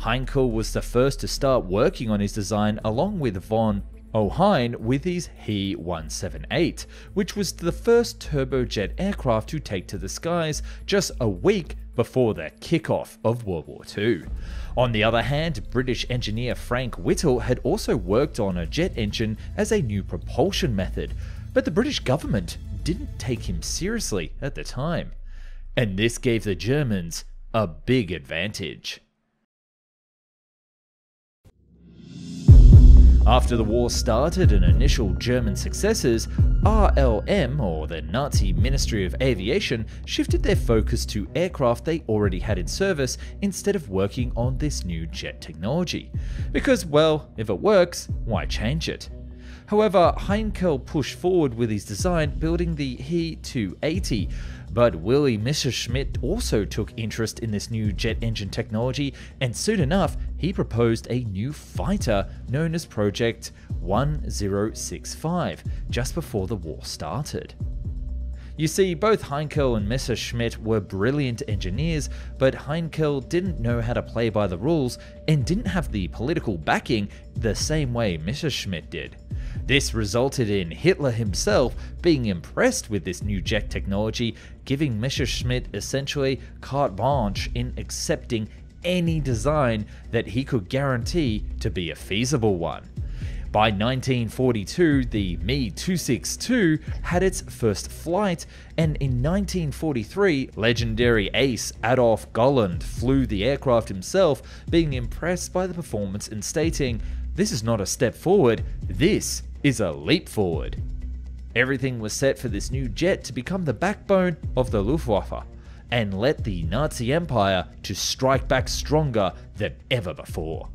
S1: Heinkel was the first to start working on his design along with von Ohain with his He-178, which was the first turbojet aircraft to take to the skies just a week before the kickoff of World War II. On the other hand, British engineer Frank Whittle had also worked on a jet engine as a new propulsion method, but the British government didn't take him seriously at the time, and this gave the Germans a big advantage. After the war started and initial German successes, RLM, or the Nazi Ministry of Aviation, shifted their focus to aircraft they already had in service instead of working on this new jet technology. Because, well, if it works, why change it? However, Heinkel pushed forward with his design, building the He-280, but Willy Messerschmitt also took interest in this new jet engine technology, and soon enough, he proposed a new fighter known as Project 1065, just before the war started. You see, both Heinkel and Messerschmitt were brilliant engineers, but Heinkel didn't know how to play by the rules and didn't have the political backing the same way Messerschmitt did. This resulted in Hitler himself being impressed with this new jet technology, giving Messerschmitt essentially carte blanche in accepting any design that he could guarantee to be a feasible one. By 1942, the Me-262 had its first flight, and in 1943, legendary ace Adolf Golland flew the aircraft himself, being impressed by the performance and stating, "This is not a step forward, this is a leap forward." Everything was set for this new jet to become the backbone of the Luftwaffe, and let the Nazi Empire to strike back stronger than ever before.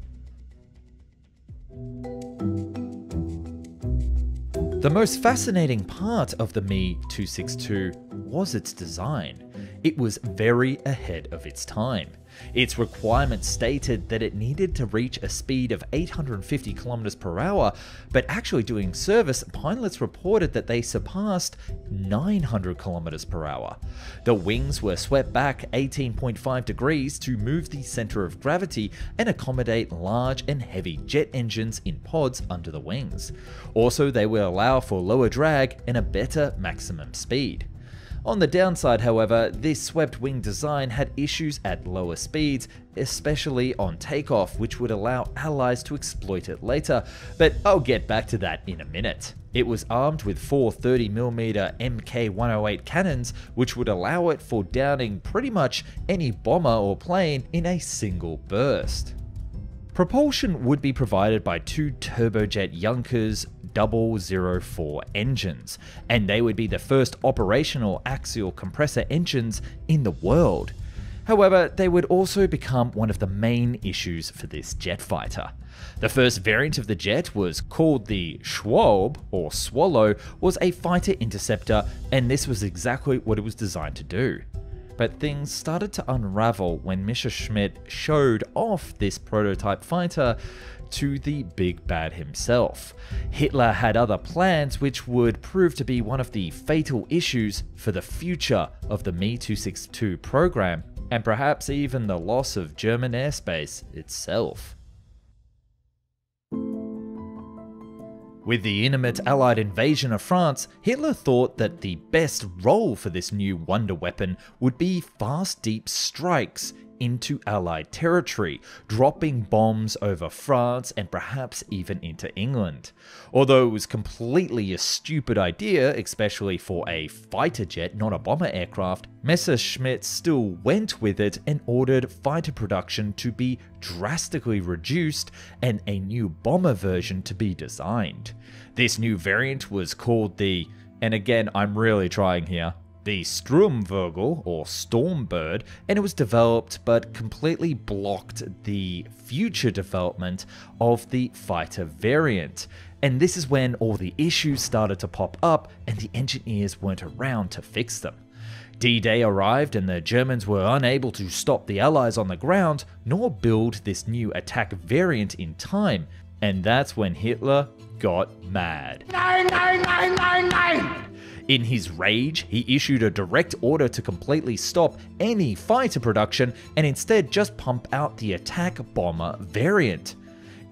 S1: The most fascinating part of the Me-262 was its design. It was very ahead of its time. Its requirements stated that it needed to reach a speed of 850 km per hour, but actually doing service, pilots reported that they surpassed 900 km per hour. The wings were swept back 18.5 degrees to move the center of gravity and accommodate large and heavy jet engines in pods under the wings. Also, they will allow for lower drag and a better maximum speed. On the downside, however, this swept wing design had issues at lower speeds, especially on takeoff, which would allow allies to exploit it later, but I'll get back to that in a minute. It was armed with four 30mm Mk108 cannons, which would allow it for downing pretty much any bomber or plane in a single burst. Propulsion would be provided by two turbojet Junkers 004 engines, and they would be the first operational axial compressor engines in the world. However, they would also become one of the main issues for this jet fighter. The first variant of the jet was called the Schwalbe, or Swallow, was a fighter interceptor, and this was exactly what it was designed to do. But things started to unravel when Messerschmitt showed off this prototype fighter to the big bad himself. Hitler had other plans which would prove to be one of the fatal issues for the future of the Me-262 program, and perhaps even the loss of German airspace itself. With the imminent Allied invasion of France, Hitler thought that the best role for this new wonder weapon would be fast deep strikes into Allied territory, dropping bombs over France and perhaps even into England. Although it was completely a stupid idea, especially for a fighter jet, not a bomber aircraft, Messerschmitt still went with it and ordered fighter production to be drastically reduced and a new bomber version to be designed. This new variant was called the, and again I'm really trying here, the Sturmvogel or Stormbird, and it was developed but completely blocked the future development of the fighter variant. And this is when all the issues started to pop up and the engineers weren't around to fix them. D-Day arrived and the Germans were unable to stop the Allies on the ground nor build this new attack variant in time, and that's when Hitler got mad.
S3: Nein, nein, nein, nein, nein!
S1: In his rage, he issued a direct order to completely stop any fighter production and instead just pump out the attack bomber variant.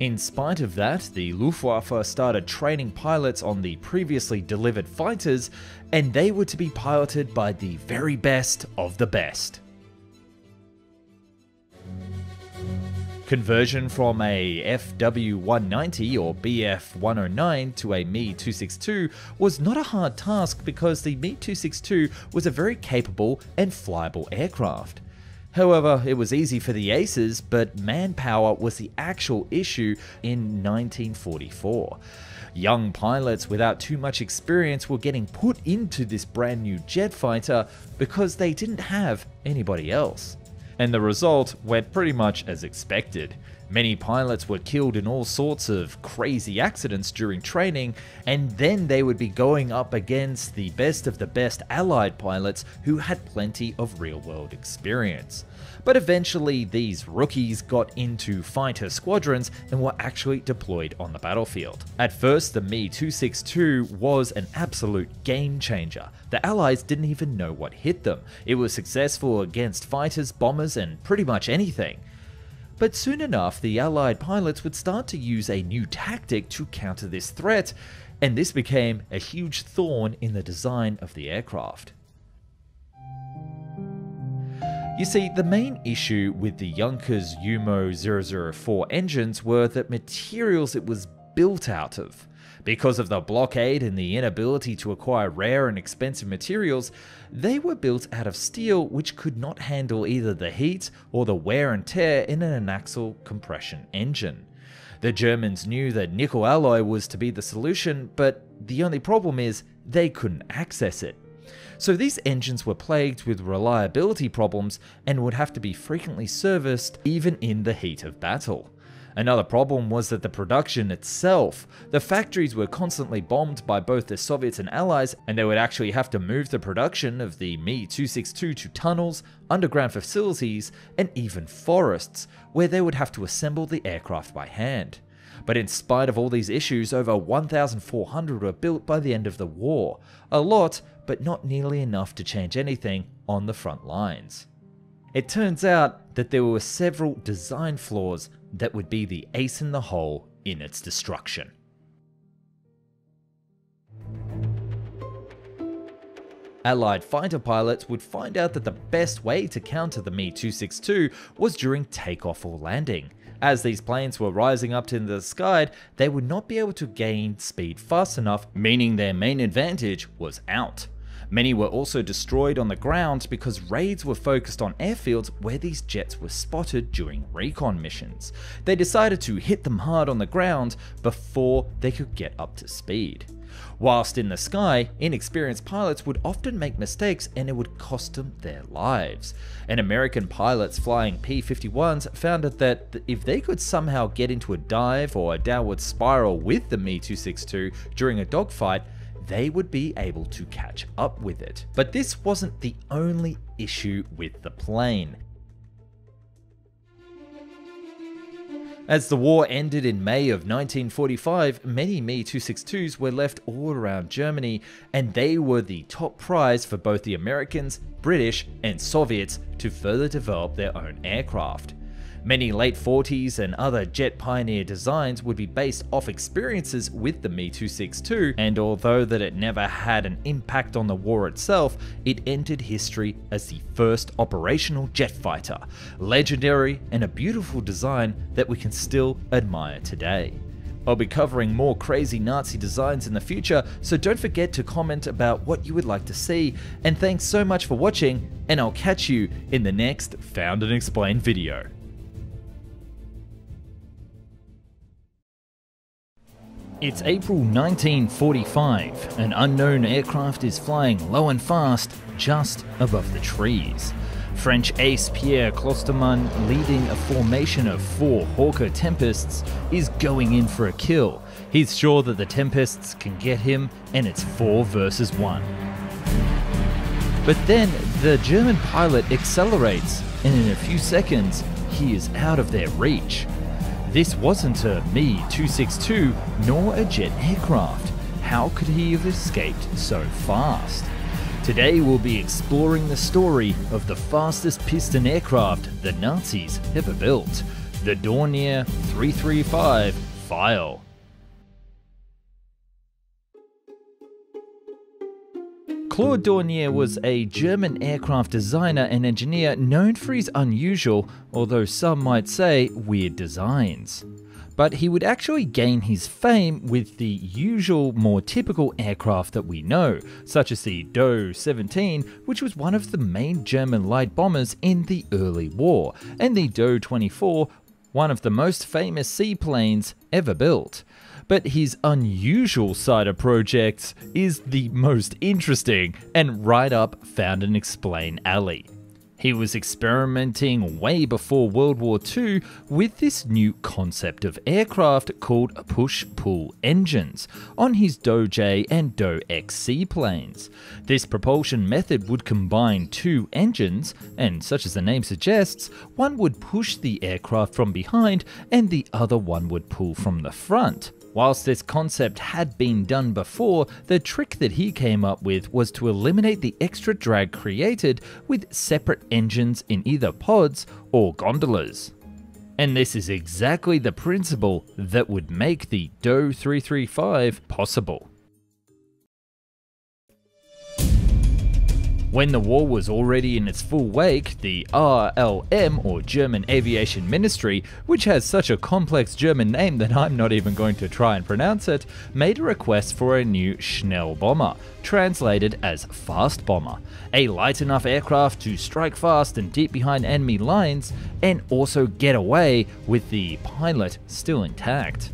S1: In spite of that, the Luftwaffe started training pilots on the previously delivered fighters, and they were to be piloted by the very best of the best. Conversion from a FW-190 or BF-109 to a Me-262 was not a hard task because the Me-262 was a very capable and flyable aircraft. However, it was easy for the aces, but manpower was the actual issue in 1944. Young pilots without too much experience were getting put into this brand new jet fighter because they didn't have anybody else. And the result went pretty much as expected. Many pilots were killed in all sorts of crazy accidents during training, and then they would be going up against the best of the best Allied pilots who had plenty of real-world experience. But eventually these rookies got into fighter squadrons and were actually deployed on the battlefield. At first, the Me-262 was an absolute game changer. The Allies didn't even know what hit them. It was successful against fighters, bombers, and pretty much anything. But soon enough, the Allied pilots would start to use a new tactic to counter this threat, and this became a huge thorn in the design of the aircraft. You see, the main issue with the Junkers Umo 004 engines were the materials it was built out of. Because of the blockade and the inability to acquire rare and expensive materials, they were built out of steel which could not handle either the heat or the wear and tear in an axial compression engine. The Germans knew that nickel alloy was to be the solution, but the only problem is they couldn't access it. So these engines were plagued with reliability problems and would have to be frequently serviced even in the heat of battle. Another problem was that the production itself. The factories were constantly bombed by both the Soviets and Allies, and they would actually have to move the production of the Me-262 to tunnels, underground facilities, and even forests, where they would have to assemble the aircraft by hand. But in spite of all these issues, over 1,400 were built by the end of the war. A lot, but not nearly enough to change anything on the front lines. It turns out that there were several design flaws that would be the ace in the hole in its destruction. Allied fighter pilots would find out that the best way to counter the Me-262 was during takeoff or landing. As these planes were rising up into the sky, they would not be able to gain speed fast enough, meaning their main advantage was out. Many were also destroyed on the ground because raids were focused on airfields where these jets were spotted during recon missions. They decided to hit them hard on the ground before they could get up to speed. Whilst in the sky, inexperienced pilots would often make mistakes and it would cost them their lives. And American pilots flying P-51s found out that if they could somehow get into a dive or a downward spiral with the Me-262 during a dogfight, they would be able to catch up with it. But this wasn't the only issue with the plane. As the war ended in May of 1945, many Me-262s were left all around Germany, and they were the top prize for both the Americans, British, and Soviets to further develop their own aircraft. Many late 40s and other jet pioneer designs would be based off experiences with the Me-262, and although that it never had an impact on the war itself, it entered history as the first operational jet fighter, legendary and a beautiful design that we can still admire today. I'll be covering more crazy Nazi designs in the future, so don't forget to comment about what you would like to see, and thanks so much for watching, and I'll catch you in the next Found and Explained video. It's April 1945. An unknown aircraft is flying low and fast just above the trees. French ace Pierre Clostermann, leading a formation of 4 Hawker Tempests, is going in for a kill. He's sure that the Tempests can get him, and it's 4 versus 1. But then the German pilot accelerates, and in a few seconds, he is out of their reach. This wasn't a Me-262 nor a jet aircraft. How could he have escaped so fast? Today we'll be exploring the story of the fastest piston aircraft the Nazis ever built, the Dornier 335 Pfeil. Claude Dornier was a German aircraft designer and engineer known for his unusual, although some might say weird designs. But he would actually gain his fame with the usual, more typical aircraft that we know, such as the Do-17, which was one of the main German light bombers in the early war, and the Do-24, one of the most famous seaplanes ever built. But his unusual side of projects is the most interesting and right up Found and Explain alley. He was experimenting way before World War II with this new concept of aircraft called push-pull engines on his Do-J and Do-X seaplanes. This propulsion method would combine 2 engines, and such as the name suggests, one would push the aircraft from behind and the other one would pull from the front. Whilst this concept had been done before, the trick that he came up with was to eliminate the extra drag created with separate engines in either pods or gondolas. And this is exactly the principle that would make the Do 335 possible. When the war was already in its full wake, the RLM, or German Aviation Ministry, which has such a complex German name that I'm not even going to try and pronounce it, made a request for a new Schnellbomber, translated as fast bomber, a light enough aircraft to strike fast and deep behind enemy lines, and also get away with the pilot still intact.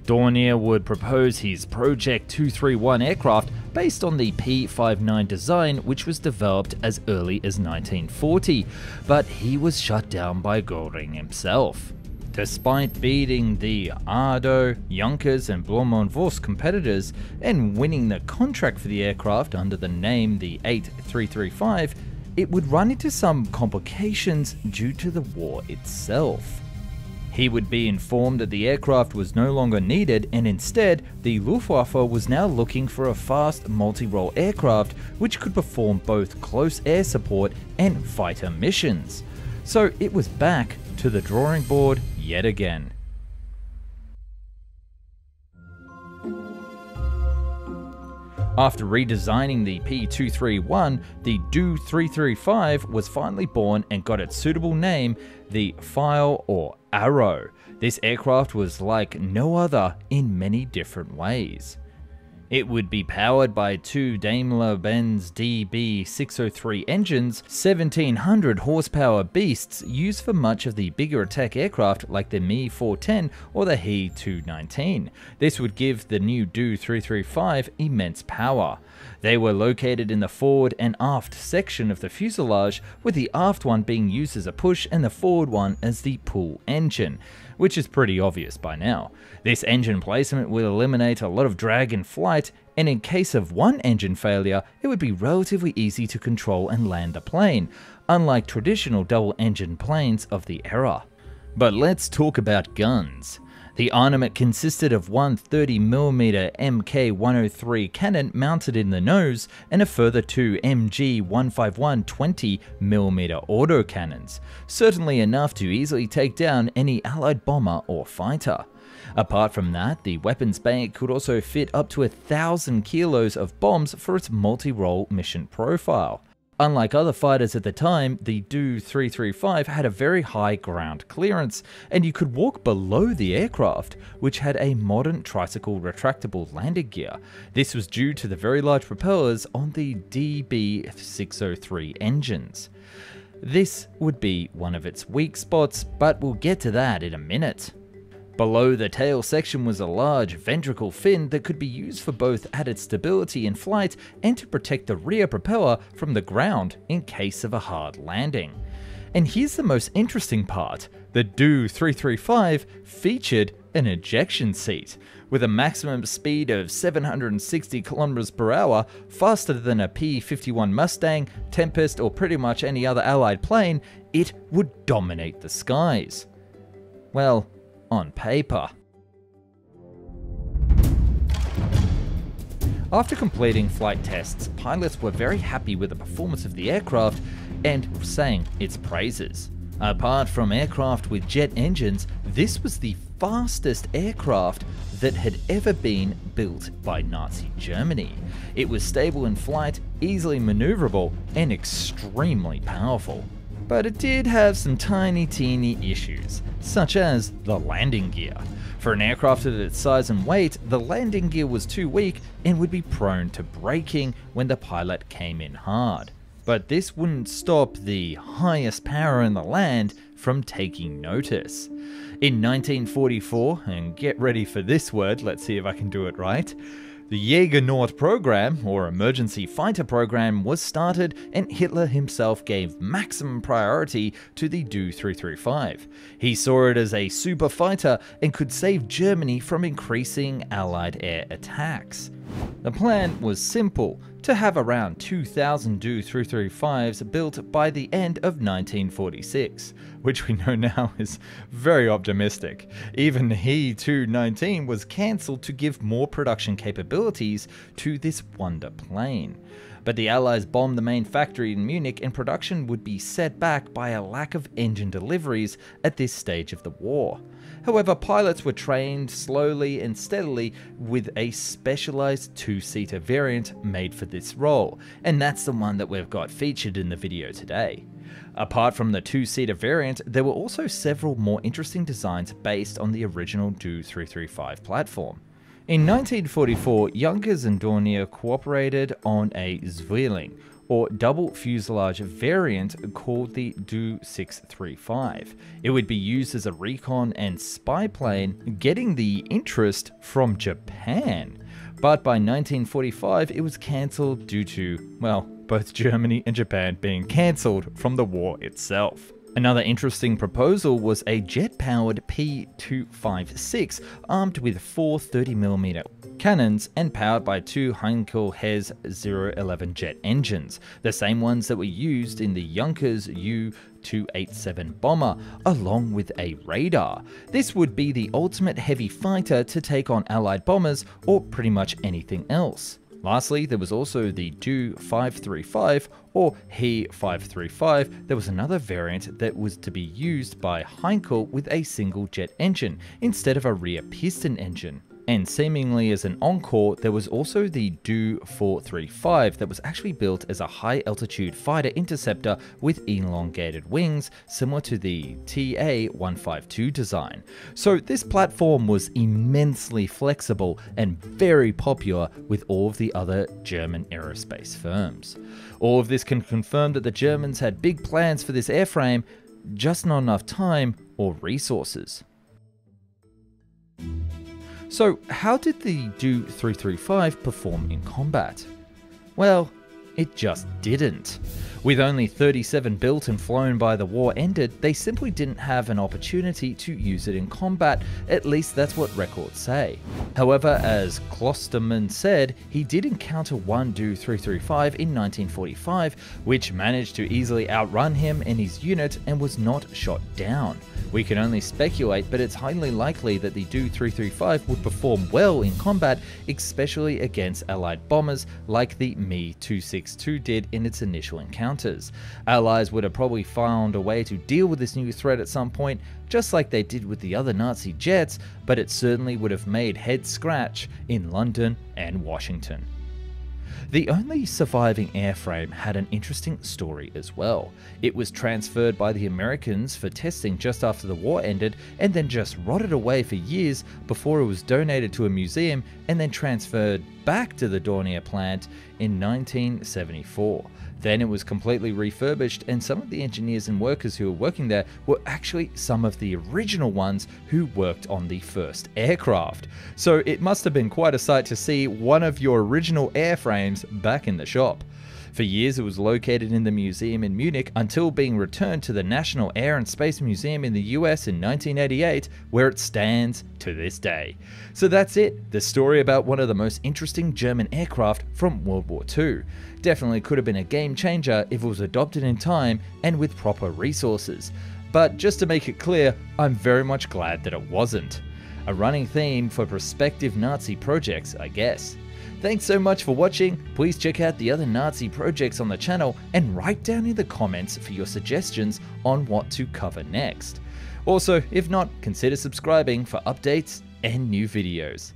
S1: Dornier would propose his Project 231 aircraft based on the P-59 design, which was developed as early as 1940, but he was shut down by Göring himself. Despite beating the Ardo, Junkers and Blohm-und-Voss competitors and winning the contract for the aircraft under the name the 8335, it would run into some complications due to the war itself. He would be informed that the aircraft was no longer needed, and instead, the Luftwaffe was now looking for a fast multi-role aircraft which could perform both close air support and fighter missions. So it was back to the drawing board yet again. After redesigning the P-231, the Do 335 was finally born and got its suitable name, the Pfeil or Arrow. This aircraft was like no other in many different ways. It would be powered by 2 Daimler-Benz DB603 engines, 1700 horsepower beasts used for much of the bigger attack aircraft like the Me-410 or the He-219. This would give the new Do 335 immense power. They were located in the forward and aft section of the fuselage, with the aft one being used as a push and the forward one as the pull engine, which is pretty obvious by now. This engine placement will eliminate a lot of drag in flight, and in case of one engine failure, it would be relatively easy to control and land the plane, unlike traditional double-engine planes of the era. But let's talk about guns. The armament consisted of one 30mm Mk103 cannon mounted in the nose and a further 2 MG151 20mm autocannons, certainly enough to easily take down any Allied bomber or fighter. Apart from that, the weapons bay could also fit up to 1,000 kilos of bombs for its multi-role mission profile. Unlike other fighters at the time, the Do 335 had a very high ground clearance, and you could walk below the aircraft, which had a modern tricycle retractable landing gear. This was due to the very large propellers on the DB603 engines. This would be one of its weak spots, but we'll get to that in a minute. Below the tail section was a large ventricle fin that could be used for both added stability in flight and to protect the rear propeller from the ground in case of a hard landing. And here's the most interesting part: the Do 335 featured an ejection seat. With a maximum speed of 760 km per hour, faster than a P-51 Mustang, Tempest, or pretty much any other Allied plane, it would dominate the skies. Well, on paper. After completing flight tests, pilots were very happy with the performance of the aircraft and sang its praises. Apart from aircraft with jet engines, this was the fastest aircraft that had ever been built by Nazi Germany. It was stable in flight, easily maneuverable, and extremely powerful. But it did have some tiny teeny issues, such as the landing gear. For an aircraft at its size and weight, the landing gear was too weak and would be prone to breaking when the pilot came in hard. But this wouldn't stop the highest power in the land from taking notice. In 1944, and get ready for this word, let's see if I can do it right, the Jäger Nord program, or emergency fighter program, was started, and Hitler himself gave maximum priority to the Do 335. He saw it as a super fighter and could save Germany from increasing Allied air attacks. The plan was simple: to have around 2,000 Do 335s built by the end of 1946, which we know now is very optimistic. Even the He-219 was cancelled to give more production capabilities to this wonder plane. But the Allies bombed the main factory in Munich, and production would be set back by a lack of engine deliveries at this stage of the war. However, pilots were trained slowly and steadily with a specialized two-seater variant made for this role, and that's the one that we've got featured in the video today. Apart from the two-seater variant, there were also several more interesting designs based on the original Do 335 platform. In 1944, Junkers and Dornier cooperated on a Zwilling, or double fuselage variant called the Do 635. It would be used as a recon and spy plane, getting the interest from Japan. But by 1945, it was cancelled due to, well, both Germany and Japan being cancelled from the war itself. Another interesting proposal was a jet-powered P-256 armed with four 30mm cannons and powered by two Heinkel Hess 011 jet engines, the same ones that were used in the Junkers U-287 bomber, along with a radar. This would be the ultimate heavy fighter to take on Allied bombers or pretty much anything else. Lastly, there was also the Do 535 or He 535. There was another variant that was to be used by Heinkel with a single jet engine instead of a rear piston engine. And seemingly as an encore, there was also the Do 435 that was actually built as a high-altitude fighter interceptor with elongated wings, similar to the TA-152 design. So this platform was immensely flexible and very popular with all of the other German aerospace firms. All of this can confirm that the Germans had big plans for this airframe, just not enough time or resources. So how did the Do 335 perform in combat? Well, it just didn't. With only 37 built and flown by the war ended, they simply didn't have an opportunity to use it in combat, at least that's what records say. However, as Klosterman said, he did encounter one Do 335 in 1945, which managed to easily outrun him and his unit and was not shot down. We can only speculate, but it's highly likely that the Do 335 would perform well in combat, especially against Allied bombers like the Me-262 did in its initial encounters. Allies would have probably found a way to deal with this new threat at some point, just like they did with the other Nazi jets, but it certainly would have made heads scratch in London and Washington. The only surviving airframe had an interesting story as well. It was transferred by the Americans for testing just after the war ended and then just rotted away for years before it was donated to a museum and then transferred back to the Dornier plant in 1974. Then it was completely refurbished, and some of the engineers and workers who were working there were actually some of the original ones who worked on the first aircraft. So it must have been quite a sight to see one of your original airframes back in the shop. For years it was located in the museum in Munich until being returned to the National Air and Space Museum in the US in 1988, where it stands to this day. So that's it, the story about one of the most interesting German aircraft from World War II. Definitely could have been a game changer if it was adopted in time and with proper resources. But just to make it clear, I'm very much glad that it wasn't. A running theme for prospective Nazi projects, I guess. Thanks so much for watching. Please check out the other Nazi projects on the channel and write down in the comments for your suggestions on what to cover next. Also, if not, consider subscribing for updates and new videos.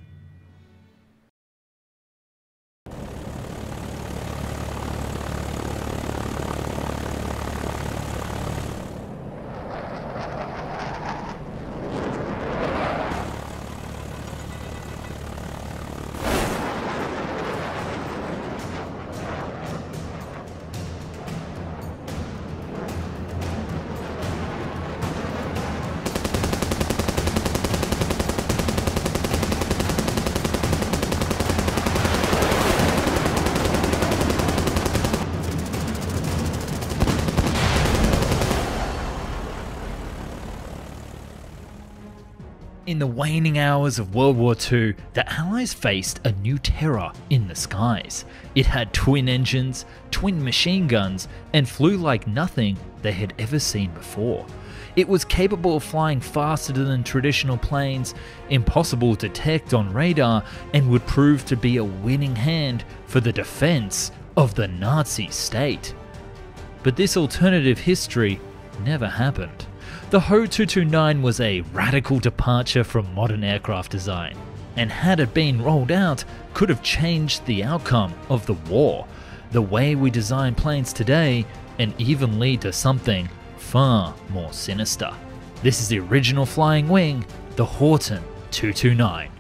S1: In the waning hours of World War II, the Allies faced a new terror in the skies. It had twin engines, twin machine guns, and flew like nothing they had ever seen before. It was capable of flying faster than traditional planes, impossible to detect on radar, and would prove to be a winning hand for the defense of the Nazi state. But this alternative history never happened. The Ho 229 was a radical departure from modern aircraft design, and had it been rolled out, could have changed the outcome of the war, the way we design planes today, and even lead to something far more sinister. This is the original flying wing, the Horten 229.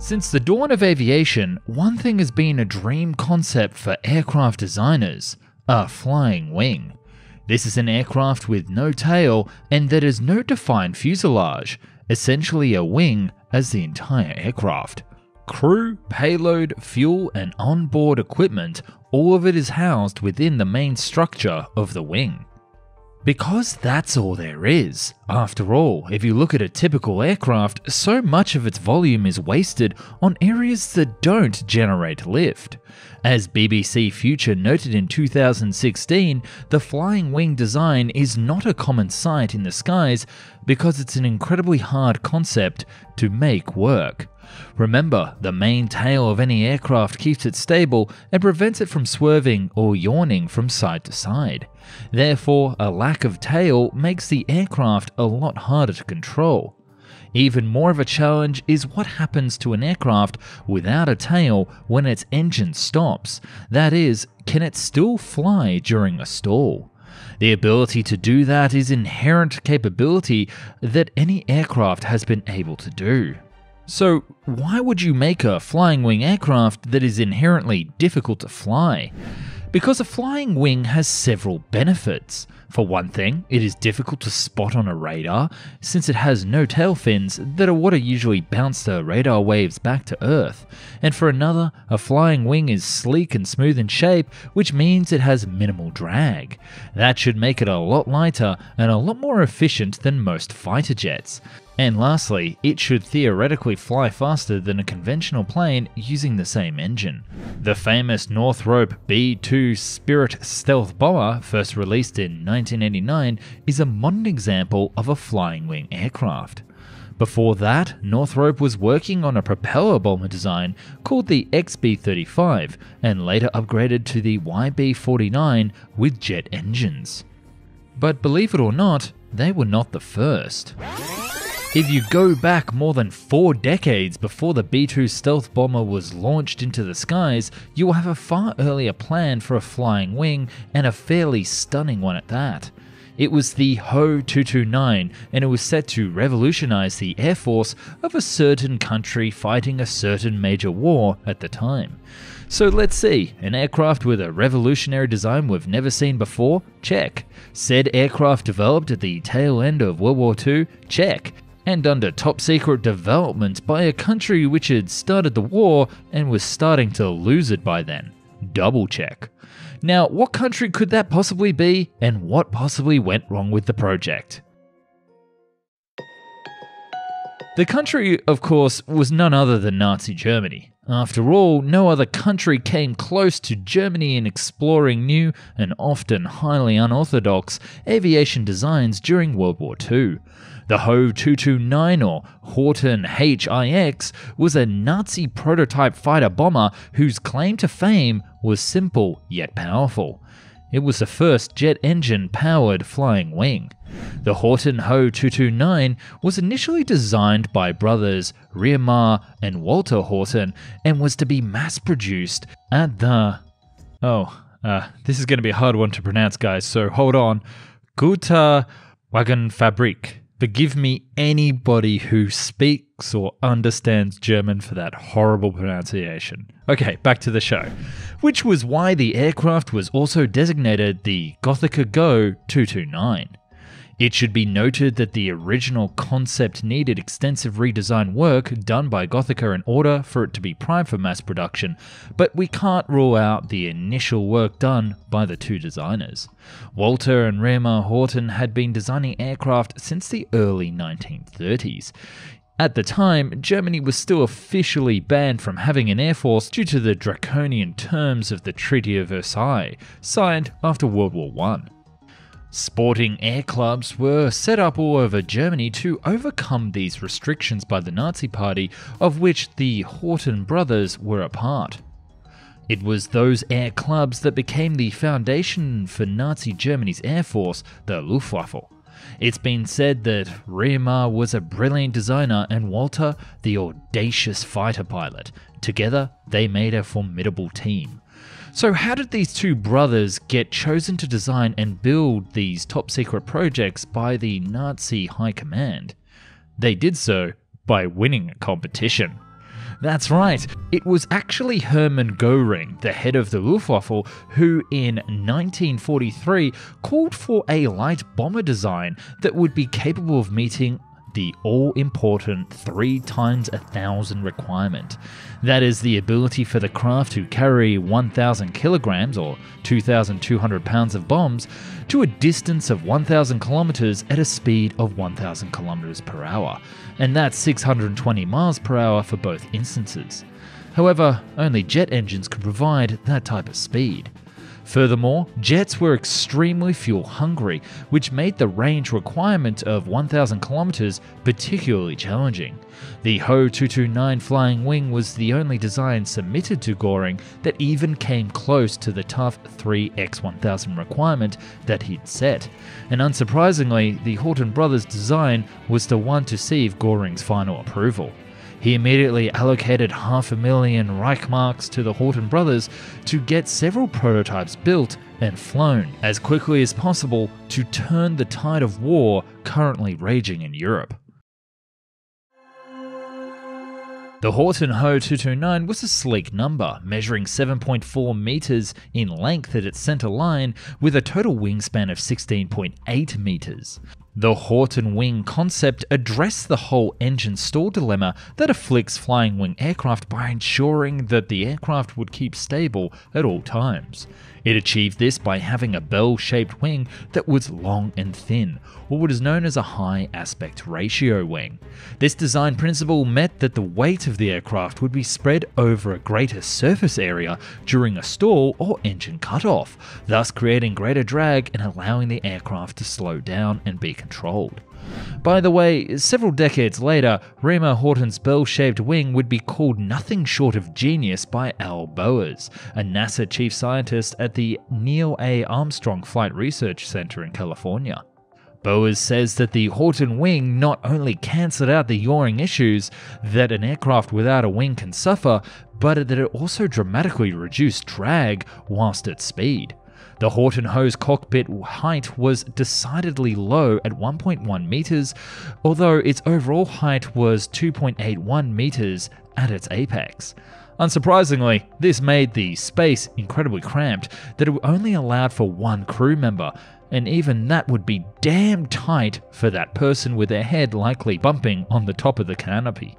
S1: Since the dawn of aviation, one thing has been a dream concept for aircraft designers: a flying wing. This is an aircraft with no tail and that has no defined fuselage, essentially a wing as the entire aircraft. Crew, payload, fuel, and onboard equipment, all of it is housed within the main structure of the wing. Because that's all there is. After all, if you look at a typical aircraft, so much of its volume is wasted on areas that don't generate lift. As BBC Future noted in 2016, the flying wing design is not a common sight in the skies because it's an incredibly hard concept to make work. Remember, the main tail of any aircraft keeps it stable and prevents it from swerving or yawning from side to side. Therefore, a lack of tail makes the aircraft a lot harder to control. Even more of a challenge is what happens to an aircraft without a tail when its engine stops. That is, can it still fly during a stall? The ability to do that is an inherent capability that any aircraft has been able to do. So why would you make a flying wing aircraft that is inherently difficult to fly? Because a flying wing has several benefits. For one thing, it is difficult to spot on a radar, since it has no tail fins that are what usually bounce the radar waves back to Earth. And for another, a flying wing is sleek and smooth in shape, which means it has minimal drag. That should make it a lot lighter and a lot more efficient than most fighter jets. And lastly, it should theoretically fly faster than a conventional plane using the same engine. The famous Northrop B-2 Spirit stealth bomber, first released in 1989, is a modern example of a flying wing aircraft. Before that, Northrop was working on a propeller bomber design called the XB-35 and later upgraded to the YB-49 with jet engines. But believe it or not, they were not the first. If you go back more than 4 decades before the B-2 stealth bomber was launched into the skies, you will have a far earlier plan for a flying wing, and a fairly stunning one at that. It was the Ho 229, and it was set to revolutionize the air force of a certain country fighting a certain major war at the time. So let's see, an aircraft with a revolutionary design we've never seen before? Check. Said aircraft developed at the tail end of World War II? Check. And under top secret development by a country which had started the war and was starting to lose it by then? Double check. Now, what country could that possibly be, and what possibly went wrong with the project? The country, of course, was none other than Nazi Germany. After all, no other country came close to Germany in exploring new and often highly unorthodox aviation designs during World War II. The Ho 229, or Horten HIX, was a Nazi prototype fighter bomber whose claim to fame was simple yet powerful. It was the first jet engine powered flying wing. The Horten Ho 229 was initially designed by brothers Reimar and Walter Horten and was to be mass produced at the... this is going to be a hard one to pronounce, guys, so hold on. Gute Wagenfabrik. Forgive me, anybody who speaks or understands German, for that horrible pronunciation. Okay, back to the show. Which was why the aircraft was also designated the Gothica Go 229. It should be noted that the original concept needed extensive redesign work done by Gothica in order for it to be primed for mass production, but we can't rule out the initial work done by the two designers. Walter and Reimar Horten had been designing aircraft since the early 1930s. At the time, Germany was still officially banned from having an air force due to the draconian terms of the Treaty of Versailles, signed after World War I. Sporting air clubs were set up all over Germany to overcome these restrictions by the Nazi Party, of which the Horten brothers were a part. It was those air clubs that became the foundation for Nazi Germany's air force, the Luftwaffe. It's been said that Reimar was a brilliant designer and Walter the audacious fighter pilot. Together, they made a formidable team. So how did these two brothers get chosen to design and build these top secret projects by the Nazi high command? They did so by winning a competition. That's right, it was actually Hermann Göring, the head of the Luftwaffe, who in 1943 called for a light bomber design that would be capable of meeting the all-important 3 times 1,000 requirement. That is the ability for the craft to carry 1,000 kilograms or 2,200 pounds of bombs to a distance of 1,000 kilometers at a speed of 1,000 kilometers per hour, and that's 620 miles per hour for both instances. However, only jet engines could provide that type of speed. Furthermore, jets were extremely fuel hungry, which made the range requirement of 1,000 kilometers particularly challenging. The Ho 229 flying wing was the only design submitted to Göring that even came close to the tough 3x1000 requirement that he'd set. And unsurprisingly, the Horten brothers' design was the one to receive Göring's final approval. He immediately allocated 500,000 Reichsmarks to the Horten brothers to get several prototypes built and flown as quickly as possible to turn the tide of war currently raging in Europe. The Horten Ho 229 was a sleek number, measuring 7.4 meters in length at its center line with a total wingspan of 16.8 meters. The Horten wing concept addressed the whole engine stall dilemma that afflicts flying wing aircraft by ensuring that the aircraft would keep stable at all times. It achieved this by having a bell-shaped wing that was long and thin, or what is known as a high aspect ratio wing. This design principle meant that the weight of the aircraft would be spread over a greater surface area during a stall or engine cutoff, thus creating greater drag and allowing the aircraft to slow down and be controlled. By the way, several decades later, Reimar Horten's bell-shaped wing would be called nothing short of genius by Al Boers, a NASA chief scientist at the Neil A. Armstrong Flight Research Center in California. Boers says that the Horten wing not only cancelled out the yawing issues that an aircraft without a wing can suffer, but that it also dramatically reduced drag whilst at speed. The Horton Ho's cockpit height was decidedly low at 1.1 meters, although its overall height was 2.81 meters at its apex. Unsurprisingly, this made the space incredibly cramped that it only allowed for one crew member, and even that would be damn tight for that person with their head likely bumping on the top of the canopy.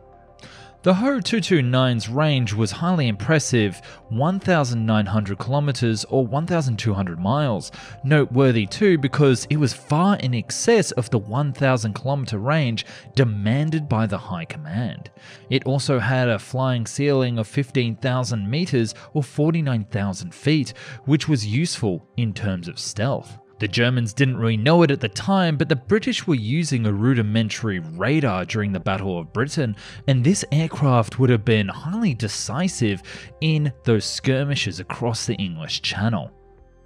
S1: The Ho 229's range was highly impressive, 1,900 kilometers or 1,200 miles. Noteworthy too because it was far in excess of the 1,000 kilometer range demanded by the High Command. It also had a flying ceiling of 15,000 meters or 49,000 feet, which was useful in terms of stealth. The Germans didn't really know it at the time, but the British were using a rudimentary radar during the Battle of Britain, and this aircraft would have been highly decisive in those skirmishes across the English Channel.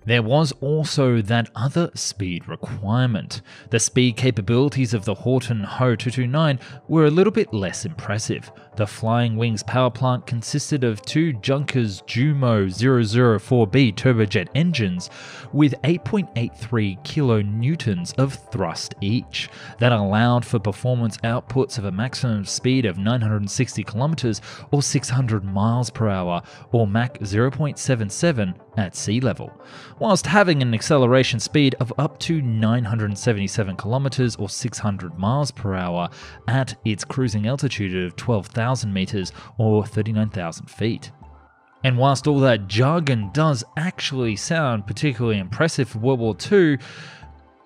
S1: There was also that other speed requirement. The speed capabilities of the Horton Ho 229 were a little bit less impressive. The Flying Wings power plant consisted of two Junkers Jumo 004B turbojet engines with 8.83 kilonewtons of thrust each. That allowed for performance outputs of a maximum speed of 960 kilometers or 600 miles per hour, or Mach 0.77 at sea level, whilst having an acceleration speed of up to 977 kilometers or 600 miles per hour at its cruising altitude of 12,000 meters or 39,000 feet. And whilst all that jargon does actually sound particularly impressive for World War II,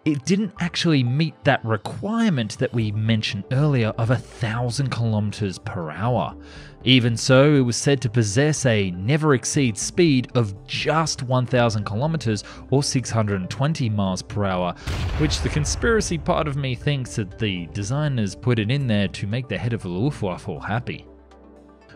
S1: it didn't actually meet that requirement that we mentioned earlier of 1,000 kilometers per hour. Even so, it was said to possess a never exceed speed of just 1,000 kilometers or 620 miles per hour, which the conspiracy part of me thinks that the designers put it in there to make the head of the Luftwaffe happy.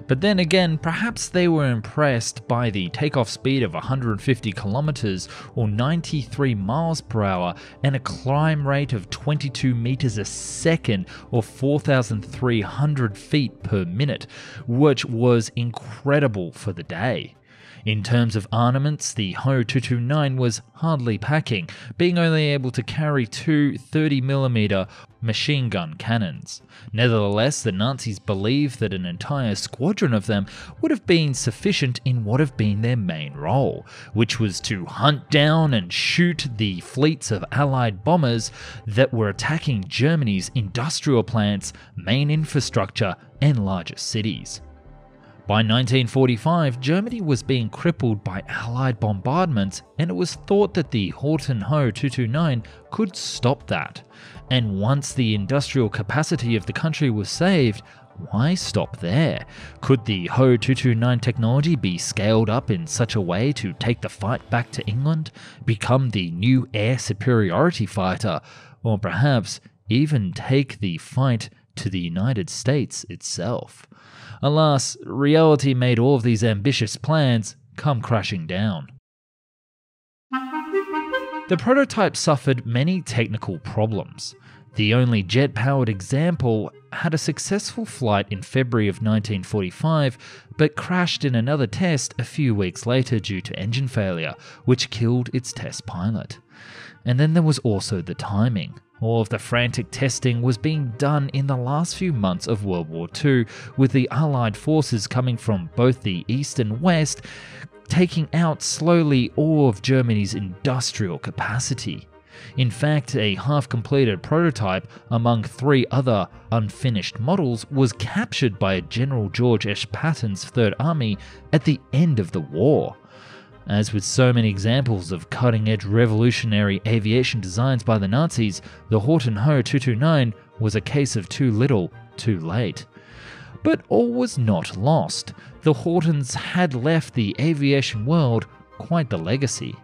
S1: But then again, perhaps they were impressed by the takeoff speed of 150 kilometers or 93 miles per hour and a climb rate of 22 meters a second or 4,300 feet per minute, which was incredible for the day. In terms of armaments, the Ho 229 was hardly packing, being only able to carry two 30mm machine gun cannons. Nevertheless, the Nazis believed that an entire squadron of them would have been sufficient in what have been their main role, which was to hunt down and shoot the fleets of Allied bombers that were attacking Germany's industrial plants, main infrastructure, and largest cities. By 1945, Germany was being crippled by Allied bombardments, and it was thought that the Horton Ho 229 could stop that. And once the industrial capacity of the country was saved, why stop there? Could the Ho 229 technology be scaled up in such a way to take the fight back to England, become the new air superiority fighter, or perhaps even take the fight to the United States itself? Alas, reality made all of these ambitious plans come crashing down. The prototype suffered many technical problems. The only jet-powered example had a successful flight in February of 1945, but crashed in another test a few weeks later due to engine failure, which killed its test pilot. And then there was also the timing. All of the frantic testing was being done in the last few months of World War II, with the Allied forces coming from both the East and West, taking out slowly all of Germany's industrial capacity. In fact, a half-completed prototype among 3 other unfinished models was captured by General George S. Patton's Third Army at the end of the war. As with so many examples of cutting-edge revolutionary aviation designs by the Nazis, the Horton Ho 229 was a case of too little, too late. But all was not lost. The Hortons had left the aviation world quite the legacy.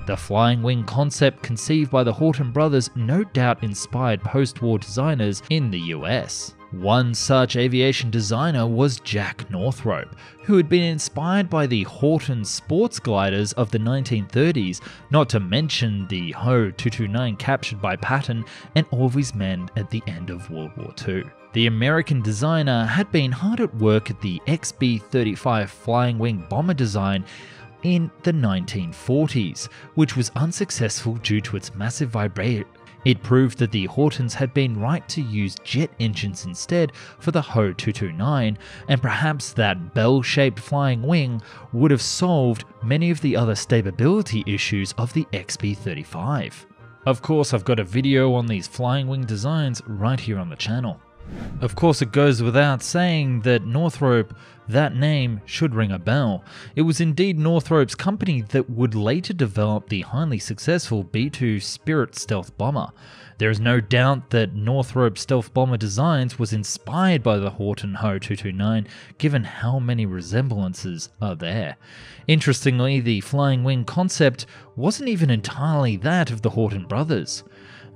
S1: The flying wing concept conceived by the Horton brothers no doubt inspired post-war designers in the US. One such aviation designer was Jack Northrop, who had been inspired by the Horton sports gliders of the 1930s, not to mention the Ho 229 captured by Patton and all of his men at the end of World War II. The American designer had been hard at work at the XB-35 flying wing bomber design in the 1940s, which was unsuccessful due to its massive vibration. It proved that the Hortons had been right to use jet engines instead for the Ho 229, and perhaps that bell-shaped flying wing would have solved many of the other stability issues of the XB-35. Of course, I've got a video on these flying wing designs right here on the channel. Of course, it goes without saying that Northrop, that name should ring a bell. It was indeed Northrop's company that would later develop the highly successful B-2 Spirit stealth bomber. There is no doubt that Northrop's stealth bomber designs was inspired by the Horton Ho 229, given how many resemblances are there. Interestingly, the flying wing concept wasn't even entirely that of the Horton brothers.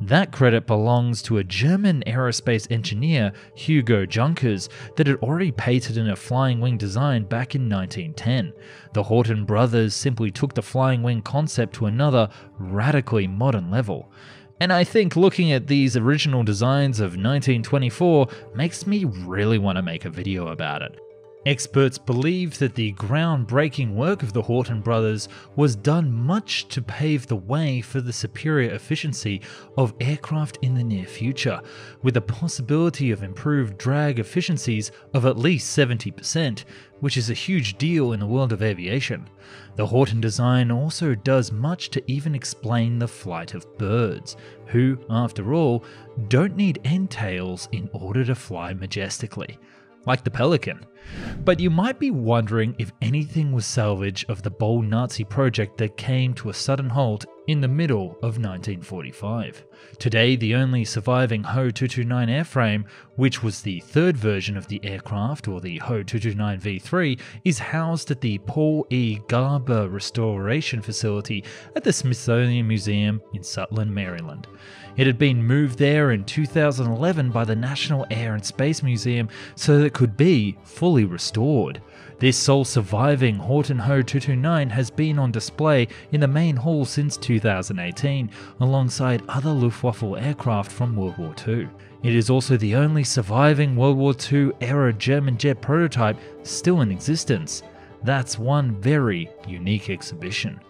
S1: That credit belongs to a German aerospace engineer, Hugo Junkers, that had already patented a flying wing design back in 1910. The Horton brothers simply took the flying wing concept to another, radically modern level. And I think looking at these original designs of 1924 makes me really want to make a video about it. Experts believe that the groundbreaking work of the Horton brothers was done much to pave the way for the superior efficiency of aircraft in the near future, with the possibility of improved drag efficiencies of at least 70%, which is a huge deal in the world of aviation. The Horton design also does much to even explain the flight of birds, who, after all, don't need entails in order to fly majestically, like the Pelican. But you might be wondering if anything was salvage of the bold Nazi project that came to a sudden halt in the middle of 1945. Today, the only surviving Ho 229 airframe, which was the third version of the aircraft, or the Ho 229 V3, is housed at the Paul E. Garber Restoration Facility at the Smithsonian Museum in Sutton, Maryland. It had been moved there in 2011 by the National Air and Space Museum so that it could be fully restored. This sole surviving Horton Ho 229 has been on display in the main hall since 2018, alongside other Luftwaffe aircraft from World War II. It is also the only surviving World War II era German jet prototype still in existence. That's one very unique exhibition.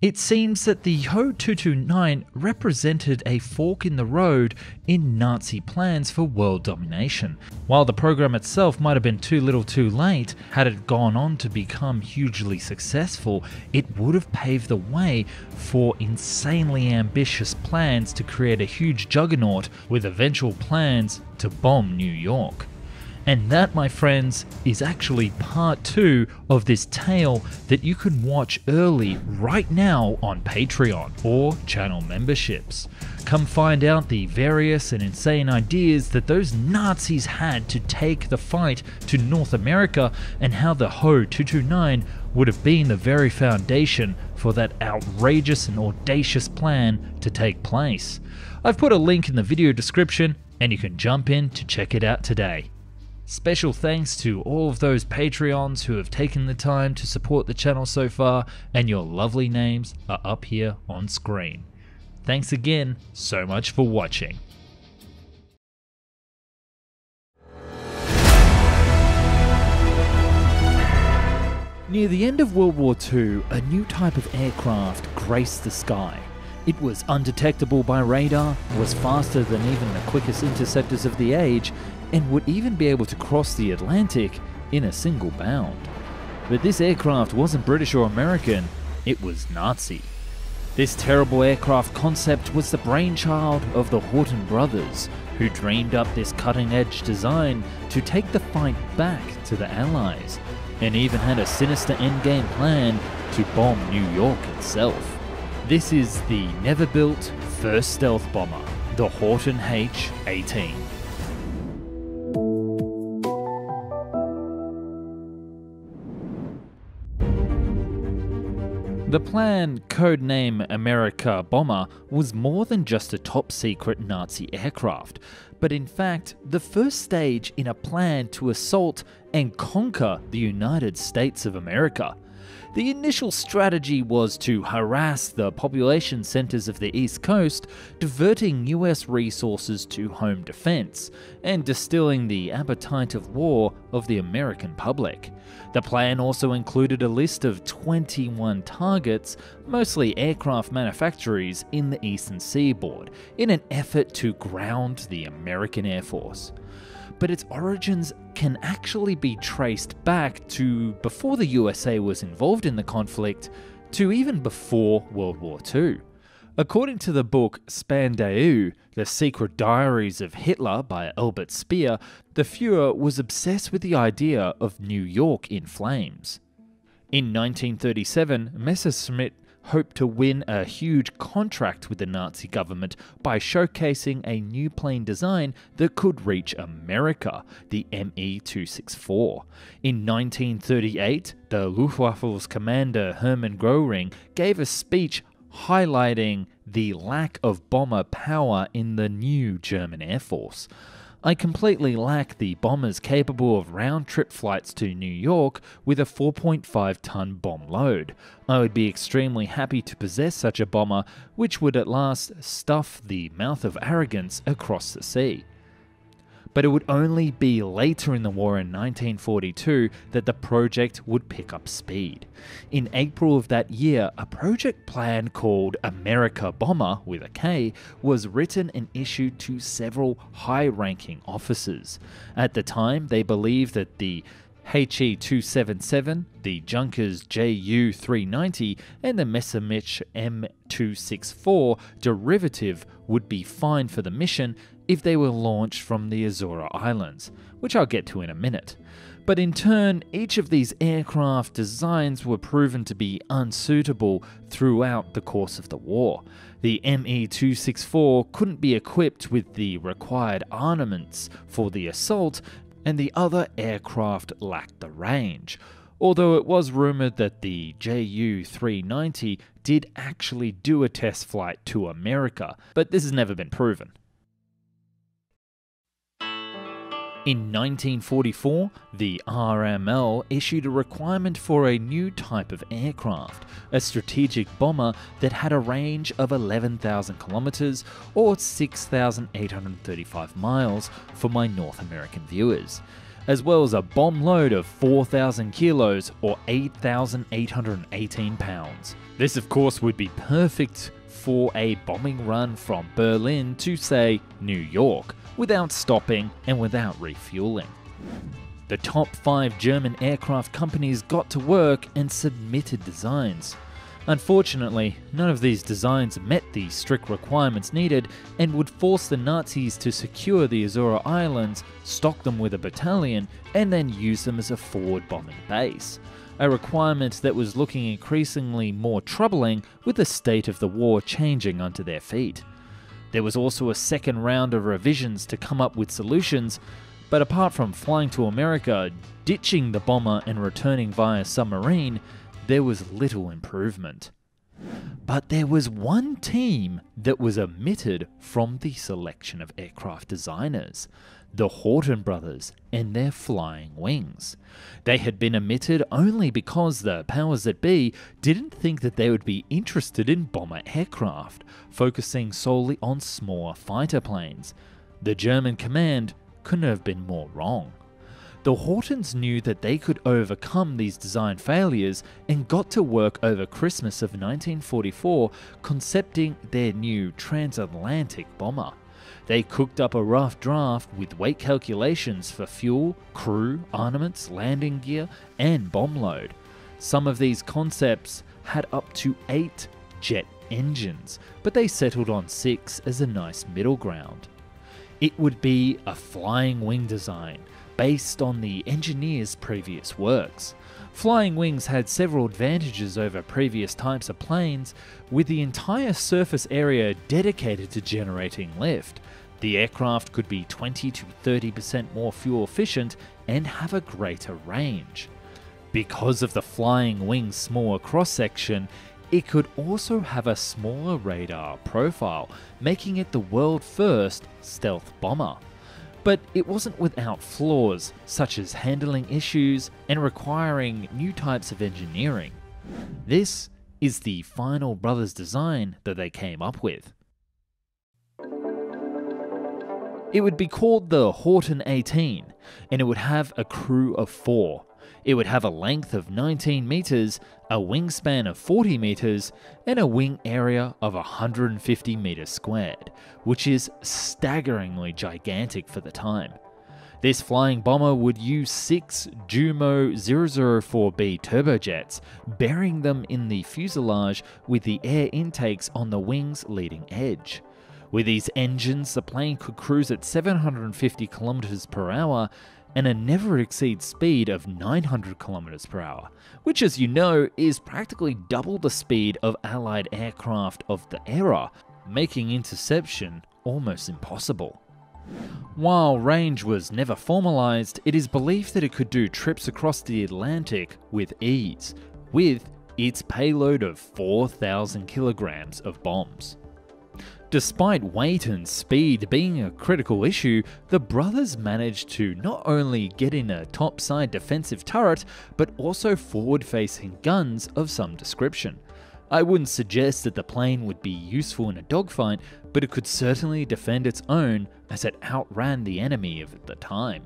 S1: It seems that the Ho 229 represented a fork in the road in Nazi plans for world domination. While the program itself might have been too little too late, had it gone on to become hugely successful, it would have paved the way for insanely ambitious plans to create a huge juggernaut with eventual plans to bomb New York. And that, my friends, is actually part 2 of this tale that you can watch early right now on Patreon or channel memberships. Come find out the various and insane ideas that those Nazis had to take the fight to North America, and how the Ho 229 would have been the very foundation for that outrageous and audacious plan to take place. I've put a link in the video description and you can jump in to check it out today. Special thanks to all of those Patreons who have taken the time to support the channel so far, and your lovely names are up here on screen. Thanks again so much for watching. Near the end of World War II, a new type of aircraft graced the sky. It was undetectable by radar, was faster than even the quickest interceptors of the age, and would even be able to cross the Atlantic in a single bound. But this aircraft wasn't British or American, it was Nazi. This terrible aircraft concept was the brainchild of the Horton brothers, who dreamed up this cutting-edge design to take the fight back to the Allies, and even had a sinister endgame plan to bomb New York itself. This is the never-built first stealth bomber, the Horton H-18. The plan, codename America Bomber, was more than just a top-secret Nazi aircraft, but in fact the first stage in a plan to assault and conquer the United States of America. The initial strategy was to harass the population centers of the East Coast, diverting US resources to home defense, and distilling the appetite of war of the American public. The plan also included a list of 21 targets, mostly aircraft manufacturers in the eastern seaboard, in an effort to ground the American Air Force. But its origins can actually be traced back to before the USA was involved in the conflict, to even before World War II. According to the book Spandau, The Secret Diaries of Hitler by Albert Speer, the Fuhrer was obsessed with the idea of New York in flames. In 1937, Messerschmitt hoped to win a huge contract with the Nazi government by showcasing a new plane design that could reach America, the Me-264. In 1938, the Luftwaffe's commander Hermann Göring gave a speech highlighting the lack of bomber power in the new German Air Force. I completely lack the bombers capable of round-trip flights to New York with a 4.5-ton bomb load. I would be extremely happy to possess such a bomber, which would at last stuff the mouth of arrogance across the sea. But it would only be later in the war in 1942 that the project would pick up speed. In April of that year, a project plan called America Bomber, with a K, was written and issued to several high-ranking officers. At the time, they believed that the HE-277, the Junkers Ju-390, and the Messerschmitt M-264 derivative would be fine for the mission if they were launched from the Azores Islands, which I'll get to in a minute. But in turn, each of these aircraft designs were proven to be unsuitable throughout the course of the war. The Me-264 couldn't be equipped with the required armaments for the assault, and the other aircraft lacked the range. Although it was rumoured that the Ju-390 did actually do a test flight to America, but this has never been proven. In 1944, the RML issued a requirement for a new type of aircraft, a strategic bomber that had a range of 11,000 kilometers or 6,835 miles for my North American viewers, as well as a bomb load of 4,000 kilos or 8,818 pounds. This of course would be perfect for a bombing run from Berlin to, say, New York, without stopping and without refueling. The top 5 German aircraft companies got to work and submitted designs. Unfortunately, none of these designs met the strict requirements needed and would force the Nazis to secure the Azores Islands, stock them with a battalion, and then use them as a forward bombing base. A requirement that was looking increasingly more troubling with the state of the war changing under their feet. There was also a second round of revisions to come up with solutions, but apart from flying to America, ditching the bomber and returning via submarine, there was little improvement. But there was one team that was omitted from the selection of aircraft designers: the Horten brothers and their flying wings. They had been omitted only because the powers that be didn't think that they would be interested in bomber aircraft, focusing solely on smaller fighter planes. The German command couldn't have been more wrong. The Hortens knew that they could overcome these design failures and got to work over Christmas of 1944 concepting their new transatlantic bomber. They cooked up a rough draft with weight calculations for fuel, crew, armaments, landing gear, and bomb load. Some of these concepts had up to 8 jet engines, but they settled on 6 as a nice middle ground. It would be a flying wing design, based on the engineer's previous works. Flying wings had several advantages over previous types of planes, with the entire surface area dedicated to generating lift. The aircraft could be 20 to 30% more fuel efficient and have a greater range. Because of the flying wing's smaller cross-section, it could also have a smaller radar profile, making it the world-first stealth bomber. But it wasn't without flaws, such as handling issues and requiring new types of engineering. This is the final Brothers design that they came up with. It would be called the Horton 18, and it would have a crew of 4. It would have a length of 19 meters, a wingspan of 40 meters, and a wing area of 150 meters squared, which is staggeringly gigantic for the time. This flying bomber would use 6 Jumo 004B turbojets, burying them in the fuselage with the air intakes on the wing's leading edge. With these engines, the plane could cruise at 750 kilometers per hour and a never-exceed speed of 900 kilometers per hour, which, as you know, is practically double the speed of Allied aircraft of the era, making interception almost impossible. While range was never formalized, it is believed that it could do trips across the Atlantic with ease, with its payload of 4,000 kilograms of bombs. Despite weight and speed being a critical issue, the brothers managed to not only get in a topside defensive turret, but also forward-facing guns of some description. I wouldn't suggest that the plane would be useful in a dogfight, but it could certainly defend its own as it outran the enemy of the time.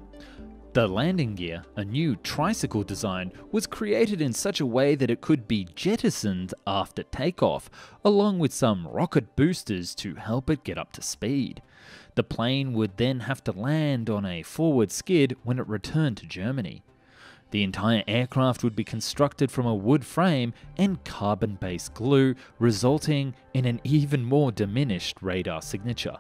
S1: The landing gear, a new tricycle design, was created in such a way that it could be jettisoned after takeoff, along with some rocket boosters to help it get up to speed. The plane would then have to land on a forward skid when it returned to Germany. The entire aircraft would be constructed from a wood frame and carbon-based glue, resulting in an even more diminished radar signature.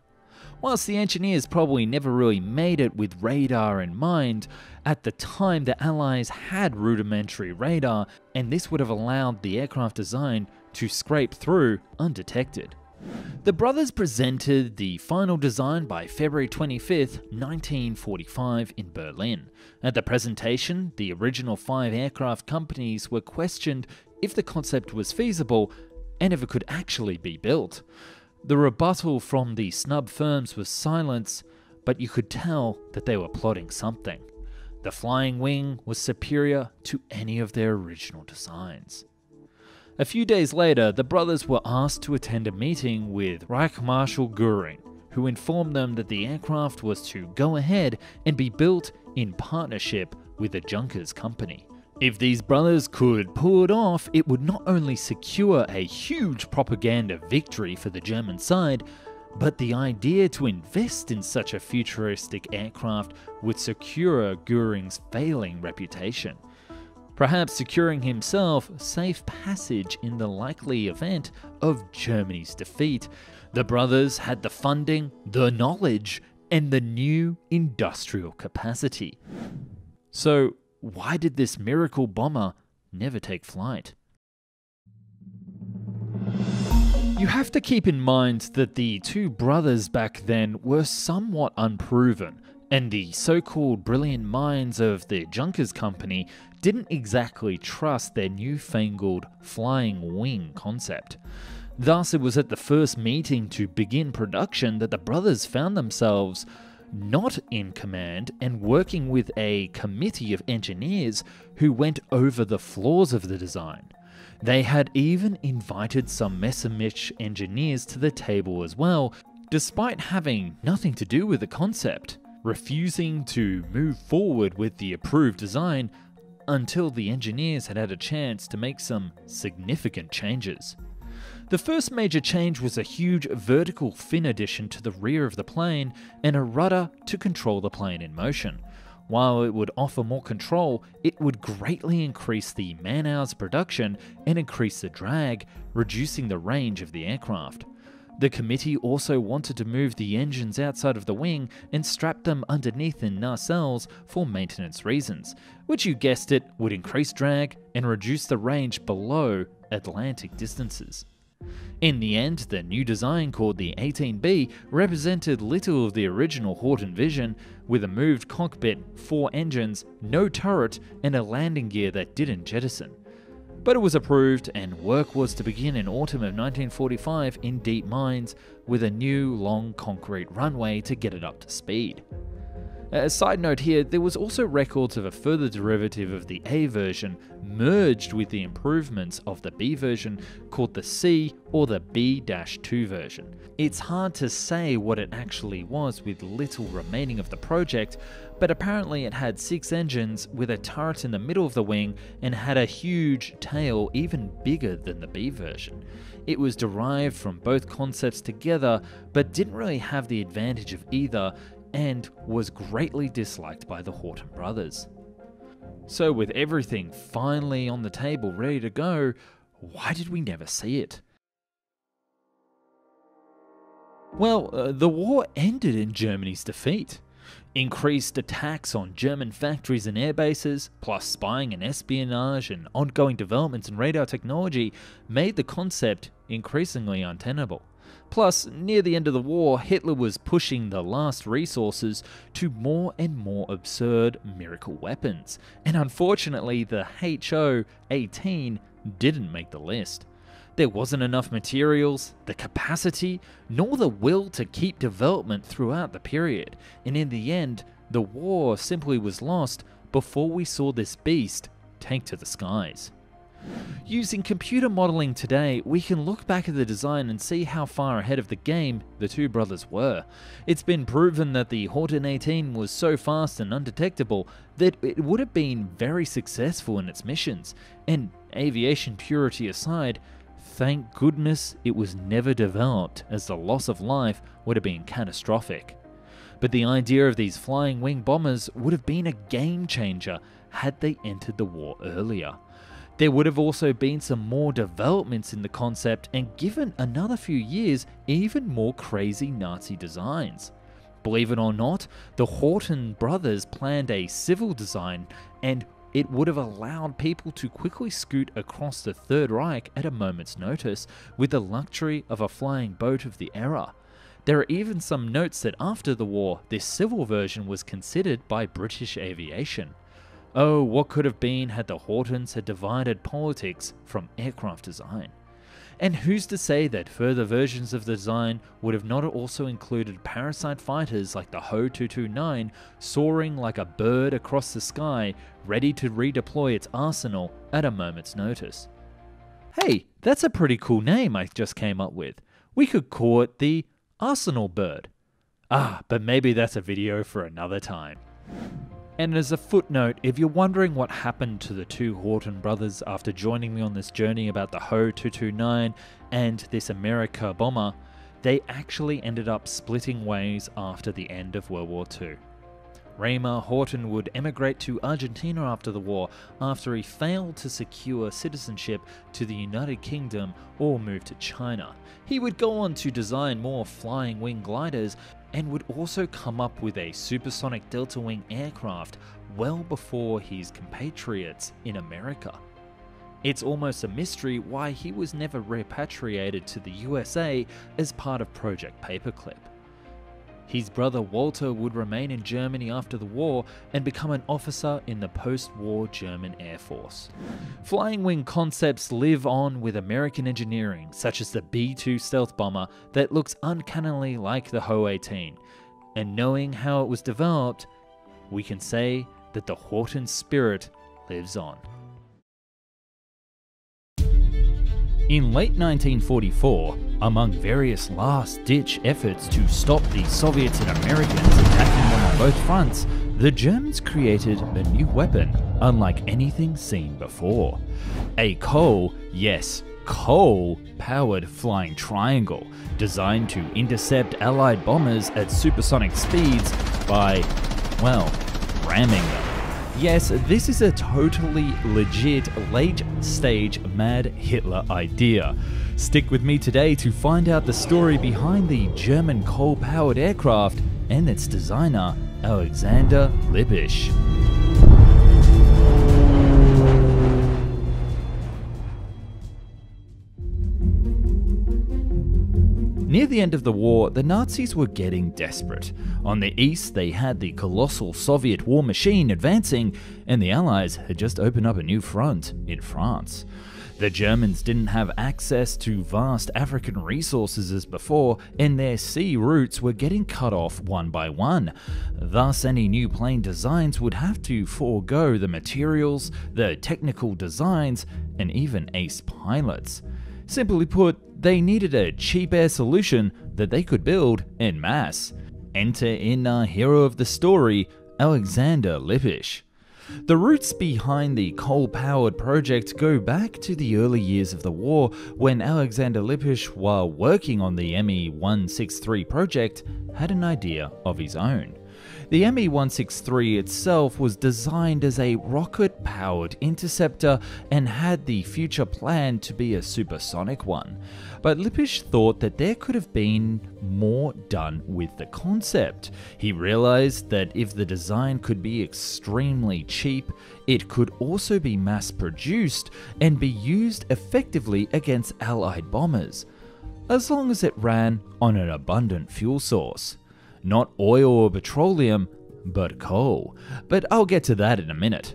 S1: Whilst the engineers probably never really made it with radar in mind, at the time the Allies had rudimentary radar, and this would have allowed the aircraft design to scrape through undetected. The brothers presented the final design by February 25th, 1945 in Berlin. At the presentation, the original 5 aircraft companies were questioned if the concept was feasible and if it could actually be built. The rebuttal from the snub firms was silence, but you could tell that they were plotting something. The flying wing was superior to any of their original designs. A few days later, the brothers were asked to attend a meeting with Reich Marshal Göring, who informed them that the aircraft was to go ahead and be built in partnership with the Junkers company. If these brothers could pull it off, it would not only secure a huge propaganda victory for the German side, but the idea to invest in such a futuristic aircraft would secure Göring's failing reputation, perhaps securing himself safe passage in the likely event of Germany's defeat. The brothers had the funding, the knowledge, and the new industrial capacity. So, why did this miracle bomber never take flight? You have to keep in mind that the 2 brothers back then were somewhat unproven, and the so-called brilliant minds of the Junkers company didn't exactly trust their newfangled flying wing concept. Thus, it was at the first meeting to begin production that the brothers found themselves not in command and working with a committee of engineers who went over the flaws of the design. They had even invited some Messerschmitt engineers to the table as well, despite having nothing to do with the concept, refusing to move forward with the approved design until the engineers had had a chance to make some significant changes. The first major change was a huge vertical fin addition to the rear of the plane and a rudder to control the plane in motion. While it would offer more control, it would greatly increase the man-hours production and increase the drag, reducing the range of the aircraft. The committee also wanted to move the engines outside of the wing and strap them underneath in nacelles for maintenance reasons, which, you guessed it, would increase drag and reduce the range below Atlantic distances. In the end, the new design, called the 18B, represented little of the original Horton vision, with a moved cockpit, 4 engines, no turret, and a landing gear that didn't jettison. But it was approved, and work was to begin in autumn of 1945 in deep mines, with a new long concrete runway to get it up to speed. A side note here, there was also records of a further derivative of the A version merged with the improvements of the B version called the C or the B-2 version. It's hard to say what it actually was with little remaining of the project, but apparently it had 6 engines with a turret in the middle of the wing and had a huge tail even bigger than the B version. It was derived from both concepts together, but didn't really have the advantage of either, and was greatly disliked by the Horton brothers. So with everything finally on the table ready to go, why did we never see it? Well, the war ended in Germany's defeat. Increased attacks on German factories and airbases, plus spying and espionage and ongoing developments in radar technology made the concept increasingly untenable. Plus, near the end of the war, Hitler was pushing the last resources to more and more absurd miracle weapons, and unfortunately the HO-18 didn't make the list. There wasn't enough materials, the capacity, nor the will to keep development throughout the period, and in the end, the war simply was lost before we saw this beast take to the skies. Using computer modeling today, we can look back at the design and see how far ahead of the game the two brothers were. It's been proven that the Horton 18 was so fast and undetectable that it would have been very successful in its missions, and aviation purity aside, thank goodness it was never developed, as the loss of life would have been catastrophic. But the idea of these flying wing bombers would have been a game changer had they entered the war earlier. There would have also been some more developments in the concept and given another few years even more crazy Nazi designs. Believe it or not, the Horton brothers planned a civil design, and it would have allowed people to quickly scoot across the Third Reich at a moment's notice with the luxury of a flying boat of the era. There are even some notes that after the war, this civil version was considered by British aviation. Oh, what could have been had the Hortons had divided politics from aircraft design? And who's to say that further versions of the design would have not also included parasite fighters like the Ho-229 soaring like a bird across the sky, ready to redeploy its arsenal at a moment's notice? Hey, that's a pretty cool name I just came up with. We could call it the Arsenal Bird. But maybe that's a video for another time. And as a footnote, if you're wondering what happened to the two Horton brothers after joining me on this journey about the Ho-229 and this America bomber, they actually ended up splitting ways after the end of World War II. Raymar Horton would emigrate to Argentina after the war after he failed to secure citizenship to the United Kingdom or move to China. He would go on to design more flying wing gliders and would also come up with a supersonic delta wing aircraft well before his compatriots in America. It's almost a mystery why he was never repatriated to the USA as part of Project Paperclip. His brother Walter would remain in Germany after the war and become an officer in the post-war German Air Force. Flying wing concepts live on with American engineering, such as the B-2 stealth bomber that looks uncannily like the Ho-18. And knowing how it was developed, we can say that the Horton spirit lives on. In late 1944, among various last-ditch efforts to stop the Soviets and Americans attacking them on both fronts, the Germans created a new weapon unlike anything seen before. A coal-powered flying triangle designed to intercept Allied bombers at supersonic speeds by, well, ramming them. Yes, this is a totally legit late-stage Mad Hitler idea. Stick with me today to find out the story behind the German coal-powered aircraft and its designer, Alexander Lippisch. Near the end of the war, the Nazis were getting desperate. On the east, they had the colossal Soviet war machine advancing, and the Allies had just opened up a new front in France. The Germans didn't have access to vast African resources as before, and their sea routes were getting cut off one by one. Thus, any new plane designs would have to forego the materials, the technical designs, and even ace pilots. Simply put, they needed a cheap air solution that they could build en masse. Enter in our hero of the story, Alexander Lippisch. The roots behind the coal-powered project go back to the early years of the war, when Alexander Lippisch, while working on the Me-163 project, had an idea of his own. The Me-163 itself was designed as a rocket-powered interceptor and had the future plan to be a supersonic one. But Lippisch thought that there could have been more done with the concept. He realized that if the design could be extremely cheap, it could also be mass-produced and be used effectively against Allied bombers, as long as it ran on an abundant fuel source. Not oil or petroleum, but coal. But I'll get to that in a minute.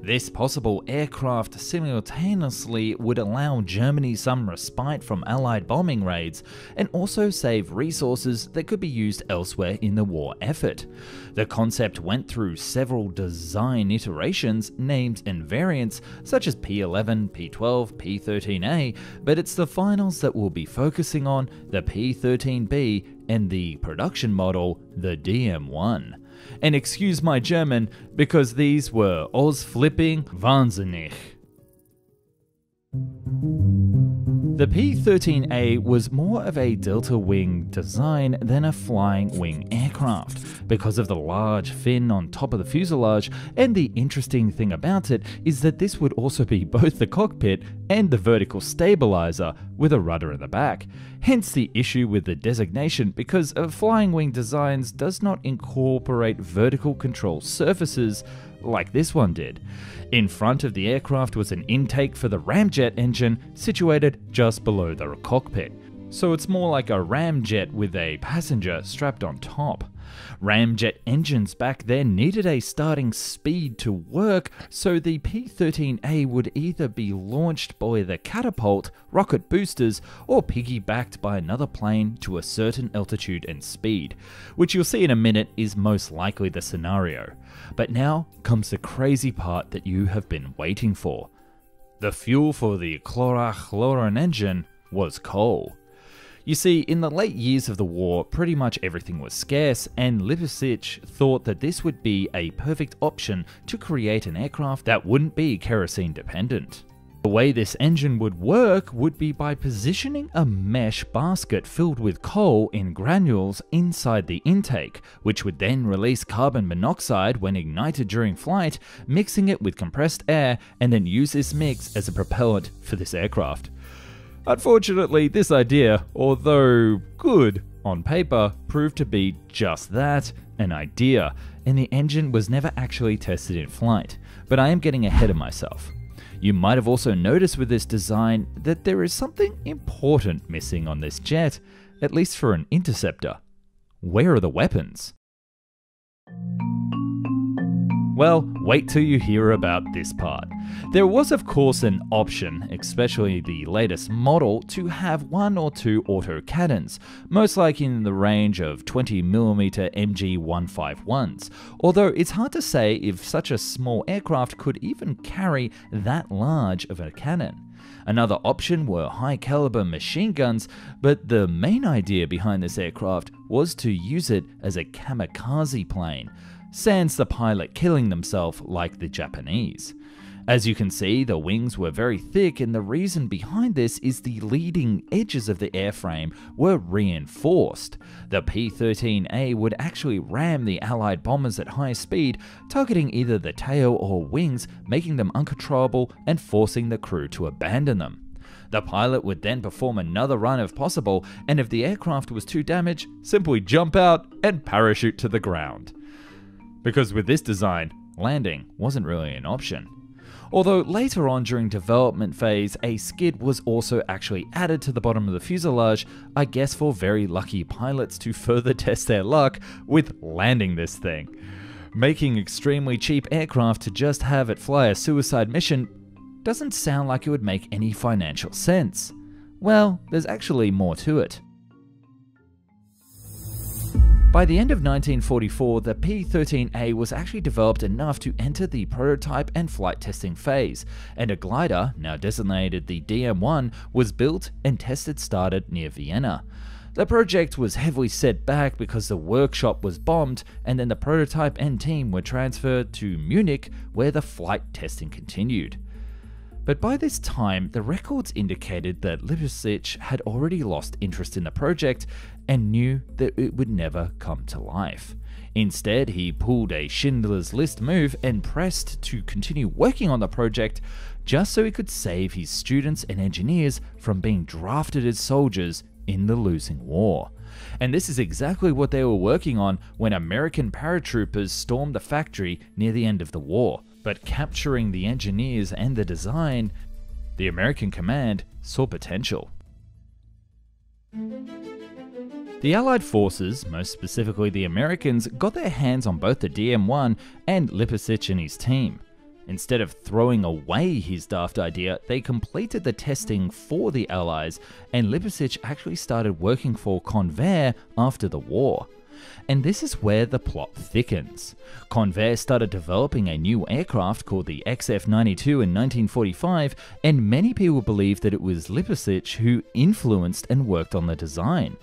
S1: This possible aircraft simultaneously would allow Germany some respite from Allied bombing raids, and also save resources that could be used elsewhere in the war effort. The concept went through several design iterations, names and variants, such as P-11, P-12, P-13A, but it's the finals that we'll be focusing on, the P-13B, and the production model, the DM-1. And excuse my German, because these were Ausflipping Wahnsinnig. The P-13A was more of a delta wing design than a flying wing aircraft, because of the large fin on top of the fuselage, and the interesting thing about it is that this would also be both the cockpit and the vertical stabilizer with a rudder in the back. Hence the issue with the designation, because flying wing designs does not incorporate vertical control surfaces like this one did. In front of the aircraft was an intake for the ramjet engine situated just below the cockpit, so it's more like a ramjet with a passenger strapped on top. Ramjet engines back then needed a starting speed to work, so the P-13A would either be launched by the catapult, rocket boosters, or piggybacked by another plane to a certain altitude and speed, which you'll see in a minute is most likely the scenario. But now comes the crazy part that you have been waiting for. The fuel for the chlorine engine was coal. You see, in the late years of the war, pretty much everything was scarce, and Lippisch thought that this would be a perfect option to create an aircraft that wouldn't be kerosene dependent. The way this engine would work would be by positioning a mesh basket filled with coal in granules inside the intake, which would then release carbon monoxide when ignited during flight, mixing it with compressed air, and then use this mix as a propellant for this aircraft. Unfortunately, this idea, although good on paper, proved to be just that, an idea, and the engine was never actually tested in flight. But I am getting ahead of myself. You might have also noticed with this design that there is something important missing on this jet, at least for an interceptor. Where are the weapons? Well, wait till you hear about this part. There was of course an option, especially the latest model, to have one or two autocannons, most likely in the range of 20mm MG151s, although it's hard to say if such a small aircraft could even carry that large of a cannon. Another option were high-caliber machine guns, but the main idea behind this aircraft was to use it as a kamikaze plane, sans the pilot killing themselves like the Japanese. As you can see, the wings were very thick, and the reason behind this is the leading edges of the airframe were reinforced. The P-13A would actually ram the Allied bombers at high speed, targeting either the tail or wings, making them uncontrollable and forcing the crew to abandon them. The pilot would then perform another run if possible, and if the aircraft was too damaged, simply jump out and parachute to the ground. Because with this design, landing wasn't really an option. Although later on during development phase, a skid was also actually added to the bottom of the fuselage, I guess for very lucky pilots to further test their luck with landing this thing. Making extremely cheap aircraft to just have it fly a suicide mission doesn't sound like it would make any financial sense. Well, there's actually more to it. By the end of 1944, the P-13A was actually developed enough to enter the prototype and flight testing phase, and a glider, now designated the DM-1, was built and tested started near Vienna. The project was heavily set back because the workshop was bombed, and then the prototype and team were transferred to Munich, where the flight testing continued. But by this time, the records indicated that Lipicic had already lost interest in the project and knew that it would never come to life. Instead, he pulled a Schindler's List move and pressed to continue working on the project just so he could save his students and engineers from being drafted as soldiers in the losing war. And this is exactly what they were working on when American paratroopers stormed the factory near the end of the war. But capturing the engineers and the design, the American command saw potential. The Allied forces, most specifically the Americans, got their hands on both the DM-1 and Lipicic and his team. Instead of throwing away his daft idea, they completed the testing for the Allies, and Lipicic actually started working for Convair after the war. And this is where the plot thickens. Convair started developing a new aircraft called the XF-92 in 1945, and many people believe that it was Lipicic who influenced and worked on the design.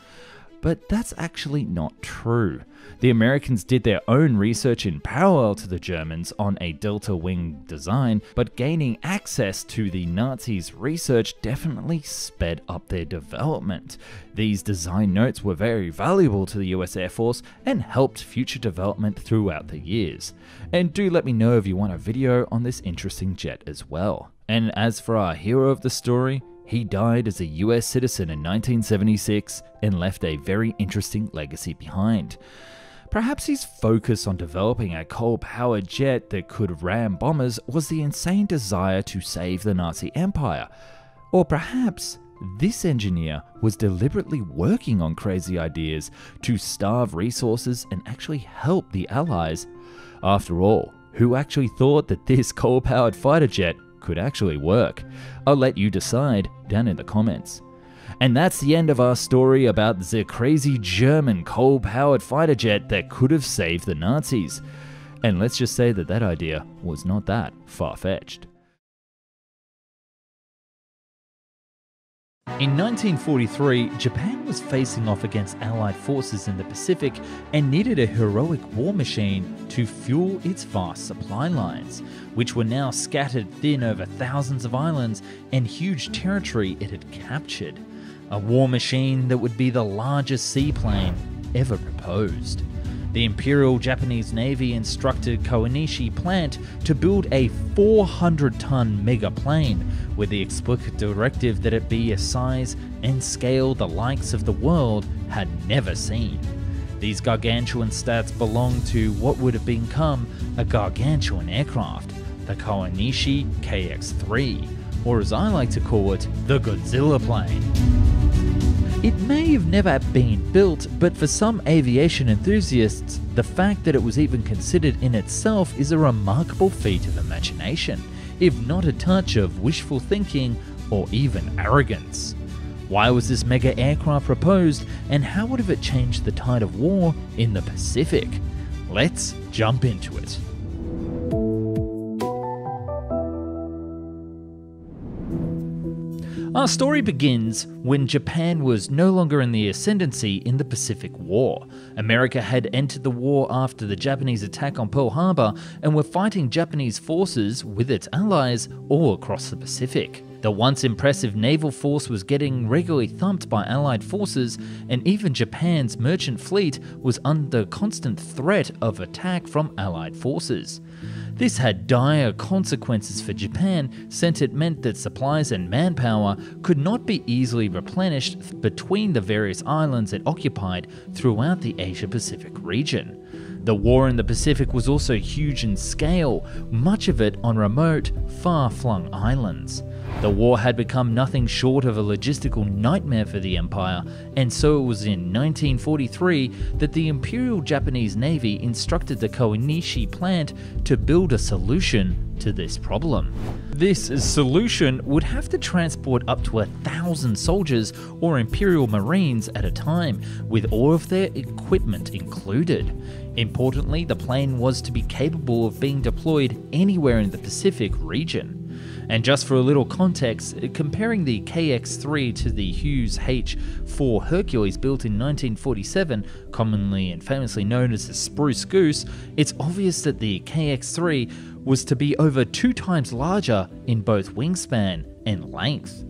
S1: But that's actually not true. The Americans did their own research in parallel to the Germans on a delta wing design, but gaining access to the Nazis' research definitely sped up their development. These design notes were very valuable to the US Air Force and helped future development throughout the years. And do let me know if you want a video on this interesting jet as well. And as for our hero of the story, he died as a US citizen in 1976 and left a very interesting legacy behind. Perhaps his focus on developing a coal-powered jet that could ram bombers was the insane desire to save the Nazi Empire. Or perhaps this engineer was deliberately working on crazy ideas to starve resources and actually help the Allies. After all, who actually thought that this coal-powered fighter jet could actually work? I'll let you decide down in the comments. And that's the end of our story about the crazy German coal-powered fighter jet that could have saved the Nazis. And let's just say that that idea was not that far-fetched. In 1943, Japan was facing off against Allied forces in the Pacific and needed a heroic war machine to fuel its vast supply lines, which were now scattered thin over thousands of islands and huge territory it had captured. A war machine that would be the largest seaplane ever proposed. The Imperial Japanese Navy instructed Kawanishi Plant to build a 400-ton mega plane with the explicit directive that it be a size and scale the likes of the world had never seen. These gargantuan stats belonged to what would have become a gargantuan aircraft, the Kawanishi KX-3, or as I like to call it, the Godzilla plane. It may have never been built, but for some aviation enthusiasts, the fact that it was even considered in itself is a remarkable feat of imagination, if not a touch of wishful thinking or even arrogance. Why was this mega aircraft proposed, and how would have it changed the tide of war in the Pacific? Let's jump into it. Our story begins when Japan was no longer in the ascendancy in the Pacific War. America had entered the war after the Japanese attack on Pearl Harbor and were fighting Japanese forces with its allies all across the Pacific. The once impressive naval force was getting regularly thumped by Allied forces, and even Japan's merchant fleet was under constant threat of attack from Allied forces. This had dire consequences for Japan, since it meant that supplies and manpower could not be easily replenished between the various islands it occupied throughout the Asia-Pacific region. The war in the Pacific was also huge in scale, much of it on remote, far-flung islands. The war had become nothing short of a logistical nightmare for the empire, and so it was in 1943 that the Imperial Japanese Navy instructed the Kawanishi Plant to build a solution to this problem. This solution would have to transport up to 1,000 soldiers or Imperial Marines at a time, with all of their equipment included. Importantly, the plane was to be capable of being deployed anywhere in the Pacific region. And just for a little context, comparing the KX-3 to the Hughes H-4 Hercules built in 1947, commonly and famously known as the Spruce Goose, it's obvious that the KX-3 was to be over 2 times larger in both wingspan and length.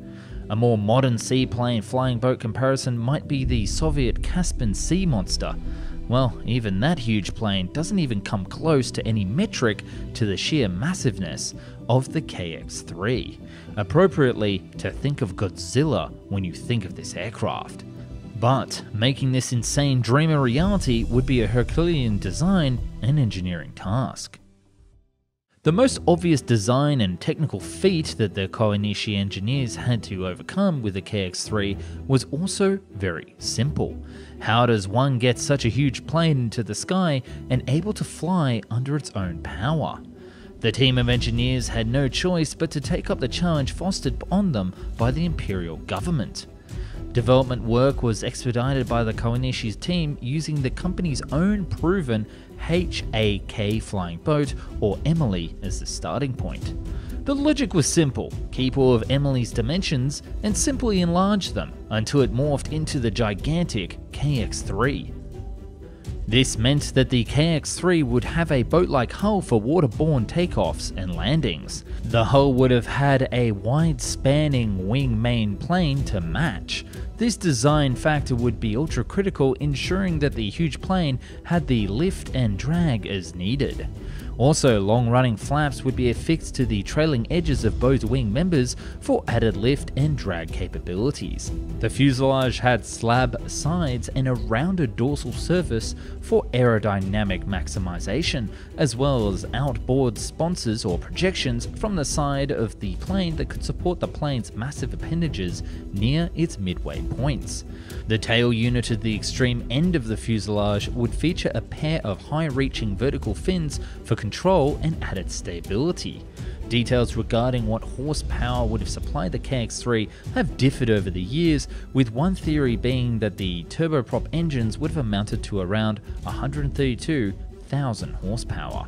S1: A more modern seaplane flying boat comparison might be the Soviet Caspian Sea Monster. Well, even that huge plane doesn't even come close to any metric to the sheer massiveness of the KX-3. Appropriately, to think of Godzilla when you think of this aircraft. But making this insane dream a reality would be a Herculean design and engineering task. The most obvious design and technical feat that the Kawanishi engineers had to overcome with the KX-3 was also very simple. How does one get such a huge plane into the sky and able to fly under its own power? The team of engineers had no choice but to take up the challenge fostered on them by the imperial government. Development work was expedited by the Kawanishi's team using the company's own proven HAK flying boat, or Emily, as the starting point. The logic was simple: keep all of Emily's dimensions and simply enlarge them until it morphed into the gigantic KX-3. This meant that the KX-3 would have a boat-like hull for waterborne takeoffs and landings. The hull would have had a wide-spanning wing main plane to match. This design factor would be ultra-critical, ensuring that the huge plane had the lift and drag as needed. Also, long-running flaps would be affixed to the trailing edges of both wing members for added lift and drag capabilities. The fuselage had slab sides and a rounded dorsal surface for aerodynamic maximization, as well as outboard sponsors or projections from the side of the plane that could support the plane's massive appendages near its midway points. The tail unit at the extreme end of the fuselage would feature a pair of high-reaching vertical fins for control and added stability. Details regarding what horsepower would have supplied the KX-3 have differed over the years, with one theory being that the turboprop engines would have amounted to around 132,000 horsepower.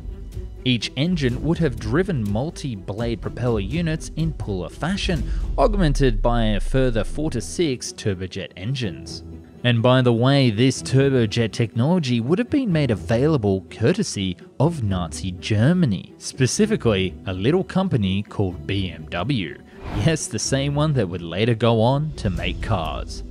S1: Each engine would have driven multi-blade propeller units in puller fashion, augmented by a further 4 to 6 turbojet engines. And by the way, this turbojet technology would have been made available courtesy of Nazi Germany, specifically a little company called BMW. Yes, the same one that would later go on to make cars.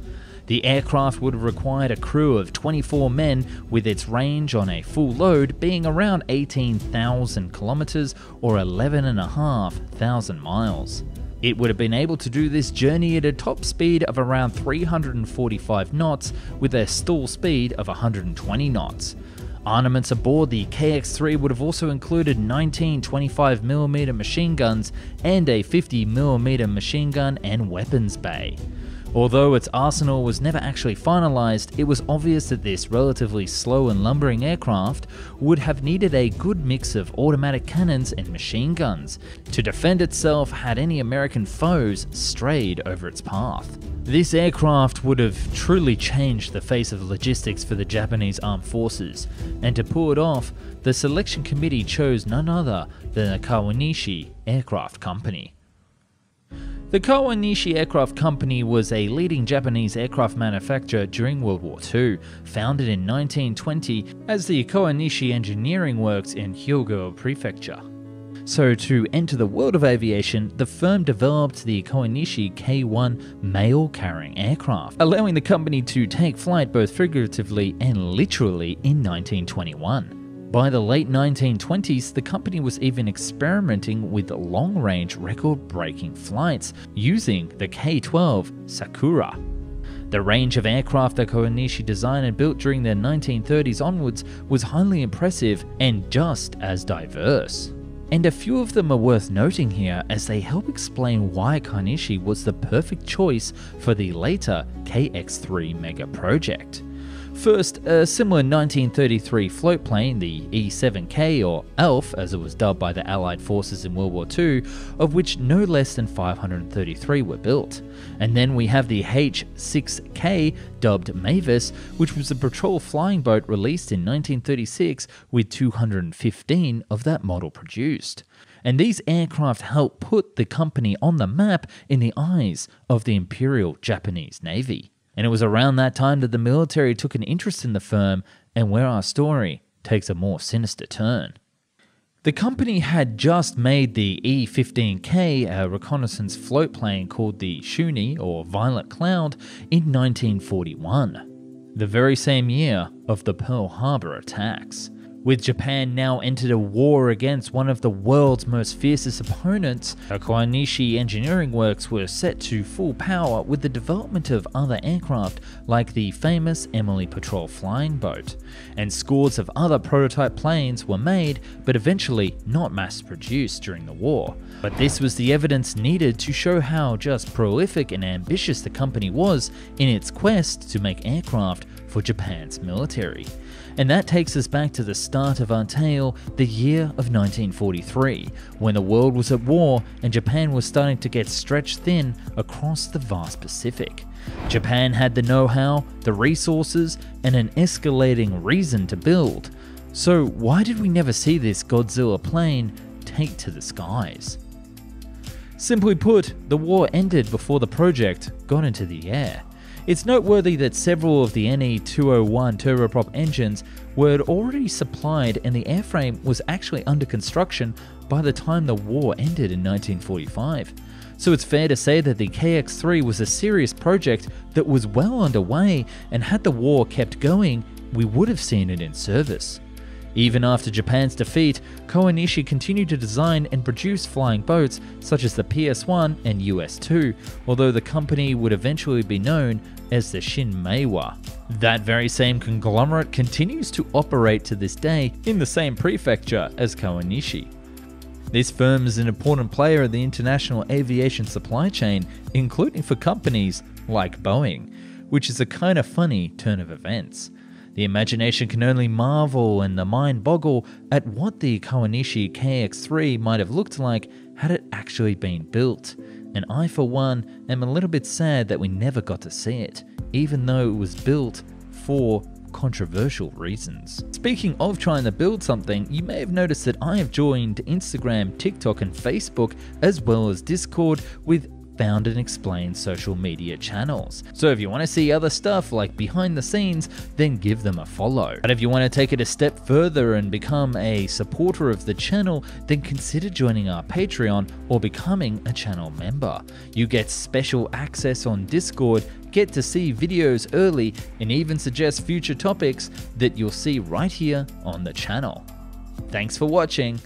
S1: The aircraft would have required a crew of 24 men, with its range on a full load being around 18,000 kilometers or 11,500 miles. It would have been able to do this journey at a top speed of around 345 knots with a stall speed of 120 knots. Armaments aboard the KX-3 would have also included 19 25mm machine guns and a 50mm machine gun and weapons bay. Although its arsenal was never actually finalized, it was obvious that this relatively slow and lumbering aircraft would have needed a good mix of automatic cannons and machine guns to defend itself had any American foes strayed over its path. This aircraft would have truly changed the face of logistics for the Japanese armed forces, and to pull it off, the selection committee chose none other than the Kawanishi Aircraft Company. The Kawanishi Aircraft Company was a leading Japanese aircraft manufacturer during World War II, founded in 1920 as the Kawanishi Engineering Works in Hyogo Prefecture. So to enter the world of aviation, the firm developed the Kawanishi K-1 mail-carrying aircraft, allowing the company to take flight both figuratively and literally in 1921. By the late 1920s, the company was even experimenting with long-range record-breaking flights using the K-12 Sakura. The range of aircraft that Kawanishi designed and built during the 1930s onwards was highly impressive and just as diverse. And a few of them are worth noting here, as they help explain why Kawanishi was the perfect choice for the later KX-3 mega project. First, a similar 1933 float plane, the E-7K, or ALF as it was dubbed by the Allied forces in World War II, of which no less than 533 were built. And then we have the H-6K, dubbed Mavis, which was a patrol flying boat released in 1936 with 215 of that model produced. And these aircraft helped put the company on the map in the eyes of the Imperial Japanese Navy. And it was around that time that the military took an interest in the firm and where our story takes a more sinister turn. The company had just made the E-15K, a reconnaissance float plane called the Shuni, or Violet Cloud, in 1941, the very same year of the Pearl Harbor attacks. With Japan now entered a war against one of the world's most fiercest opponents, Kawanishi Engineering Works were set to full power with the development of other aircraft like the famous Emily Patrol flying boat, and scores of other prototype planes were made but eventually not mass-produced during the war. But this was the evidence needed to show how just prolific and ambitious the company was in its quest to make aircraft for Japan's military. And that takes us back to the start of our tale, the year of 1943, when the world was at war and Japan was starting to get stretched thin across the vast Pacific. Japan had the know-how, the resources, and an escalating reason to build. So why did we never see this Godzilla plane take to the skies? Simply put, the war ended before the project got into the air. It's noteworthy that several of the NE-201 turboprop engines were already supplied and the airframe was actually under construction by the time the war ended in 1945. So it's fair to say that the KX-3 was a serious project that was well underway, and had the war kept going, we would have seen it in service. Even after Japan's defeat, Kawanishi continued to design and produce flying boats such as the PS-1 and US-2, although the company would eventually be known as the Shin-Meiwa. That very same conglomerate continues to operate to this day in the same prefecture as Kawanishi. This firm is an important player in the international aviation supply chain, including for companies like Boeing, which is a kind of funny turn of events. The imagination can only marvel and the mind boggle at what the Kawanishi KX-3 might have looked like had it actually been built. And I, for one, am a little bit sad that we never got to see it, even though it was built for controversial reasons. Speaking of trying to build something, you may have noticed that I have joined Instagram, TikTok, and Facebook, as well as Discord, with Found and Explained social media channels. So if you want to see other stuff like behind the scenes, then give them a follow. But if you want to take it a step further and become a supporter of the channel, then consider joining our Patreon or becoming a channel member. You get special access on Discord, get to see videos early, and even suggest future topics that you'll see right here on the channel. Thanks for watching.